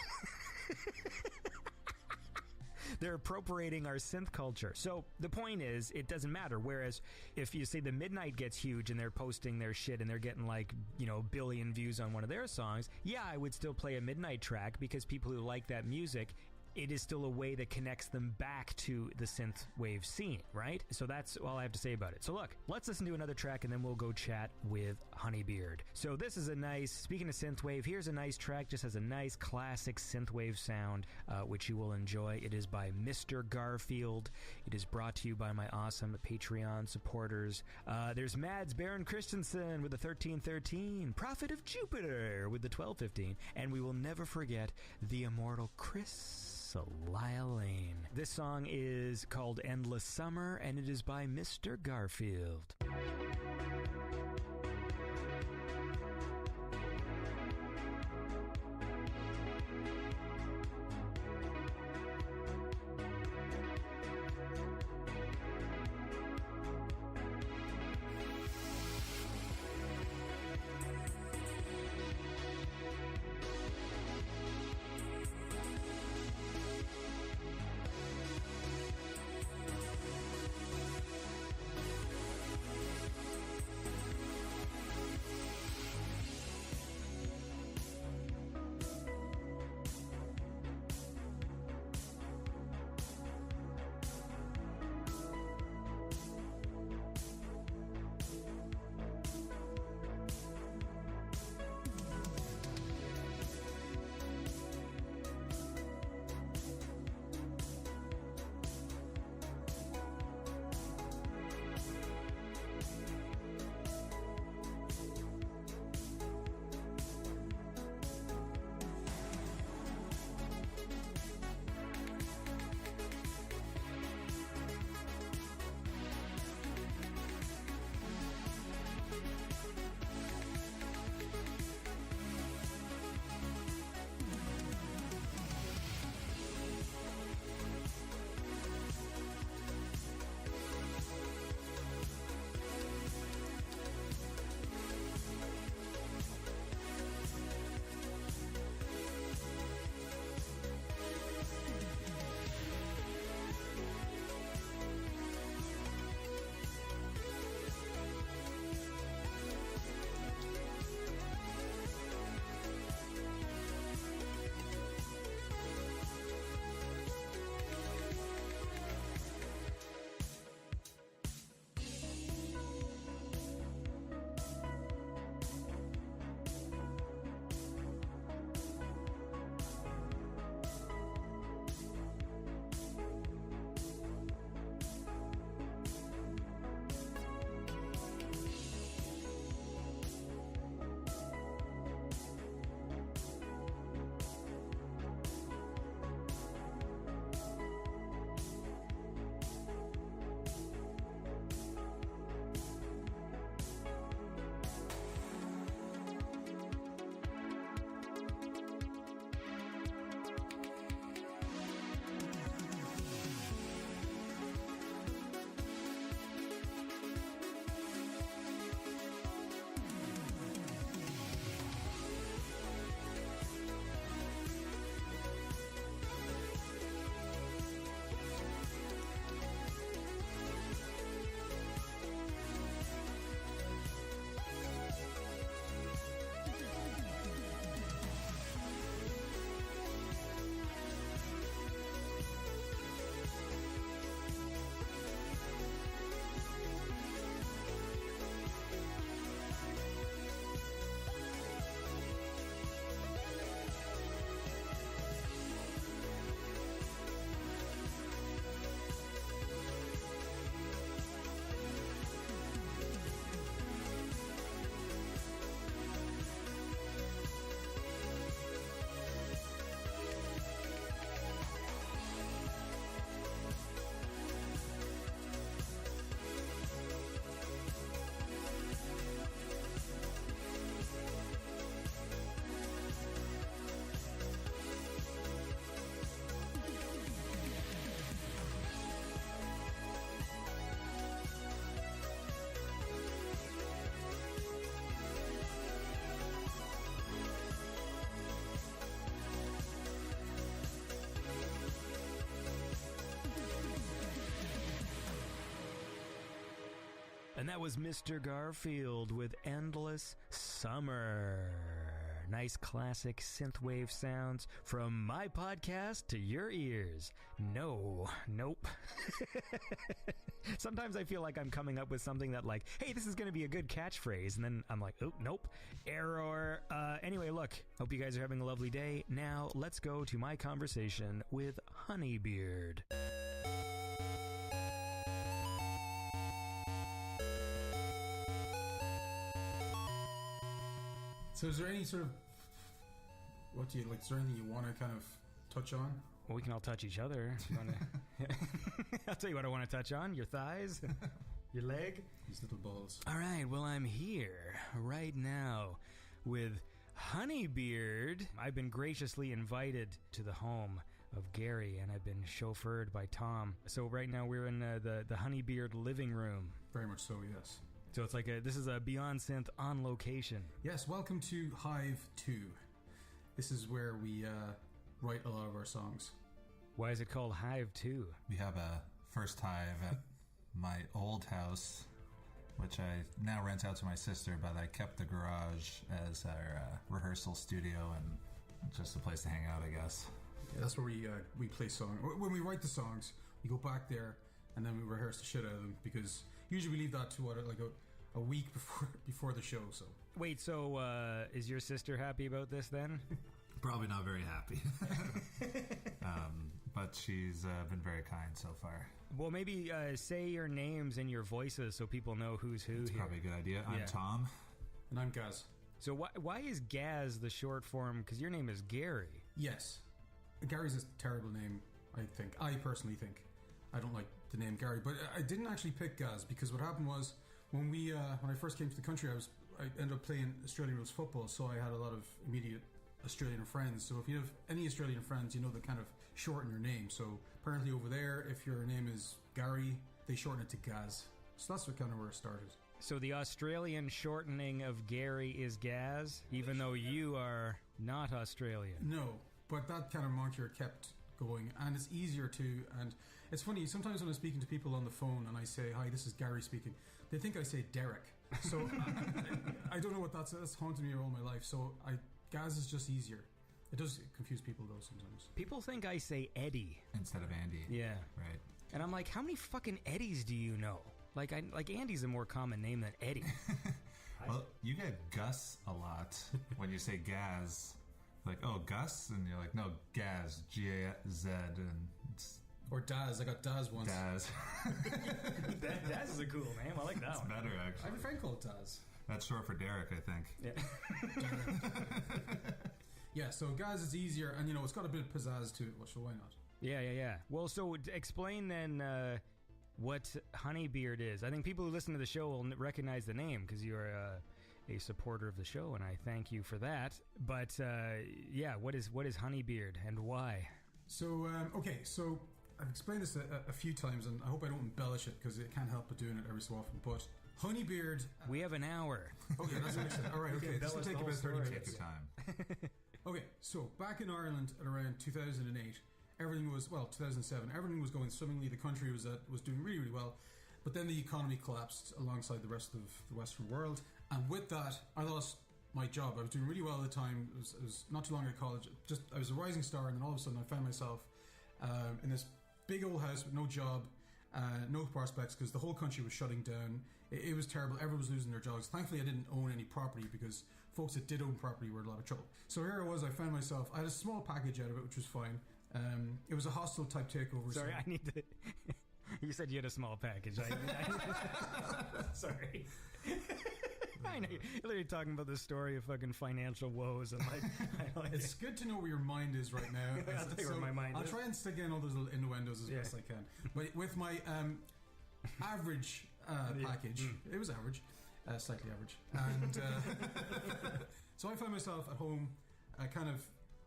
They're appropriating our synth culture. So the point is, it doesn't matter. Whereas if you say the Midnight gets huge and they're posting their shit and they're getting like, a billion views on one of their songs, yeah, I would still play a Midnight track, because people who like that music, it is still a way that connects them back to the synthwave scene, right? So that's all I have to say about it. So look, let's listen to another track and then we'll go chat with Honeybeard. So this is a nice, speaking of synthwave, here's a nice track, just has a nice classic synthwave sound, which you will enjoy. It is by Mr. Garfield. It is brought to you by my awesome Patreon supporters. There's Mads Baron Christensen with the 1313, Prophet of Jupiter with the 1215, and we will never forget the immortal Chris Lyle Lane. This song is called Endless Summer, and it is by Mr. Garfield. And that was Mr. Garfield with Endless Summer. Nice classic synthwave sounds from my podcast to your ears. Nope. Sometimes I feel like I'm coming up with something that like, hey, this is going to be a good catchphrase. And then I'm like, oh, nope. Error. Anyway, look, hope you guys are having a lovely day. Now, let's go to my conversation with Honeybeard. So is there any sort of, what do you like, is there anything you want to kind of touch on? Well, we can all touch each other. If you wanna... I'll tell you what I want to touch on. Your thighs, your leg. These little balls. All right, well, I'm here right now with Honeybeard. I've been graciously invited to the home of Gary, and I've been chauffeured by Tom. So right now we're in the Honeybeard living room. Very much so, yes. So it's like this is a Beyond Synth on location. Yes, welcome to Hive 2. This is where we write a lot of our songs. Why is it called Hive 2? We have a first hive at my old house, which I now rent out to my sister, but I kept the garage as our rehearsal studio and just a place to hang out, I guess. Yeah, that's where we play songs. When we write the songs, we go back there and then we rehearse the shit out of them, because usually we leave that to a week before the show. So wait, so is your sister happy about this then? Probably not very happy. But she's been very kind so far. Well, maybe say your names and your voices so people know who's who. That's here. probably a good idea. I'm Yeah. Tom. And I'm Gaz. So why is Gaz the short form? Because your name is Gary. Yes, Gary's a terrible name. I personally think. I don't like the name Gary, but I didn't actually pick Gaz, because what happened was when I first came to the country, I ended up playing Australian rules football, so I had a lot of immediate Australian friends. So if you have any Australian friends, you know they kind of shorten your name. So apparently over there, if your name is Gary, they shorten it to Gaz. So that's kind of where it started. So the Australian shortening of Gary is Gaz, even though you are not Australian. No, but that kind of moniker kept going, and it's easier to. And it's funny, sometimes when I'm speaking to people on the phone and I say, hi, this is Gary speaking, they think I say Derek. So I don't know what that's haunted me all my life. So Gaz is just easier. It does confuse people though sometimes. People think I say Eddie Instead of Andy. Yeah. Right. And I'm like, how many fucking Eddies do you know? Like Andy's a more common name than Eddie. Well, you get Gus a lot when you say Gaz. Like, oh, Gus? And you're like, no, Gaz. G-A-Z. And it's Or Daz. I got Daz once. Daz. Daz is a cool name. I like that It's better, I actually. have a friend called Daz. That's short for Derek, I think. Yeah. Yeah, so Gaz is easier, and it's got a bit of pizzazz to it, so why not? Yeah. Well, so explain then what Honeybeard is. I think people who listen to the show will recognize the name because you're a supporter of the show, and I thank you for that. But yeah, what is Honeybeard and why? So, okay, so I've explained this a few times, and I hope I don't embellish it because it can't help but doing it every so often. But Honeybeard. We have an hour. Okay, that's excellent. All right, okay, this will take about 30 Take minutes. your time. Okay, so back in Ireland at around 2008, everything was 2007. Everything was going swimmingly. The country was doing really, really well, but then the economy collapsed alongside the rest of the Western world, and with that, I lost my job. I was doing really well at the time. It was not too long out of college. I was a rising star, and then all of a sudden, I found myself in this big old house with no job, no prospects, because the whole country was shutting down. It was terrible. Everyone was losing their jobs. Thankfully, I didn't own any property, because folks that did own property were in a lot of trouble. So here I was. I found myself. I had a small package out of it, which was fine. It was a hostile type takeover. Sorry, so I need to. You said you had a small package. Sorry. I know you're literally talking about the story of fucking financial woes and like. it's good to know where your mind is right now. I'll tell you where my mind I'll is. try and stick in all those little innuendos as Yeah. best I can. But with my average package, it was average, slightly average, and so I found myself at home, kind of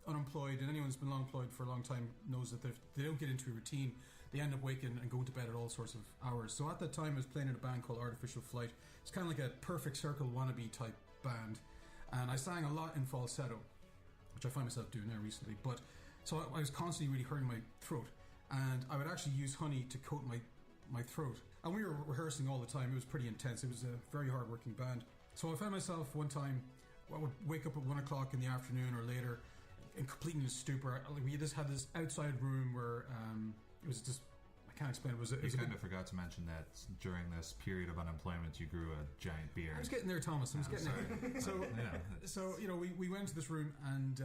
unemployed. And anyone who's been employed for a long time knows that they don't get into a routine. They end up waking and going to bed at all sorts of hours. So at that time, I was playing in a band called Artificial Flight. It's kind of like a Perfect Circle wannabe type band, and I sang a lot in falsetto, which I find myself doing now recently. But so I was constantly really hurting my throat, and I would actually use honey to coat my throat. And we were rehearsing all the time. It was pretty intense. It was a very hard-working band. So I found myself one time, I would wake up at 1 o'clock in the afternoon or later in complete stupor. We just had this outside room where it was just, I can't explain. It was You kind of forgot to mention that during this period of unemployment, you grew a giant beard. I was getting there, Thomas. I was getting there. So we went to this room, and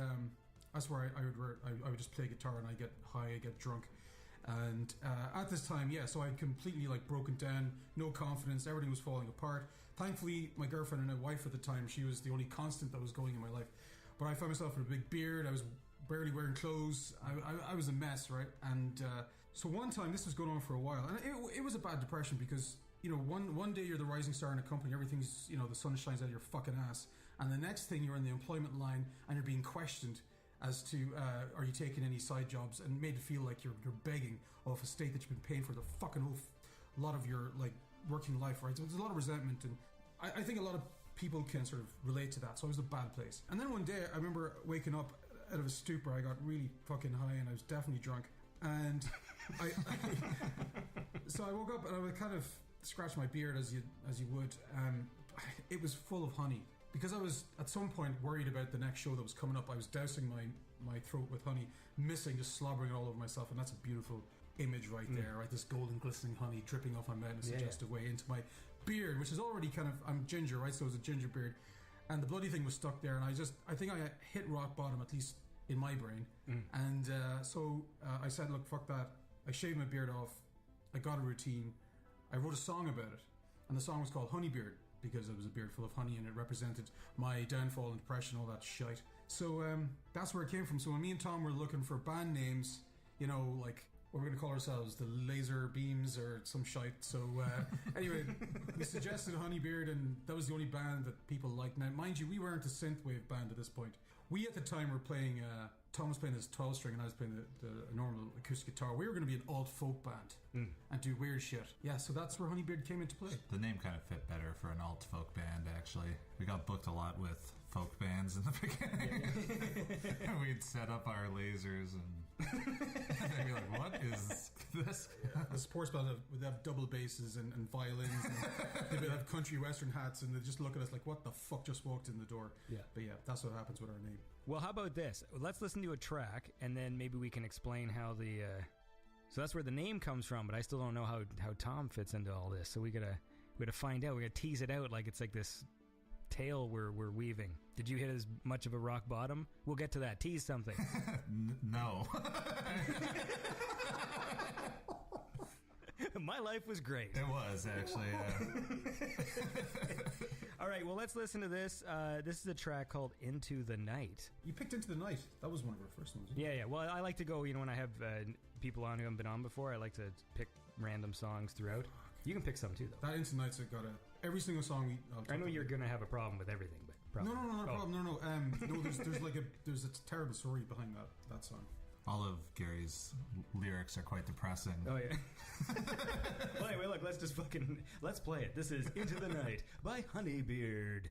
that's where I would just play guitar, and I get high, I get drunk. And at this time, so I completely broken down, no confidence, everything was falling apart. Thankfully, my girlfriend and my wife at the time, she was the only constant that was going in my life. But I found myself with a big beard. I was barely wearing clothes. I was a mess, right? And so one time, this was going on for a while, and it was a bad depression because one day you're the rising star in a company, everything's the sun shines out of your fucking ass, and the next thing you're in the employment line and you're being questioned as to are you taking any side jobs, and made to feel like you're begging off a state that you've been paying for the fucking whole lot of your working life, right? So there's a lot of resentment, and I think a lot of people can sort of relate to that. So it was a bad place. And then one day I remember waking up out of a stupor. I got really fucking high, and I was definitely drunk, and so I woke up and I would kind of scratch my beard as you would. It was full of honey. Because I was at some point worried about the next show that was coming up, I was dousing my throat with honey, just slobbering it all over myself, and that's a beautiful image right there, right? This golden glistening honey dripping off my mouth in a suggestive way into my beard, which is already I'm ginger, right? So it was a ginger beard, and the bloody thing was stuck there, and I think I hit rock bottom, at least in my brain, and so I said, look, fuck that. I shaved my beard off, I got a routine, I wrote a song about it, and the song was called Honeybeard, because it was a beard full of honey and it represented my downfall and depression, all that shite. So that's where it came from. So when me and Tom were looking for band names, what we're going to call ourselves, the Laser Beams or some shite. So anyway, we suggested Honeybeard, and that was the only band that people liked. Now, mind you, we weren't a synthwave band at this point. We at the time were playing, Tom was playing this 12 string and I was playing the normal acoustic guitar. We were going to be an alt folk band and do weird shit. Yeah, so that's where Honeybeard came into play. The name kind of fit better for an alt folk band, actually. We got booked a lot with folk bands in the beginning. We'd set up our lasers and they'd be like, what is this? The sports band would have double basses and violins, and they would have country western hats, and they'd just look at us like, what the fuck just walked in the door? Yeah. But yeah, that's what happens with our name. Well, how about this? Let's listen to a track, and then maybe we can explain how the... So that's where the name comes from, but I still don't know how Tom fits into all this. So we gotta find out. We gotta tease it out like it's like this tale we're weaving. Did you hit as much of a rock bottom? We'll get to that. Tease something. No. My life was great. It was, actually, All right, well, let's listen to this. This is a track called Into the Night. You picked Into the Night. That was one of our first ones. Yeah. Well, I like to go, when I have people on who haven't been on before, I like to pick random songs throughout. You can pick some, too, though. That Into the Night's got every single song I know you're going to have a problem with everything, but... No, not a problem. No. No, there's a terrible story behind that song. All of Gary's lyrics are quite depressing. Oh, yeah. Well, anyway, look, let's play it. This is Into the Night by Honeybeard.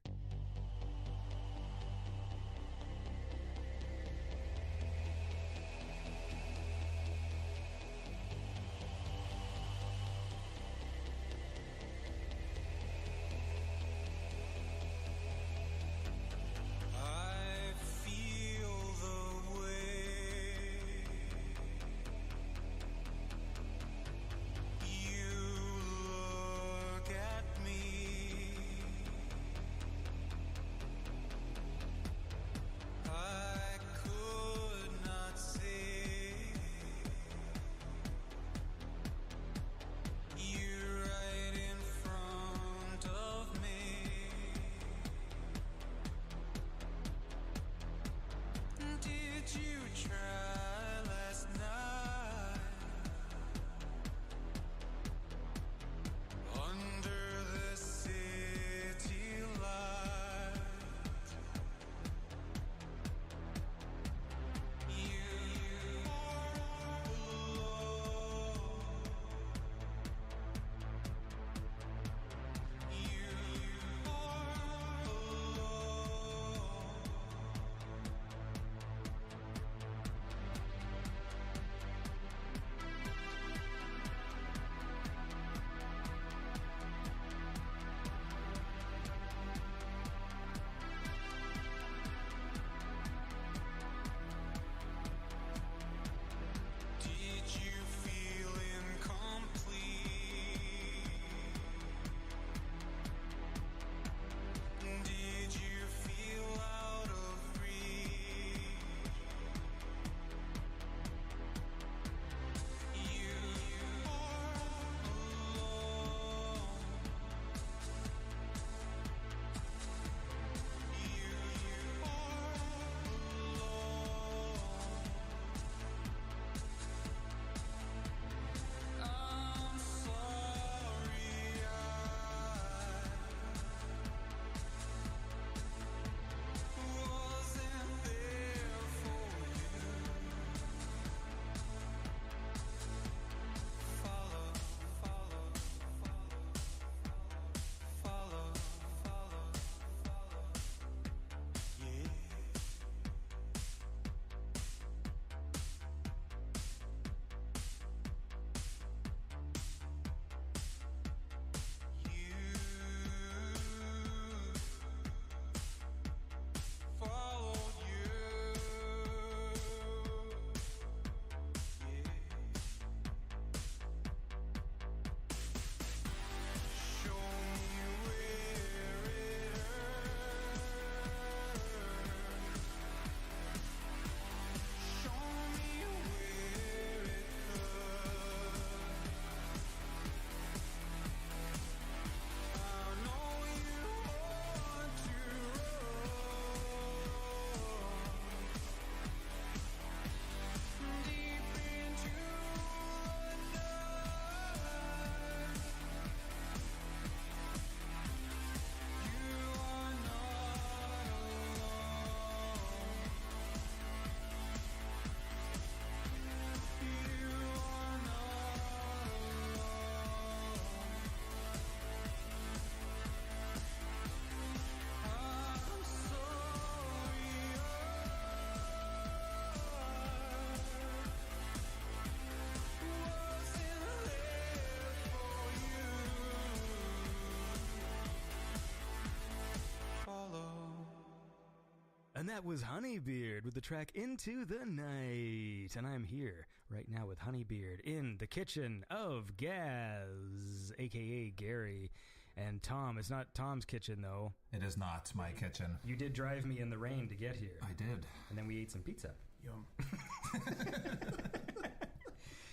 And that was Honeybeard with the track Into the Night. And I'm here right now with Honeybeard in the kitchen of Gaz, a.k.a. Gary. And Tom, it's not Tom's kitchen, though. It is not my kitchen. You did drive me in the rain to get here. I did. And then we ate some pizza. Yum.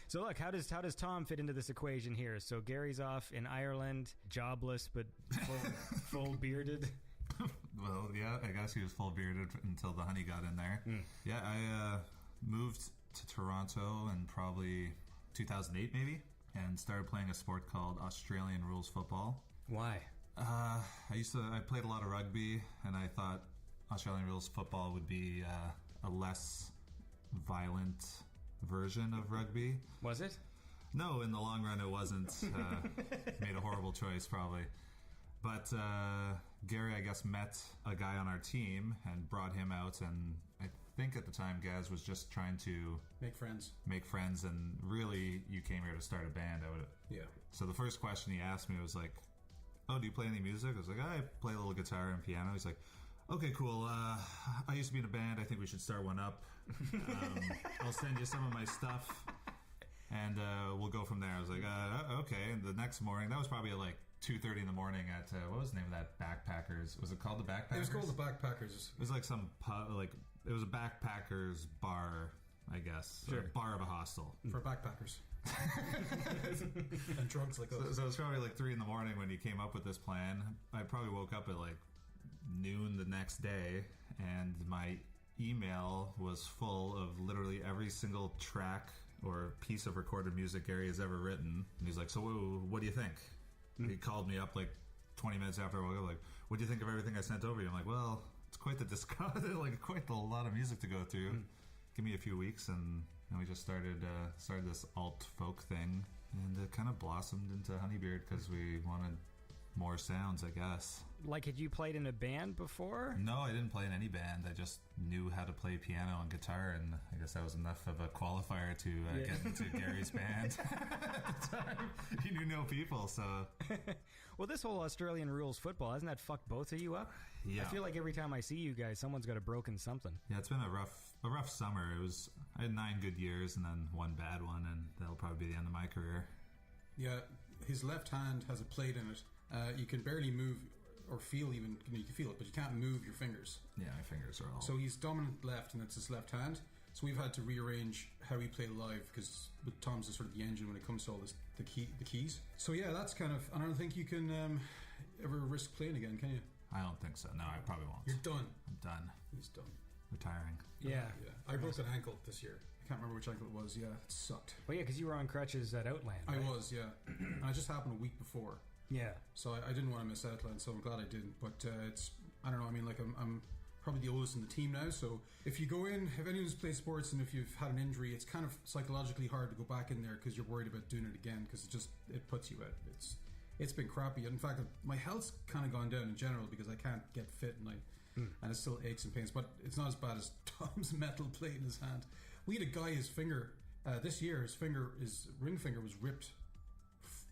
So look, how does Tom fit into this equation here? So Gary's off in Ireland, jobless but full bearded. Well, yeah, I guess he was full bearded until the honey got in there. Yeah, I moved to Toronto in probably 2008 maybe, and started playing a sport called Australian rules football. Why? I played a lot of rugby, and I thought Australian rules football would be a less violent version of rugby. Was it? No, in the long run it wasn't. Made a horrible choice probably. But Gary, I guess, met a guy on our team and brought him out, and I think at the time Gaz was just trying to make friends, and really you came here to start a band out of it. Yeah. So the first question he asked me was like, oh, do you play any music? I was like, I play a little guitar and piano. He's like, okay, cool. I used to be in a band. I think we should start one up. I'll send you some of my stuff, and we'll go from there. I was like, okay. And the next morning, that was probably at like 2:30 in the morning at what was the name of that Backpackers? Was it called the Backpackers? It was called the Backpackers. It was like some pub, like it was a Backpackers bar, I guess. Sure. A bar of a hostel For backpackers. And drunks like us. So it was probably like 3 in the morning when he came up with this plan. I probably woke up at like noon the next day, and my email was full of literally every single track or piece of recorded music Gary has ever written. And he's like, so what do you think? He called me up like 20 minutes after I woke up, like, what do you think of everything I sent over you? I'm like, well, it's quite the like quite a lot of music to go through. Give me a few weeks, and we just started this alt folk thing, and it kind of blossomed into Honeybeard because we wanted more sounds, I guess. Like, had you played in a band before? No, I didn't play in any band. I just knew how to play piano and guitar, and I guess that was enough of a qualifier to get into Gary's band. At the time, he knew no people, so... Well, this whole Australian rules football, hasn't that fucked both of you up? Yeah. I feel like every time I see you guys, someone's got a broken something. Yeah, it's been a rough summer. I had 9 good years and then 1 bad one, and that'll probably be the end of my career. Yeah, his left hand has a plate in it. You can barely move or feel even, you can feel it, but you can't move your fingers. Yeah, my fingers are all... So he's dominant left, and it's his left hand. So we've had to rearrange how we play live, because Tom's is sort of the engine when it comes to all this, the keys. So yeah, that's kind of... I don't think you can ever risk playing again, can you? I don't think so. No, I probably won't. You're done. I'm done. He's done. Retiring. Yeah. I broke an ankle this year. I can't remember which ankle it was. Yeah, it sucked. Well, yeah, because you were on crutches at Outland, right? I was, yeah. And it just happened a week before. Yeah. So I didn't want to miss Outland, so I'm glad I didn't. But it's... I don't know, I mean, like, I'm probably the oldest in the team now, so if you go in, if anyone's played sports and if you've had an injury, it's kind of psychologically hard to go back in there because you're worried about doing it again, because it puts you out. It's been crappy. In fact, my health's kind of gone down in general because I can't get fit, and it still aches and pains, but it's not as bad as Tom's metal plate in his hand. We had a guy, his finger, this year, his ring finger was ripped,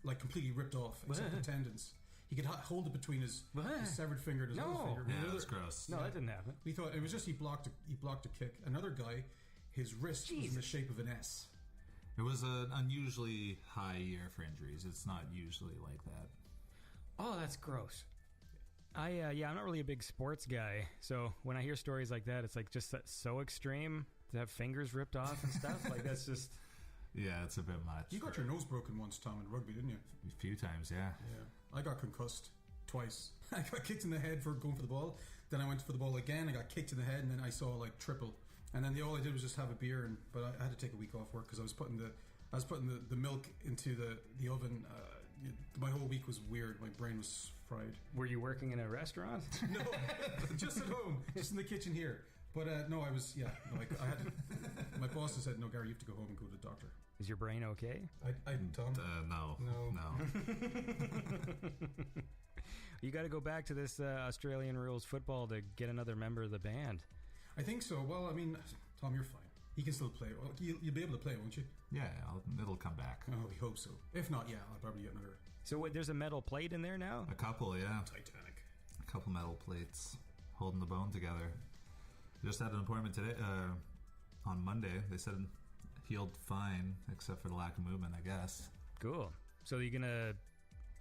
like completely ripped off, except the tendons. He could hold it between his severed finger and his other finger. Yeah, that's gross. No, that didn't happen. We thought it was just he blocked a kick. Another guy, his wrist was in the shape of an S. It was an unusually high year for injuries. It's not usually like that. Oh, that's gross. I'm not really a big sports guy, so when I hear stories like that, it's like just so extreme to have fingers ripped off and stuff. Like, that's just... Yeah, it's a bit much. You got your nose broken once, Tom, in rugby, didn't you? A few times, yeah. Yeah. I got concussed twice. I got kicked in the head for going for the ball. Then I went for the ball again. I got kicked in the head, and then I saw like triple. And then all I did was just have a beer. But I had to take a week off work because I was putting the milk into the oven. My whole week was weird. My brain was fried. Were you working in a restaurant? No, just at home, just in the kitchen here. But no, I was, I had to, my boss has said, no, Gary, you have to go home and go to the doctor. Is your brain okay? Tom? No. You got to go back to this Australian rules football to get another member of the band. I think so. Well, I mean, Tom, you're fine. He can still play. Well, you'll be able to play, won't you? Yeah, it'll come back. Oh, we hope so. If not, yeah, I'll probably get another. So there's a metal plate in there now? A couple, yeah. Titanic. A couple metal plates holding the bone together. Just had an appointment today, on Monday. They said healed fine, except for the lack of movement, I guess. Cool. So you're gonna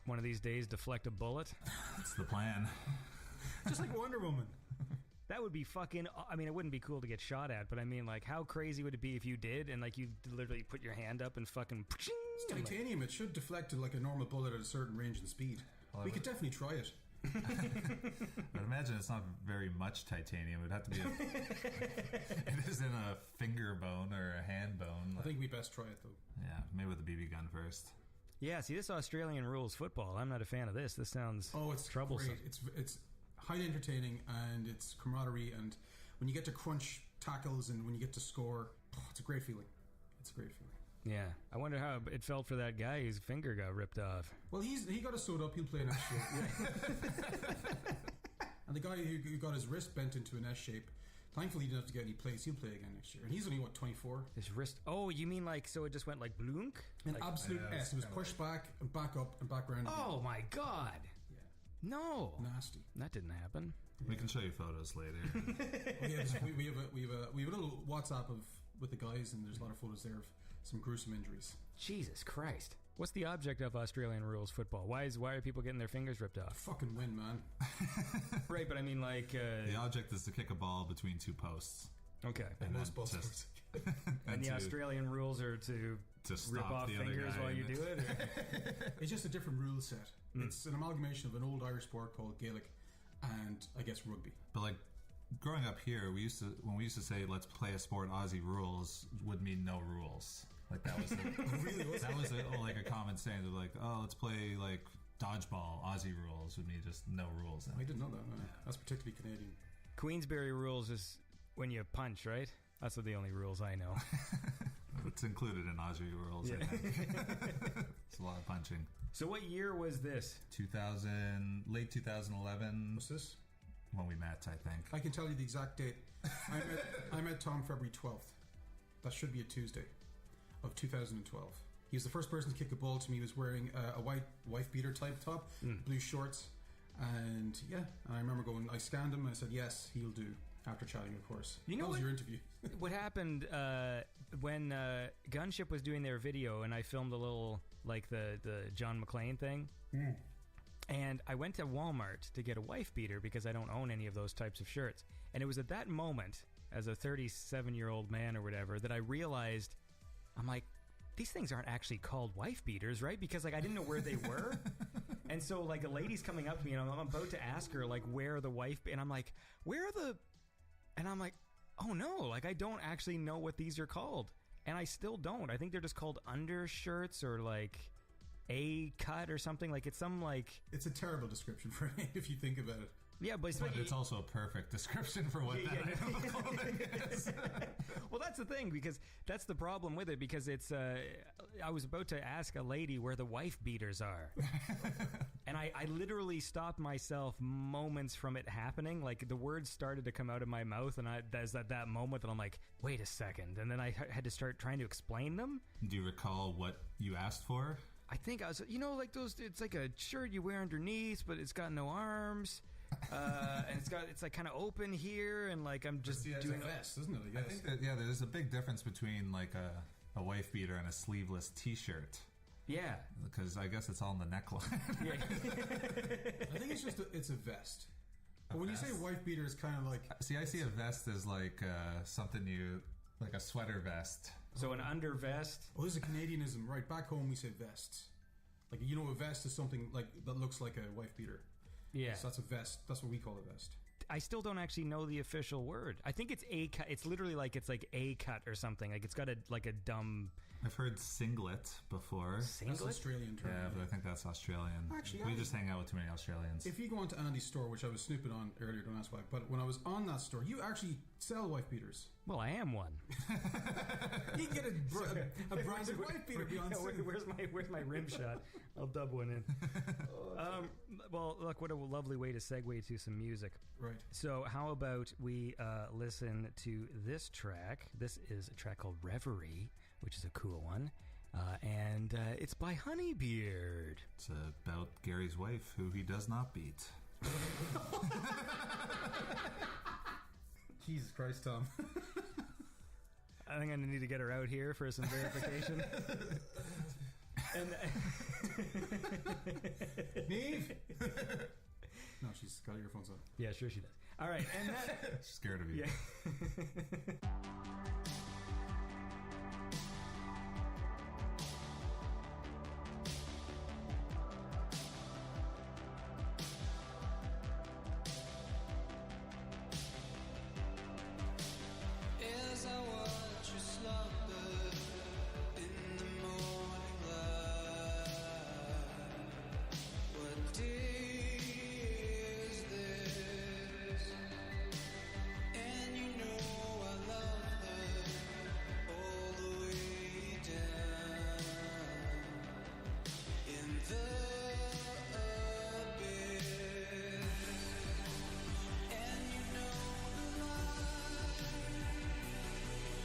one of these days deflect a bullet? That's the plan. Just like Wonder Woman. That would be fucking... I mean, it wouldn't be cool to get shot at, but I mean, like, how crazy would it be if you did, and, like, you literally put your hand up and fucking... It's titanium. It should deflect like a normal bullet at a certain range and speed. Well, we could definitely try it. I'd imagine it's not very much titanium. It would have to be it isn't a finger bone or a hand bone. I think we best try it, though. Yeah, maybe with a BB gun first. Yeah, see, this Australian rules football. I'm not a fan of this. This sounds it's troublesome. Great. It's highly entertaining, and it's camaraderie, and when you get to crunch tackles and when you get to score, it's a great feeling. It's a great feeling. Yeah, I wonder how it felt for that guy whose finger got ripped off. Well, he got it sewed up. He'll play an S shape. And the guy who got his wrist bent into an S shape, thankfully he didn't have to get any plays. He'll play again next year. And he's only, 24? His wrist... Oh, you mean like, so it just went like bloonk? An like, absolute S. It was pushed back and back up and back around. Oh my god. Yeah. No. Nasty. That didn't happen. We can show you photos later. we have a little WhatsApp with the guys, and there's a lot of photos there of some gruesome injuries. Jesus Christ. What's the object of Australian rules football? Why are people getting their fingers ripped off? Fucking win, man. Right, but I mean like... the object is to kick a ball between two posts. Okay. And most then posts. And the Australian rules are to rip off fingers while you do it? It's just a different rule set. It's an amalgamation of an old Irish sport called Gaelic and, I guess, rugby. But like, growing up here, when we used to say, let's play a sport Aussie rules, would mean no rules. Like that was like a common saying of like, oh, let's play like dodgeball. Aussie rules would mean just no rules. I didn't know that. No. That's particularly Canadian. Queensberry rules is when you punch, right? That's the only rules I know. It's included in Aussie rules. Yeah. I think. It's a lot of punching. So what year was this? Late 2011. What's this? When we met, I think. I can tell you the exact date. I met Tom February 12th. That should be a Tuesday of 2012. He was the first person to kick a ball to me. He was wearing a white wife beater type top, blue shorts, and I remember I scanned him and I said, yes, he'll do, after chatting, of course. You know that was what? your interview. What happened when Gunship was doing their video and I filmed a little, like the John McClane thing? And I went to Walmart to get a wife beater because I don't own any of those types of shirts. And it was at that moment, as a 37-year-old man or whatever, that I realized, I'm like, these things aren't actually called wife beaters, right? Because like I didn't know where they were. And so like a lady's coming up to me and I'm about to ask her like where are the wife and I'm like, where are the... And I'm like, oh no, like I don't actually know what these are called. And I still don't. I think they're just called undershirts or like A cut or something. Like it's some like... It's a terrible description for it if you think about it. Yeah, but it's also a perfect description for what that item of clothing is. Well, that's the thing, because that's the problem with it, because it's I was about to ask a lady where the wife beaters are. And I literally stopped myself moments from it happening. Like the words started to come out of my mouth, and there's that moment that I'm like, wait a second, and then I had to start trying to explain them. Do you recall what you asked for? I think I was, like those, it's like a shirt you wear underneath, but it's got no arms. And it's like kind of open here, and like I'm just doing a vest, isn't it? I think that there's a big difference between like a wife beater and a sleeveless T-shirt. Yeah, because I guess it's all in the neckline. Yeah. I think it's just it's a vest. But when you say wife beater, it's kind of like... See, I see a vest as like something like a sweater vest. So an under vest. Oh, there's a Canadianism, right? Back home we say vests. Like a vest is something like that looks like a wife beater. Yeah. So that's a vest. That's what we call a vest. I still don't actually know the official word. I think it's A cut. It's literally like it's like A cut or something. Like it's got a dumb... I've heard singlet before. Singlet? That's Australian term. Yeah, but I think that's Australian. Actually, we just hang out with too many Australians. If you go onto Andy's store, which I was snooping on earlier, don't ask why, but when I was on that store, you actually sell wife beaters. Well, I am one. You can get a branded wife beater beyond where's my rim shot? I'll dub one in. Well, look, what a lovely way to segue to some music. Right. So how about we listen to this track? This is a track called Reverie, which is a cool one. And it's by Honeybeard. It's about Gary's wife, who he does not beat. Jesus Christ, Tom. I think I need to get her out here for some verification. And Neve? No, she's got earphones on. yeah, sure she does. All right, and that She's scared of you. yeah. As I watch you slumber in the morning light, what day is this? And you know I love her all the way down in the abyss. And you know the light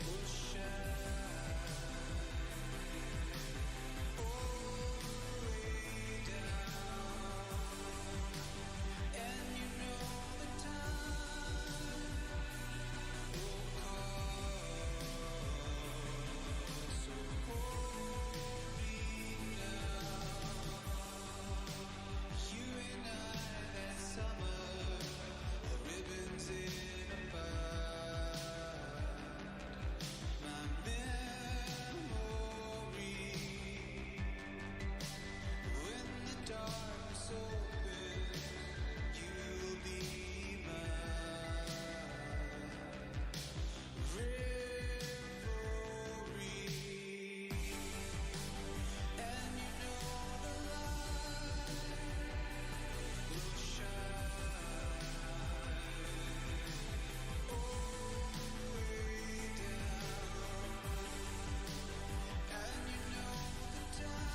will shine all the way down, and you know the time will come. So hold me now, you and I that summer, the ribbons in a bind. My memory, when the darkness opens, you'll be mine. Revelry, and you know the light will shine all the way down, and you know the time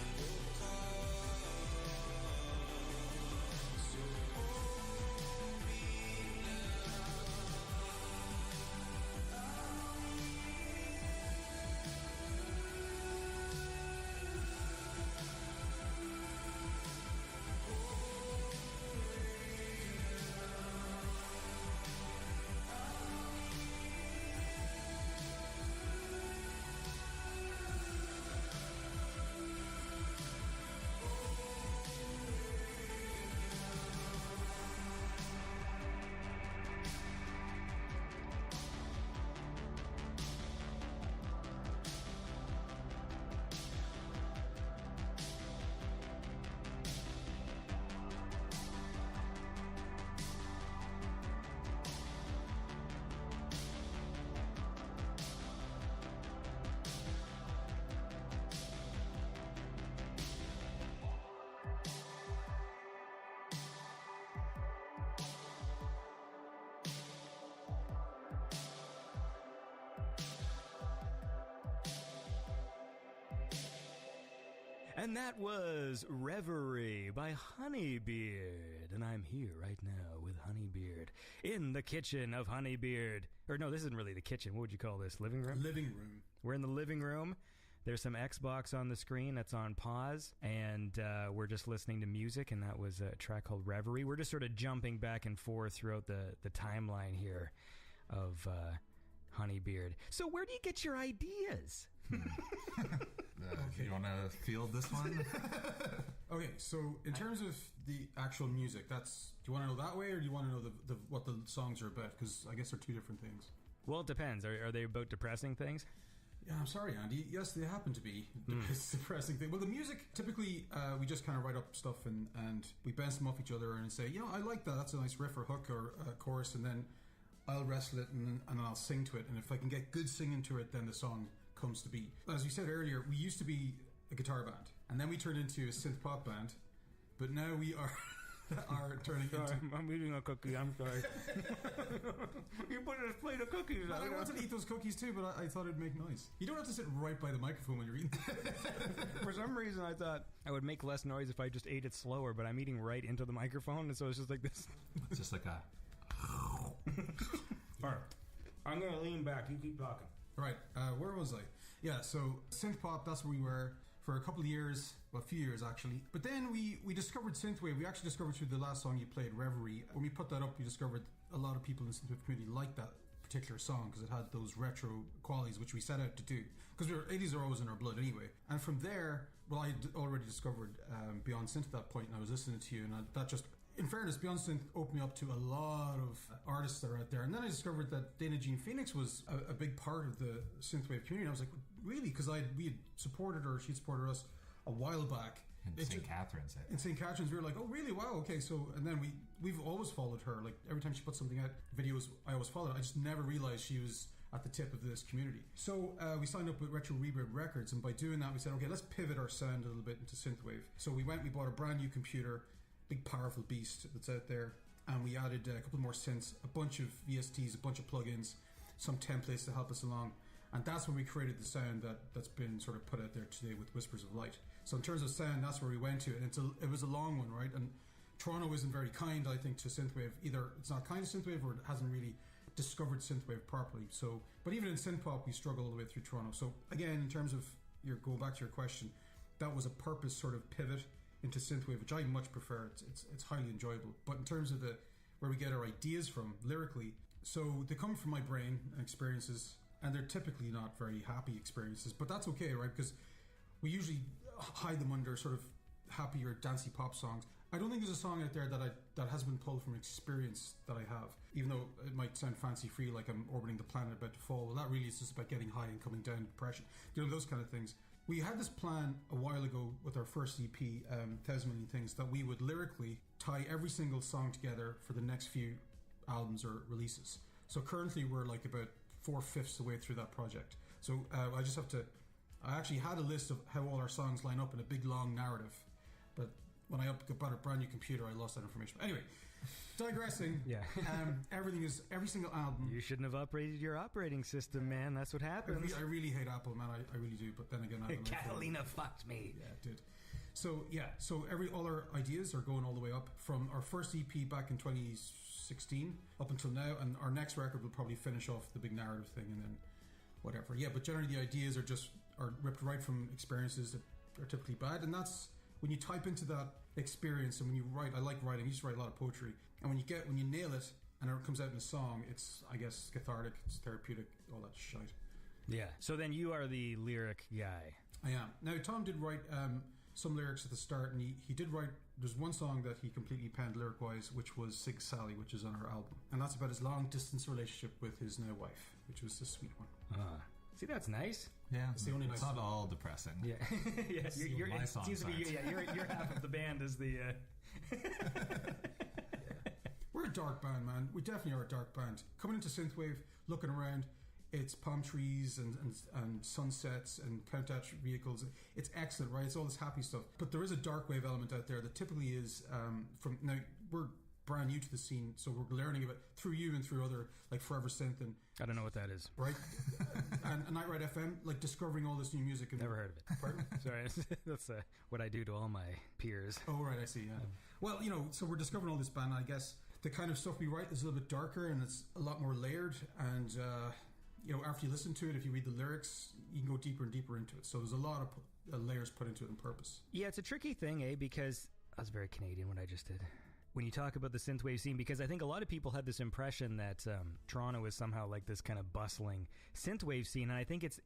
will come. So hold me And that was Reverie by Honeybeard. And I'm here right now with Honeybeard in the kitchen of Honeybeard. Or no, this isn't really the kitchen. What would you call this? Living room? Living room. We're in the living room. There's some Xbox on the screen that's on pause. And we're just listening to music. And that was a track called Reverie. We're just sort of jumping back and forth throughout the timeline here of Honeybeard. So where do you get your ideas? You want to field this one? Okay, so in terms of the actual music, do you want to know that way, or do you want to know the what the songs are about? Because I guess they're two different things. Well, it depends. Are they about depressing things? Yeah, I'm sorry, Andy. Yes, they happen to be depressing thing. Well, the music, typically, we just kind of write up stuff and we bounce them off each other and say, I like that. That's a nice riff or hook or chorus, and then I'll wrestle it and I'll sing to it. And if I can get good singing to it, then the song comes to be. As you said earlier, we used to be a guitar band, and then we turned into a synth pop band, but now we are turning into... I'm eating a cookie, I'm sorry. You put a plate of cookies I wanted to eat those cookies too, but I thought it'd make noise. You don't have to sit right by the microphone when you're eating. For some reason I thought I would make less noise if I just ate it slower, but I'm eating right into the microphone, and so it's just like this. It's just like a... Alright, I'm gonna lean back, you keep talking. Right, where was I? Yeah, so synth pop, that's where we were for a couple of years, well, a few years actually. But then we discovered synthwave. We actually discovered through the last song you played, Reverie. When we put that up, we discovered a lot of people in the synthwave community liked that particular song because it had those retro qualities which we set out to do, because 80s are always in our blood anyway. And from there, well, I had already discovered Beyond Synth at that point, and I was listening to you, and that just, in fairness, Beyond Synth opened me up to a lot of artists that are out there. And then I discovered that Dana Jean Phoenix was a big part of the synthwave community. And I was like, really? Because we had supported her, she'd supported us a while back. In St. Catharines, in St. Catharines, we were like, oh really? Wow, okay. So, and then we've always followed her. Like every time she put something out, videos, I always followed. I just never realized she was at the tip of this community. So we signed up with Retro Reverb Records, and by doing that, we said, okay, let's pivot our sound a little bit into synthwave. So we bought a brand new computer, big powerful beast that's out there, and we added a couple more synths, a bunch of VSTs, a bunch of plugins, some templates to help us along. And that's when we created the sound that's been sort of put out there today with Whispers of Light. So in terms of sound, that's where we went to, and it was a long one, right? And Toronto isn't very kind, I think, to synthwave. Either it's not kind to synthwave, or it hasn't really discovered synthwave properly. So, but even in synthpop, we struggle all the way through Toronto. So again, in terms of going back to your question, that was a purpose sort of pivot into synthwave, which I much prefer. It's highly enjoyable. But in terms of where we get our ideas from lyrically, so they come from my brain and experiences, and they're typically not very happy experiences, but that's okay, right? Because we usually hide them under sort of happier dancey pop songs. I don't think there's a song out there that has been pulled from experience that I have, even though it might sound fancy free, like I'm orbiting the planet about to fall. Well, that really is just about getting high and coming down, depression, those kind of things. We had this plan a while ago with our first EP, 1,000 Million Things, that we would lyrically tie every single song together for the next few albums or releases. So currently we're like about 4/5 the way through that project. So I actually had a list of how all our songs line up in a big long narrative, but when I got a brand new computer, I lost that information. Anyway, digressing. Yeah. Every single album. You shouldn't have upgraded your operating system, man. That's what happens. I really hate Apple, man. I really do. But then again, I don't know. Catalina fucked me. Yeah, it did. So all our ideas are going all the way up from our first EP back in 2016 up until now, and our next record will probably finish off the big narrative thing, and then whatever. Yeah, but generally the ideas are ripped right from experiences that are typically bad, and that's when you type into that experience. And when you write, I like writing. I used to write a lot of poetry, and when you nail it and it comes out in a song, it's, I guess, cathartic, it's therapeutic, all that shite. Yeah. So then you are the lyric guy. I am. Now Tom did write some lyrics at the start, and he did write. There's one song that he completely penned lyric wise, which was Sig Sally, which is on our album, and that's about his long distance relationship with his now wife, which was the sweet one. See, that's nice. Yeah, it's the only nice not song. all depressing. Yeah, yeah. My it songs seems to be aren't. you're half of the band is the. We're a dark band, man. We definitely are a dark band. Coming into synthwave, looking around, it's palm trees and sunsets and countach vehicles. It's excellent, right? It's all this happy stuff. But there is a dark wave element out there that typically is from now. We're brand new to the scene, so we're learning about through you and through other like Forever Synth and I don't know what that is. Right, and Nightride FM, like discovering all this new music. And, never heard of it. Pardon? Sorry, that's what I do to all my peers. Oh right, I see. Yeah. Well, so we're discovering all this band. I guess the kind of stuff we write is a little bit darker and it's a lot more layered. And after you listen to it, if you read the lyrics, you can go deeper and deeper into it. So there's a lot of layers put into it on purpose. Yeah, it's a tricky thing, because I was very Canadian what I just did. When you talk about the synthwave scene, because I think a lot of people had this impression that Toronto is somehow like this kind of bustling synthwave scene, and I think it's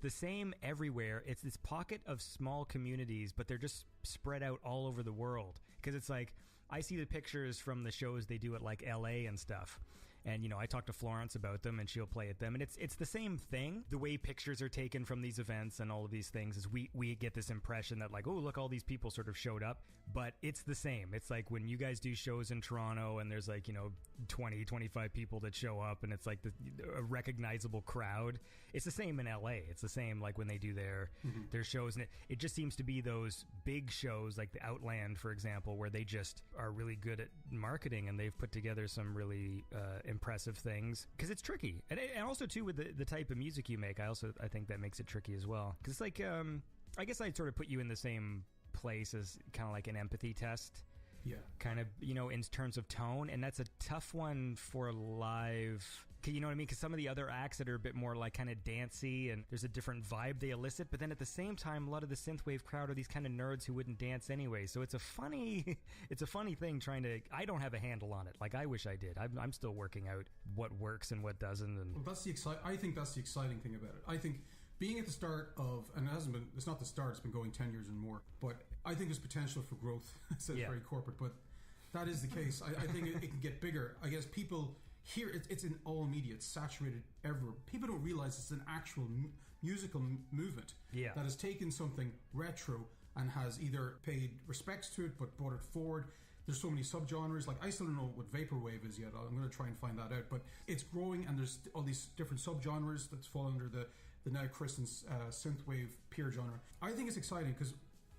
the same everywhere. It's this pocket of small communities, but they're just spread out all over the world. Because it's like, I see the pictures from the shows they do at like LA and stuff. And, I talk to Florence about them and she'll play at them. And it's the same thing. The way pictures are taken from these events and all of these things is we get this impression that like, oh, look, all these people sort of showed up. But it's the same. It's like when you guys do shows in Toronto and there's like, 20, 25 people that show up and it's like a recognizable crowd. It's the same in LA. It's the same like when they do their shows. And it just seems to be those big shows like the Outland, for example, where they just are really good at marketing and they've put together some really impressive things, because it's tricky, and also too with the type of music you make. I think that makes it tricky as well, because it's like I guess I'd sort of put you in the same place as kind of like an empathy test, kind of in terms of tone, and that's a tough one for live You know what I mean? Because some of the other acts that are a bit more like kind of dancey and there's a different vibe they elicit, but then at the same time, a lot of the synthwave crowd are these kind of nerds who wouldn't dance anyway. So it's a funny, it's a funny thing trying to. I don't have a handle on it. Like I wish I did. I'm still working out what works and what doesn't. And well, I think that's the exciting thing about it. I think being at the start of, and it hasn't been. It's not the start. It's been going 10 years and more. But I think there's potential for growth. It's very corporate, but that is the case. I think it can get bigger. I guess people. Here, it's in all media. It's saturated everywhere. People don't realize it's an actual musical movement that has taken something retro and has either paid respects to it but brought it forward. There's so many subgenres. Like, I still don't know what vaporwave is yet. I'm going to try and find that out. But it's growing, and there's all these different subgenres that fall under the now christened synthwave peer genre. I think it's exciting because,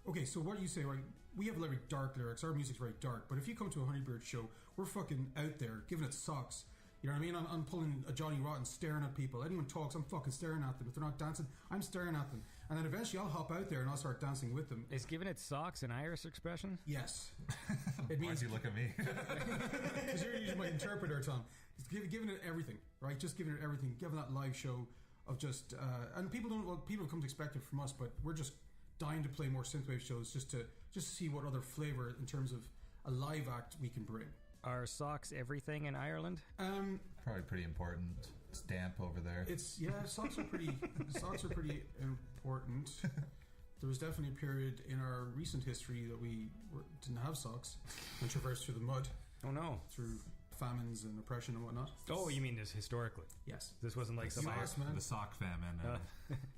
okay, so what you say, right? We have very dark lyrics. Our music's very dark. But if you come to a Honeybird show, we're fucking out there giving it socks. You know what I mean? I'm pulling a Johnny Rotten, staring at people. Anyone talks, I'm fucking staring at them. If they're not dancing, I'm staring at them. And then eventually I'll hop out there and I'll start dancing with them. Is giving it socks an Irish expression? Yes. It means Why'd you look at me? Because you're usually my interpreter, Tom. It's giving it everything, right? Just giving it everything. Giving that live show of just... and people don't... Well, people come to expect it from us, but we're just dying to play more synthwave shows just to see what other flavour in terms of a live act we can bring. Are socks everything in Ireland? Probably pretty important. It's damp over there. Socks are pretty important. There was definitely a period in our recent history that we didn't have socks and traversed through the mud. Oh no! Through famines and oppression and whatnot. Oh, you mean this historically? Yes. This wasn't like some the sock famine.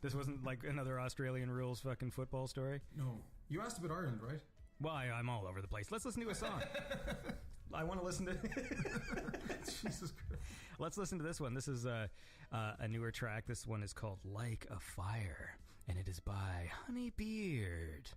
This wasn't like another Australian rules fucking football story. No. You asked about Ireland, right? Well, I'm all over the place. Let's listen to a song. I want to listen to... Jesus Christ. Let's listen to this one. This is a newer track. This one is called Like a Fire, and it is by Honeybeard.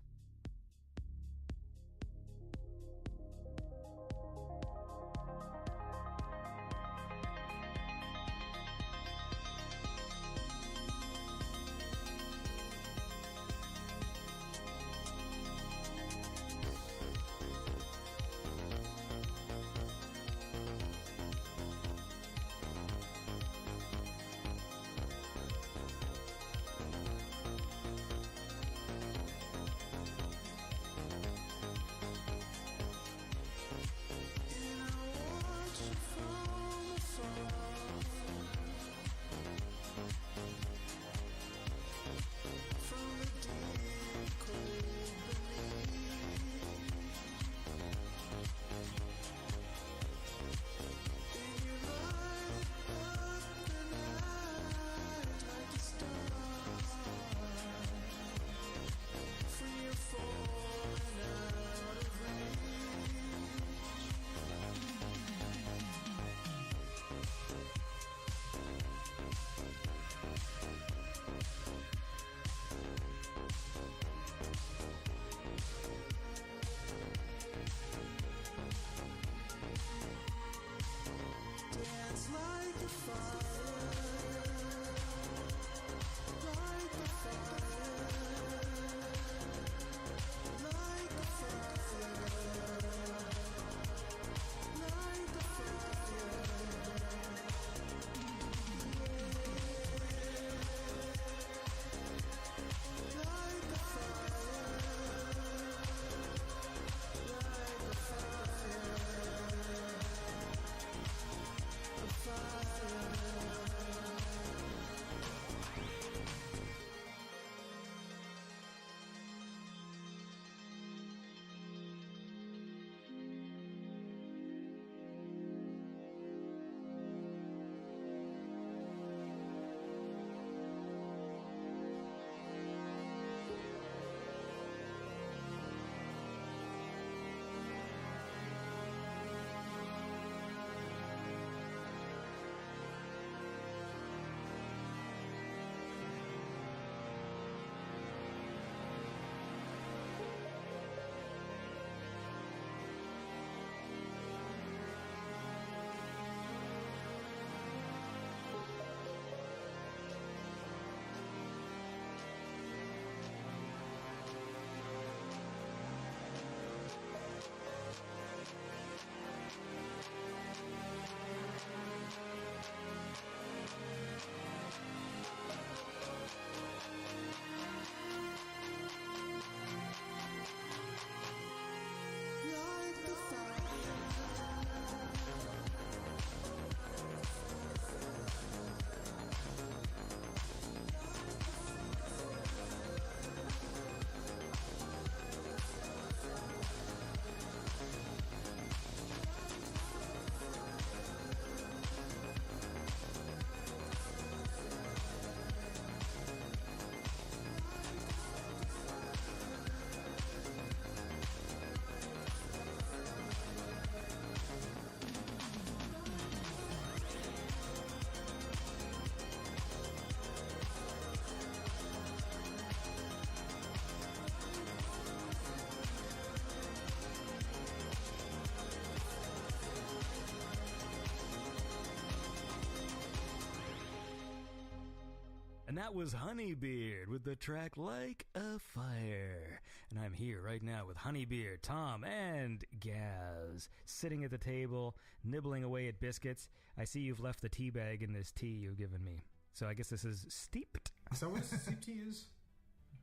And that was Honeybeard with the track Like a Fire. And I'm here right now with Honeybeard, Tom, and Gaz, sitting at the table, nibbling away at biscuits. I see you've left the tea bag in this tea you've given me. So I guess this is steeped. Is that what steep tea is?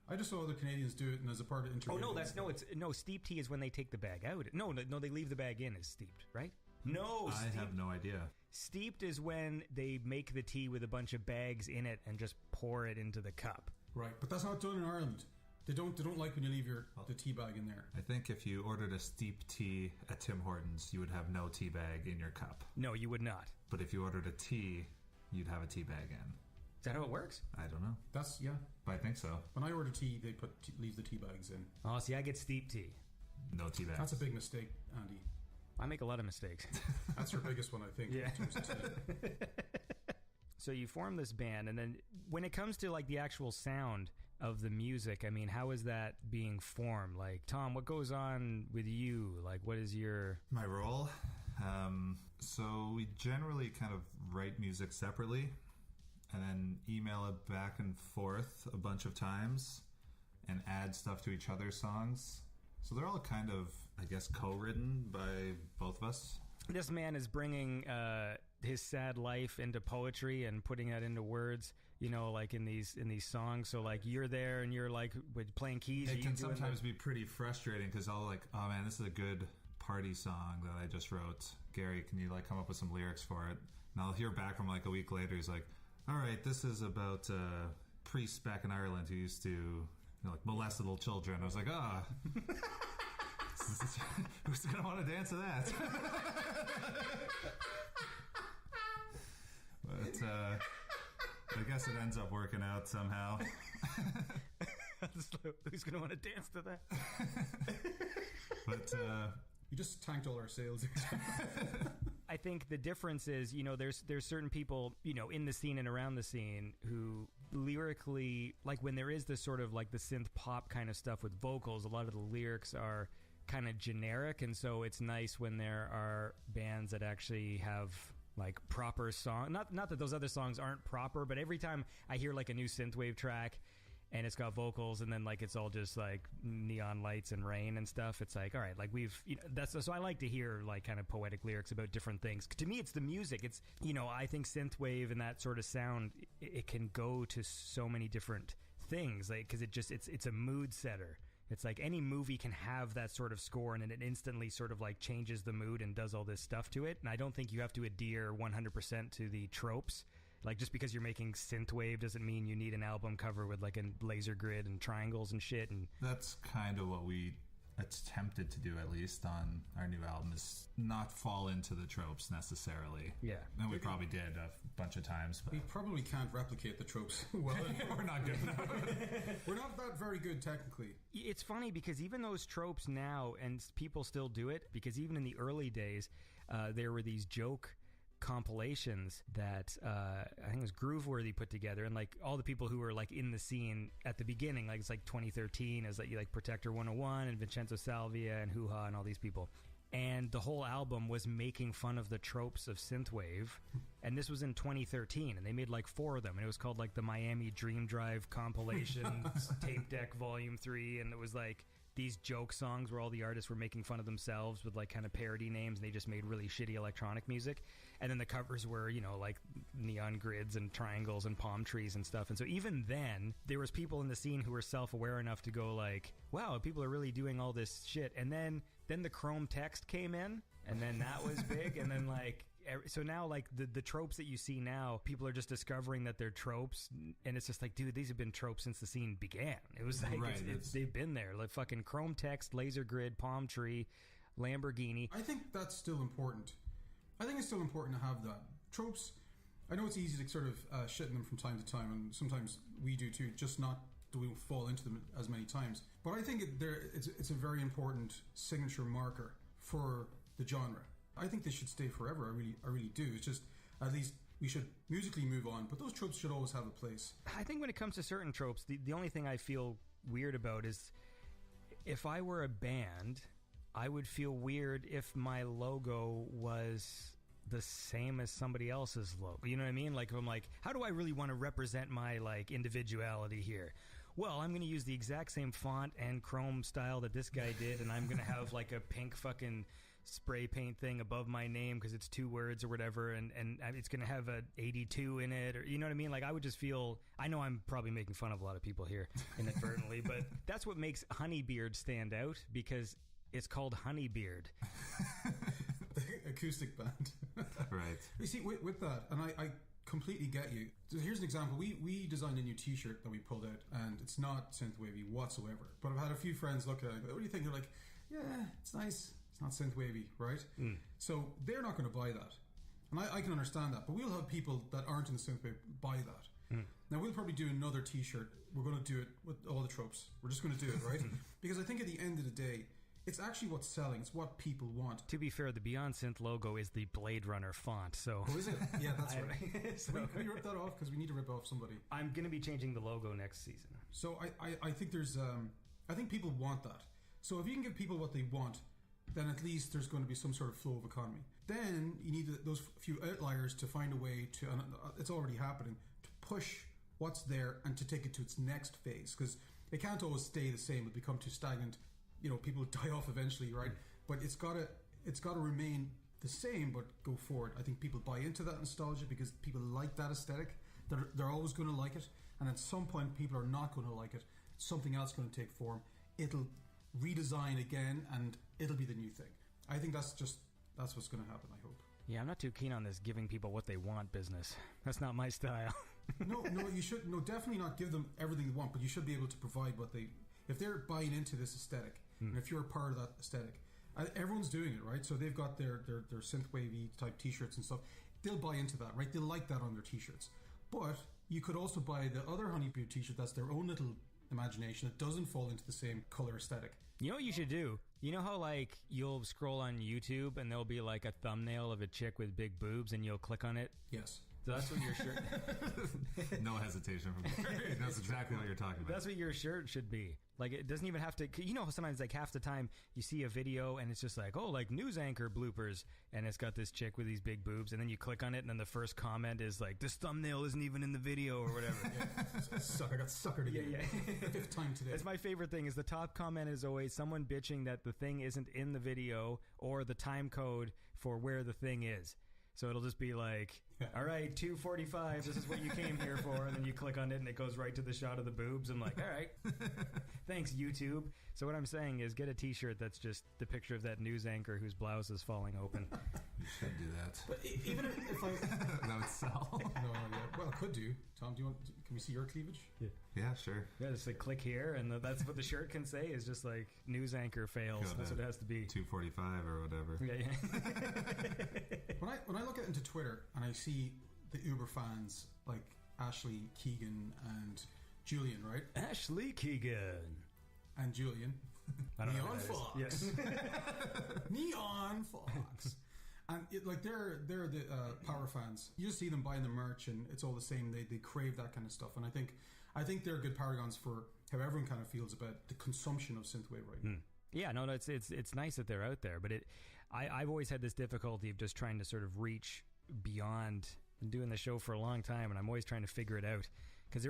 I just saw other Canadians do it, and as a part of Oh, steep tea is when they take the bag out. No, they leave the bag in as steeped, right? No, I have no idea. Steeped is when they make the tea with a bunch of bags in it and just pour it into the cup. Right, but that's not done in Ireland. They don't like when you leave the tea bag in there. I think if you ordered a steep tea at Tim Hortons, you would have no tea bag in your cup. No, you would not. But if you ordered a tea, you'd have a tea bag in. Is that how it works? I don't know. Yeah. But I think so. When I order tea, they leave the tea bags in. Oh, see, I get steep tea. No tea bags. That's a big mistake, Andy. I make a lot of mistakes. That's your biggest one, I think. Yeah. In terms of tea. So you form this band, and then when it comes to like the actual sound of the music, I mean, how is that being formed? Like, Tom, what goes on with you? Like, what is your... My role? So we generally kind of write music separately and then email it back and forth a bunch of times and add stuff to each other's songs. So they're all kind of, I guess, co-written by both of us. This man is bringing his sad life into poetry and putting that into words, you know, like in these songs. So like you're there and you're like with playing keys. It can sometimes be pretty frustrating because I'll like, oh man, this is a good party song that I just wrote. Gary, can you like come up with some lyrics for it? And I'll hear back from like a week later. He's like, all right, this is about priests back in Ireland who used to, you know, like molest little children. I was like, who's gonna want to dance to that? But I guess it ends up working out somehow. Who's gonna want to dance to that? But you just tanked all our sales. I think the difference is, you know, there's certain people, you know, in the scene and around the scene who lyrically, like when there is this sort of like the synth pop kind of stuff with vocals, a lot of the lyrics are kind of generic, and so it's nice when there are bands that actually have like proper song. Not that those other songs aren't proper, but every time I hear like a new synthwave track and it's got vocals and then like it's all just like neon lights and rain and stuff, it's like, all right, like we've, you know, so I like to hear like kind of poetic lyrics about different things. To me, it's the music. It's, you know, I think synthwave and that sort of sound, it can go to so many different things, like, because it's a mood setter. It's like any movie can have that sort of score and it instantly sort of like changes the mood and does all this stuff to it. And I don't think you have to adhere 100% to the tropes. Like, just because you're making synthwave doesn't mean you need an album cover with like a laser grid and triangles and shit. And that's kind of what we attempted to do, at least on our new album, is not fall into the tropes necessarily. Yeah. And we probably did a bunch of times. But We probably can't replicate the tropes well. we're not good enough. We're not that very good technically. it's funny because even those tropes now, and people still do it, because even in the early days, there were these joke compilations that I think it was Grooveworthy put together, and like all the people who were like in the scene at the beginning, like it's like 2013, as like Protector 101 and Vincenzo Salvia and Hoo Ha and all these people, and the whole album was making fun of the tropes of synthwave. And this was in 2013, and they made like 4 of them, and it was called like the Miami Dream Drive compilation tape deck volume 3, and it was like these joke songs where all the artists were making fun of themselves with like kind of parody names, and they just made really shitty electronic music. And then the covers were, you know, like neon grids and triangles and palm trees and stuff. And so even then, there was people in the scene who were self-aware enough to go like, wow, people are really doing all this shit. And then the chrome text came in, and then that was big. And then like, so now like the tropes that you see now, people are just discovering that they're tropes, and it's just like, dude, these have been tropes since the scene began. It was like, right, they've been there, like fucking chrome text, laser grid, palm tree, Lamborghini. I think that's still important. I think it's still important to have that. Tropes, I know it's easy to sort of shit in them from time to time, and sometimes we do too, just not do we fall into them as many times. But I think it's a very important signature marker for the genre. I think they should stay forever. I really do. It's just, at least we should musically move on, but those tropes should always have a place. I think when it comes to certain tropes, the only thing I feel weird about is if I were a band, I would feel weird if my logo was the same as somebody else's logo. You know what I mean? Like, I'm like, how do I really want to represent my, like, individuality here? Well, I'm going to use the exact same font and chrome style that this guy did, and I'm going to have, like, a pink fucking spray paint thing above my name because it's 2 words or whatever, and it's going to have a 82 in it, or you know what I mean? Like, I would just feel, I know I'm probably making fun of a lot of people here inadvertently, but that's what makes Honeybeard stand out, because it's called Honeybeard. The acoustic band. Right. You see, with that, and I completely get you. So here's an example. We designed a new t-shirt that we pulled out, and it's not synthwavy whatsoever. But I've had a few friends look at it and go, what do you think? They're like, yeah, it's nice. It's not synthwavy, right? So they're not going to buy that. And I can understand that. But we'll have people that aren't in the synthwave buy that. Now, we'll probably do another t-shirt. We're going to do it with all the tropes. We're just going to do it, right? Because I think at the end of the day, it's actually what's selling. It's what people want. To be fair, the Beyond Synth logo is the Blade Runner font, so... Oh, is it? Yeah, that's right. So Can we rip that off? Because we need to rip off somebody. I'm going to be changing the logo next season. So I think there's... I think people want that. So if you can give people what they want, then at least there's going to be some sort of flow of economy. Then you need those few outliers to find a way to... And it's already happening. To push what's there and to take it to its next phase. Because it can't always stay the same. It'll become too stagnant. You know, people die off eventually, right? But it's got to remain the same, but go forward. I think people buy into that nostalgia because people like that aesthetic. They're always going to like it, and at some point, people are not going to like it. Something else going to take form. It'll redesign again, and it'll be the new thing. I think that's what's going to happen. I hope. Yeah, I'm not too keen on this giving people what they want business. That's not my style. No, you should definitely not give them everything they want, but you should be able to provide what they. If they're buying into this aesthetic. And if you're a part of that aesthetic, everyone's doing it, right? So they've got their synthwavy type t-shirts and stuff. They'll buy into that, right? They'll like that on their t-shirts. But you could also buy the other Honeybeard t-shirt that's their own little imagination that doesn't fall into the same color aesthetic. You know what you should do? You know how, like, you'll scroll on YouTube and there'll be, like, a thumbnail of a chick with big boobs and you'll click on it? Yes. So that's what your shirt... No hesitation from Gary. That's exactly what you're talking about. That's what your shirt should be. Like, it doesn't even have to... You know, sometimes, like, half the time you see a video and it's just like, oh, like, news anchor bloopers, and it's got this chick with these big boobs, and then you click on it, and then the first comment is like, this thumbnail isn't even in the video, or whatever. I got suckered again. Yeah. 5th time today. That's my favorite thing, is the top comment is always someone bitching that the thing isn't in the video, or the time code for where the thing is. So it'll just be like, all right, 2:45, this is what you came here for, and then you click on it and it goes right to the shot of the boobs. I'm like, all right, thanks, YouTube. So what I'm saying is, get a t-shirt that's just the picture of that news anchor whose blouse is falling open. You should do that. But even if I... That would sell. No, yeah. Well, it could do. Tom, can we see your cleavage? Yeah, sure. Yeah, just like click here, and that's what the shirt can say, is just like, news anchor fails. Go That's to what it has to be. 245 or whatever. Yeah. When I look into Twitter and I see the Uber fans like Ashley Keegan and Julian, right? Ashley Keegan. And Julian. I don't know Neon who that is. Fox. Yes. Neon Fox. And they're the power fans. You just see them buying the merch, and it's all the same. They crave that kind of stuff, and I think they're good paragons for how everyone kind of feels about the consumption of synthwave right now. Yeah, no, it's nice that they're out there, but I've always had this difficulty of just trying to sort of reach beyond. Been doing the show for a long time, and I'm always trying to figure it out, because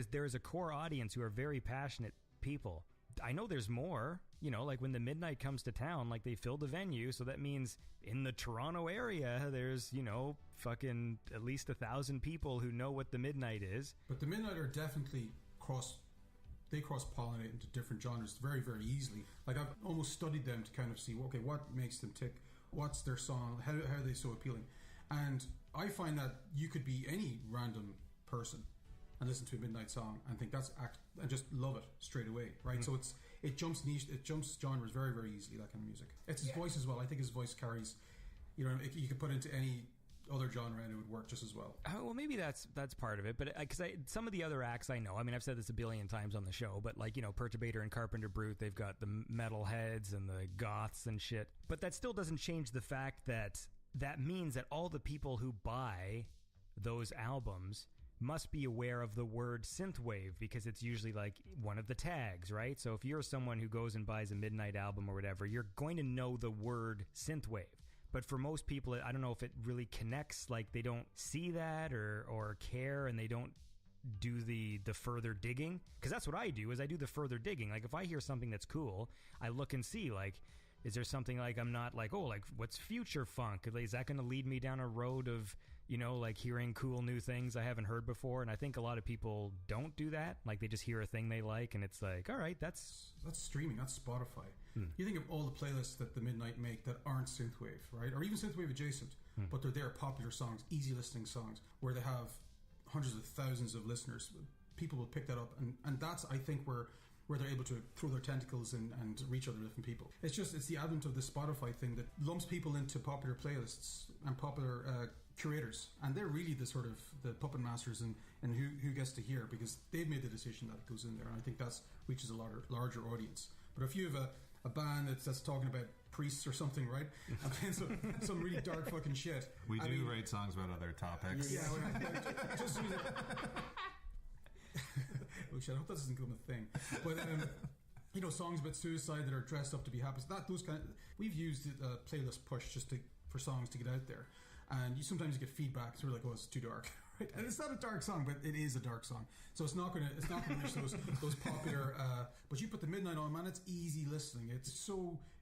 there is a core audience who are very passionate people. I know there's more, you know, like when the Midnight comes to town, like they fill the venue, so that means in the Toronto area there's, you know, fucking at least 1,000 people who know what the Midnight is. But the Midnight are definitely cross-pollinate into different genres very, very easily. Like, I've almost studied them to kind of see, okay, what makes them tick, what's their song, how are they so appealing. And I find that you could be any random person and listen to a Midnight song and think and just love it straight away, right? So it jumps genres very, very easily, that kind of music. It's his voice as well. I think his voice carries, you know, you could put it into any other genre and it would work just as well. Well, maybe that's part of it, but because some of the other acts I know, I mean, I've said this a billion times on the show, but like, you know, Perturbator and Carpenter Brute, they've got the metalheads and the goths and shit, but that still doesn't change the fact that means that all the people who buy those albums must be aware of the word synthwave, because it's usually like one of the tags, right? So if you're someone who goes and buys a Midnight album or whatever, you're going to know the word synthwave. But for most people, I don't know if it really connects. Like they don't see that or care, and they don't do the further digging. Because that's what I do, is I do the further digging. Like if I hear something that's cool, I look and see, like, is there something, like, I'm not like, oh, like, what's future funk? Is that going to lead me down a road of, you know, like hearing cool new things I haven't heard before? And I think a lot of people don't do that. Like they just hear a thing they like, and it's like, all right, that's streaming, that's Spotify. You think of all the playlists that the Midnight make that aren't synthwave, right? Or even synthwave adjacent, but they're their popular songs, easy listening songs, where they have hundreds of thousands of listeners. People will pick that up, and that's, I think, where they're able to throw their tentacles in and reach other different people. It's the advent of the Spotify thing that lumps people into popular playlists and popular curators, and they're really the sort of the puppet masters and who gets to hear, because they've made the decision that it goes in there, and I think that's reaches a larger audience. But if you have a band that's talking about priests or something, right, and playing some really dark fucking shit, We do write songs about other topics. yeah, just oh shit, I hope that doesn't become a thing. But you know, songs about suicide that are dressed up to be happy. So we've used playlist push just for songs to get out there, and you sometimes get feedback. So we're like, oh, it's too dark, right? And it's not a dark song, but it is a dark song. So it's not gonna reach those popular. But you put the Midnight on, man, it's easy listening. It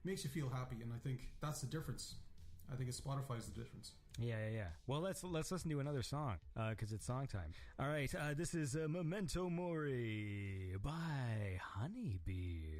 makes you feel happy, and I think that's the difference. I think Spotify's the difference. Yeah. Well, let's listen to another song, because it's song time. All right, this is Memento Mori by Honeybee.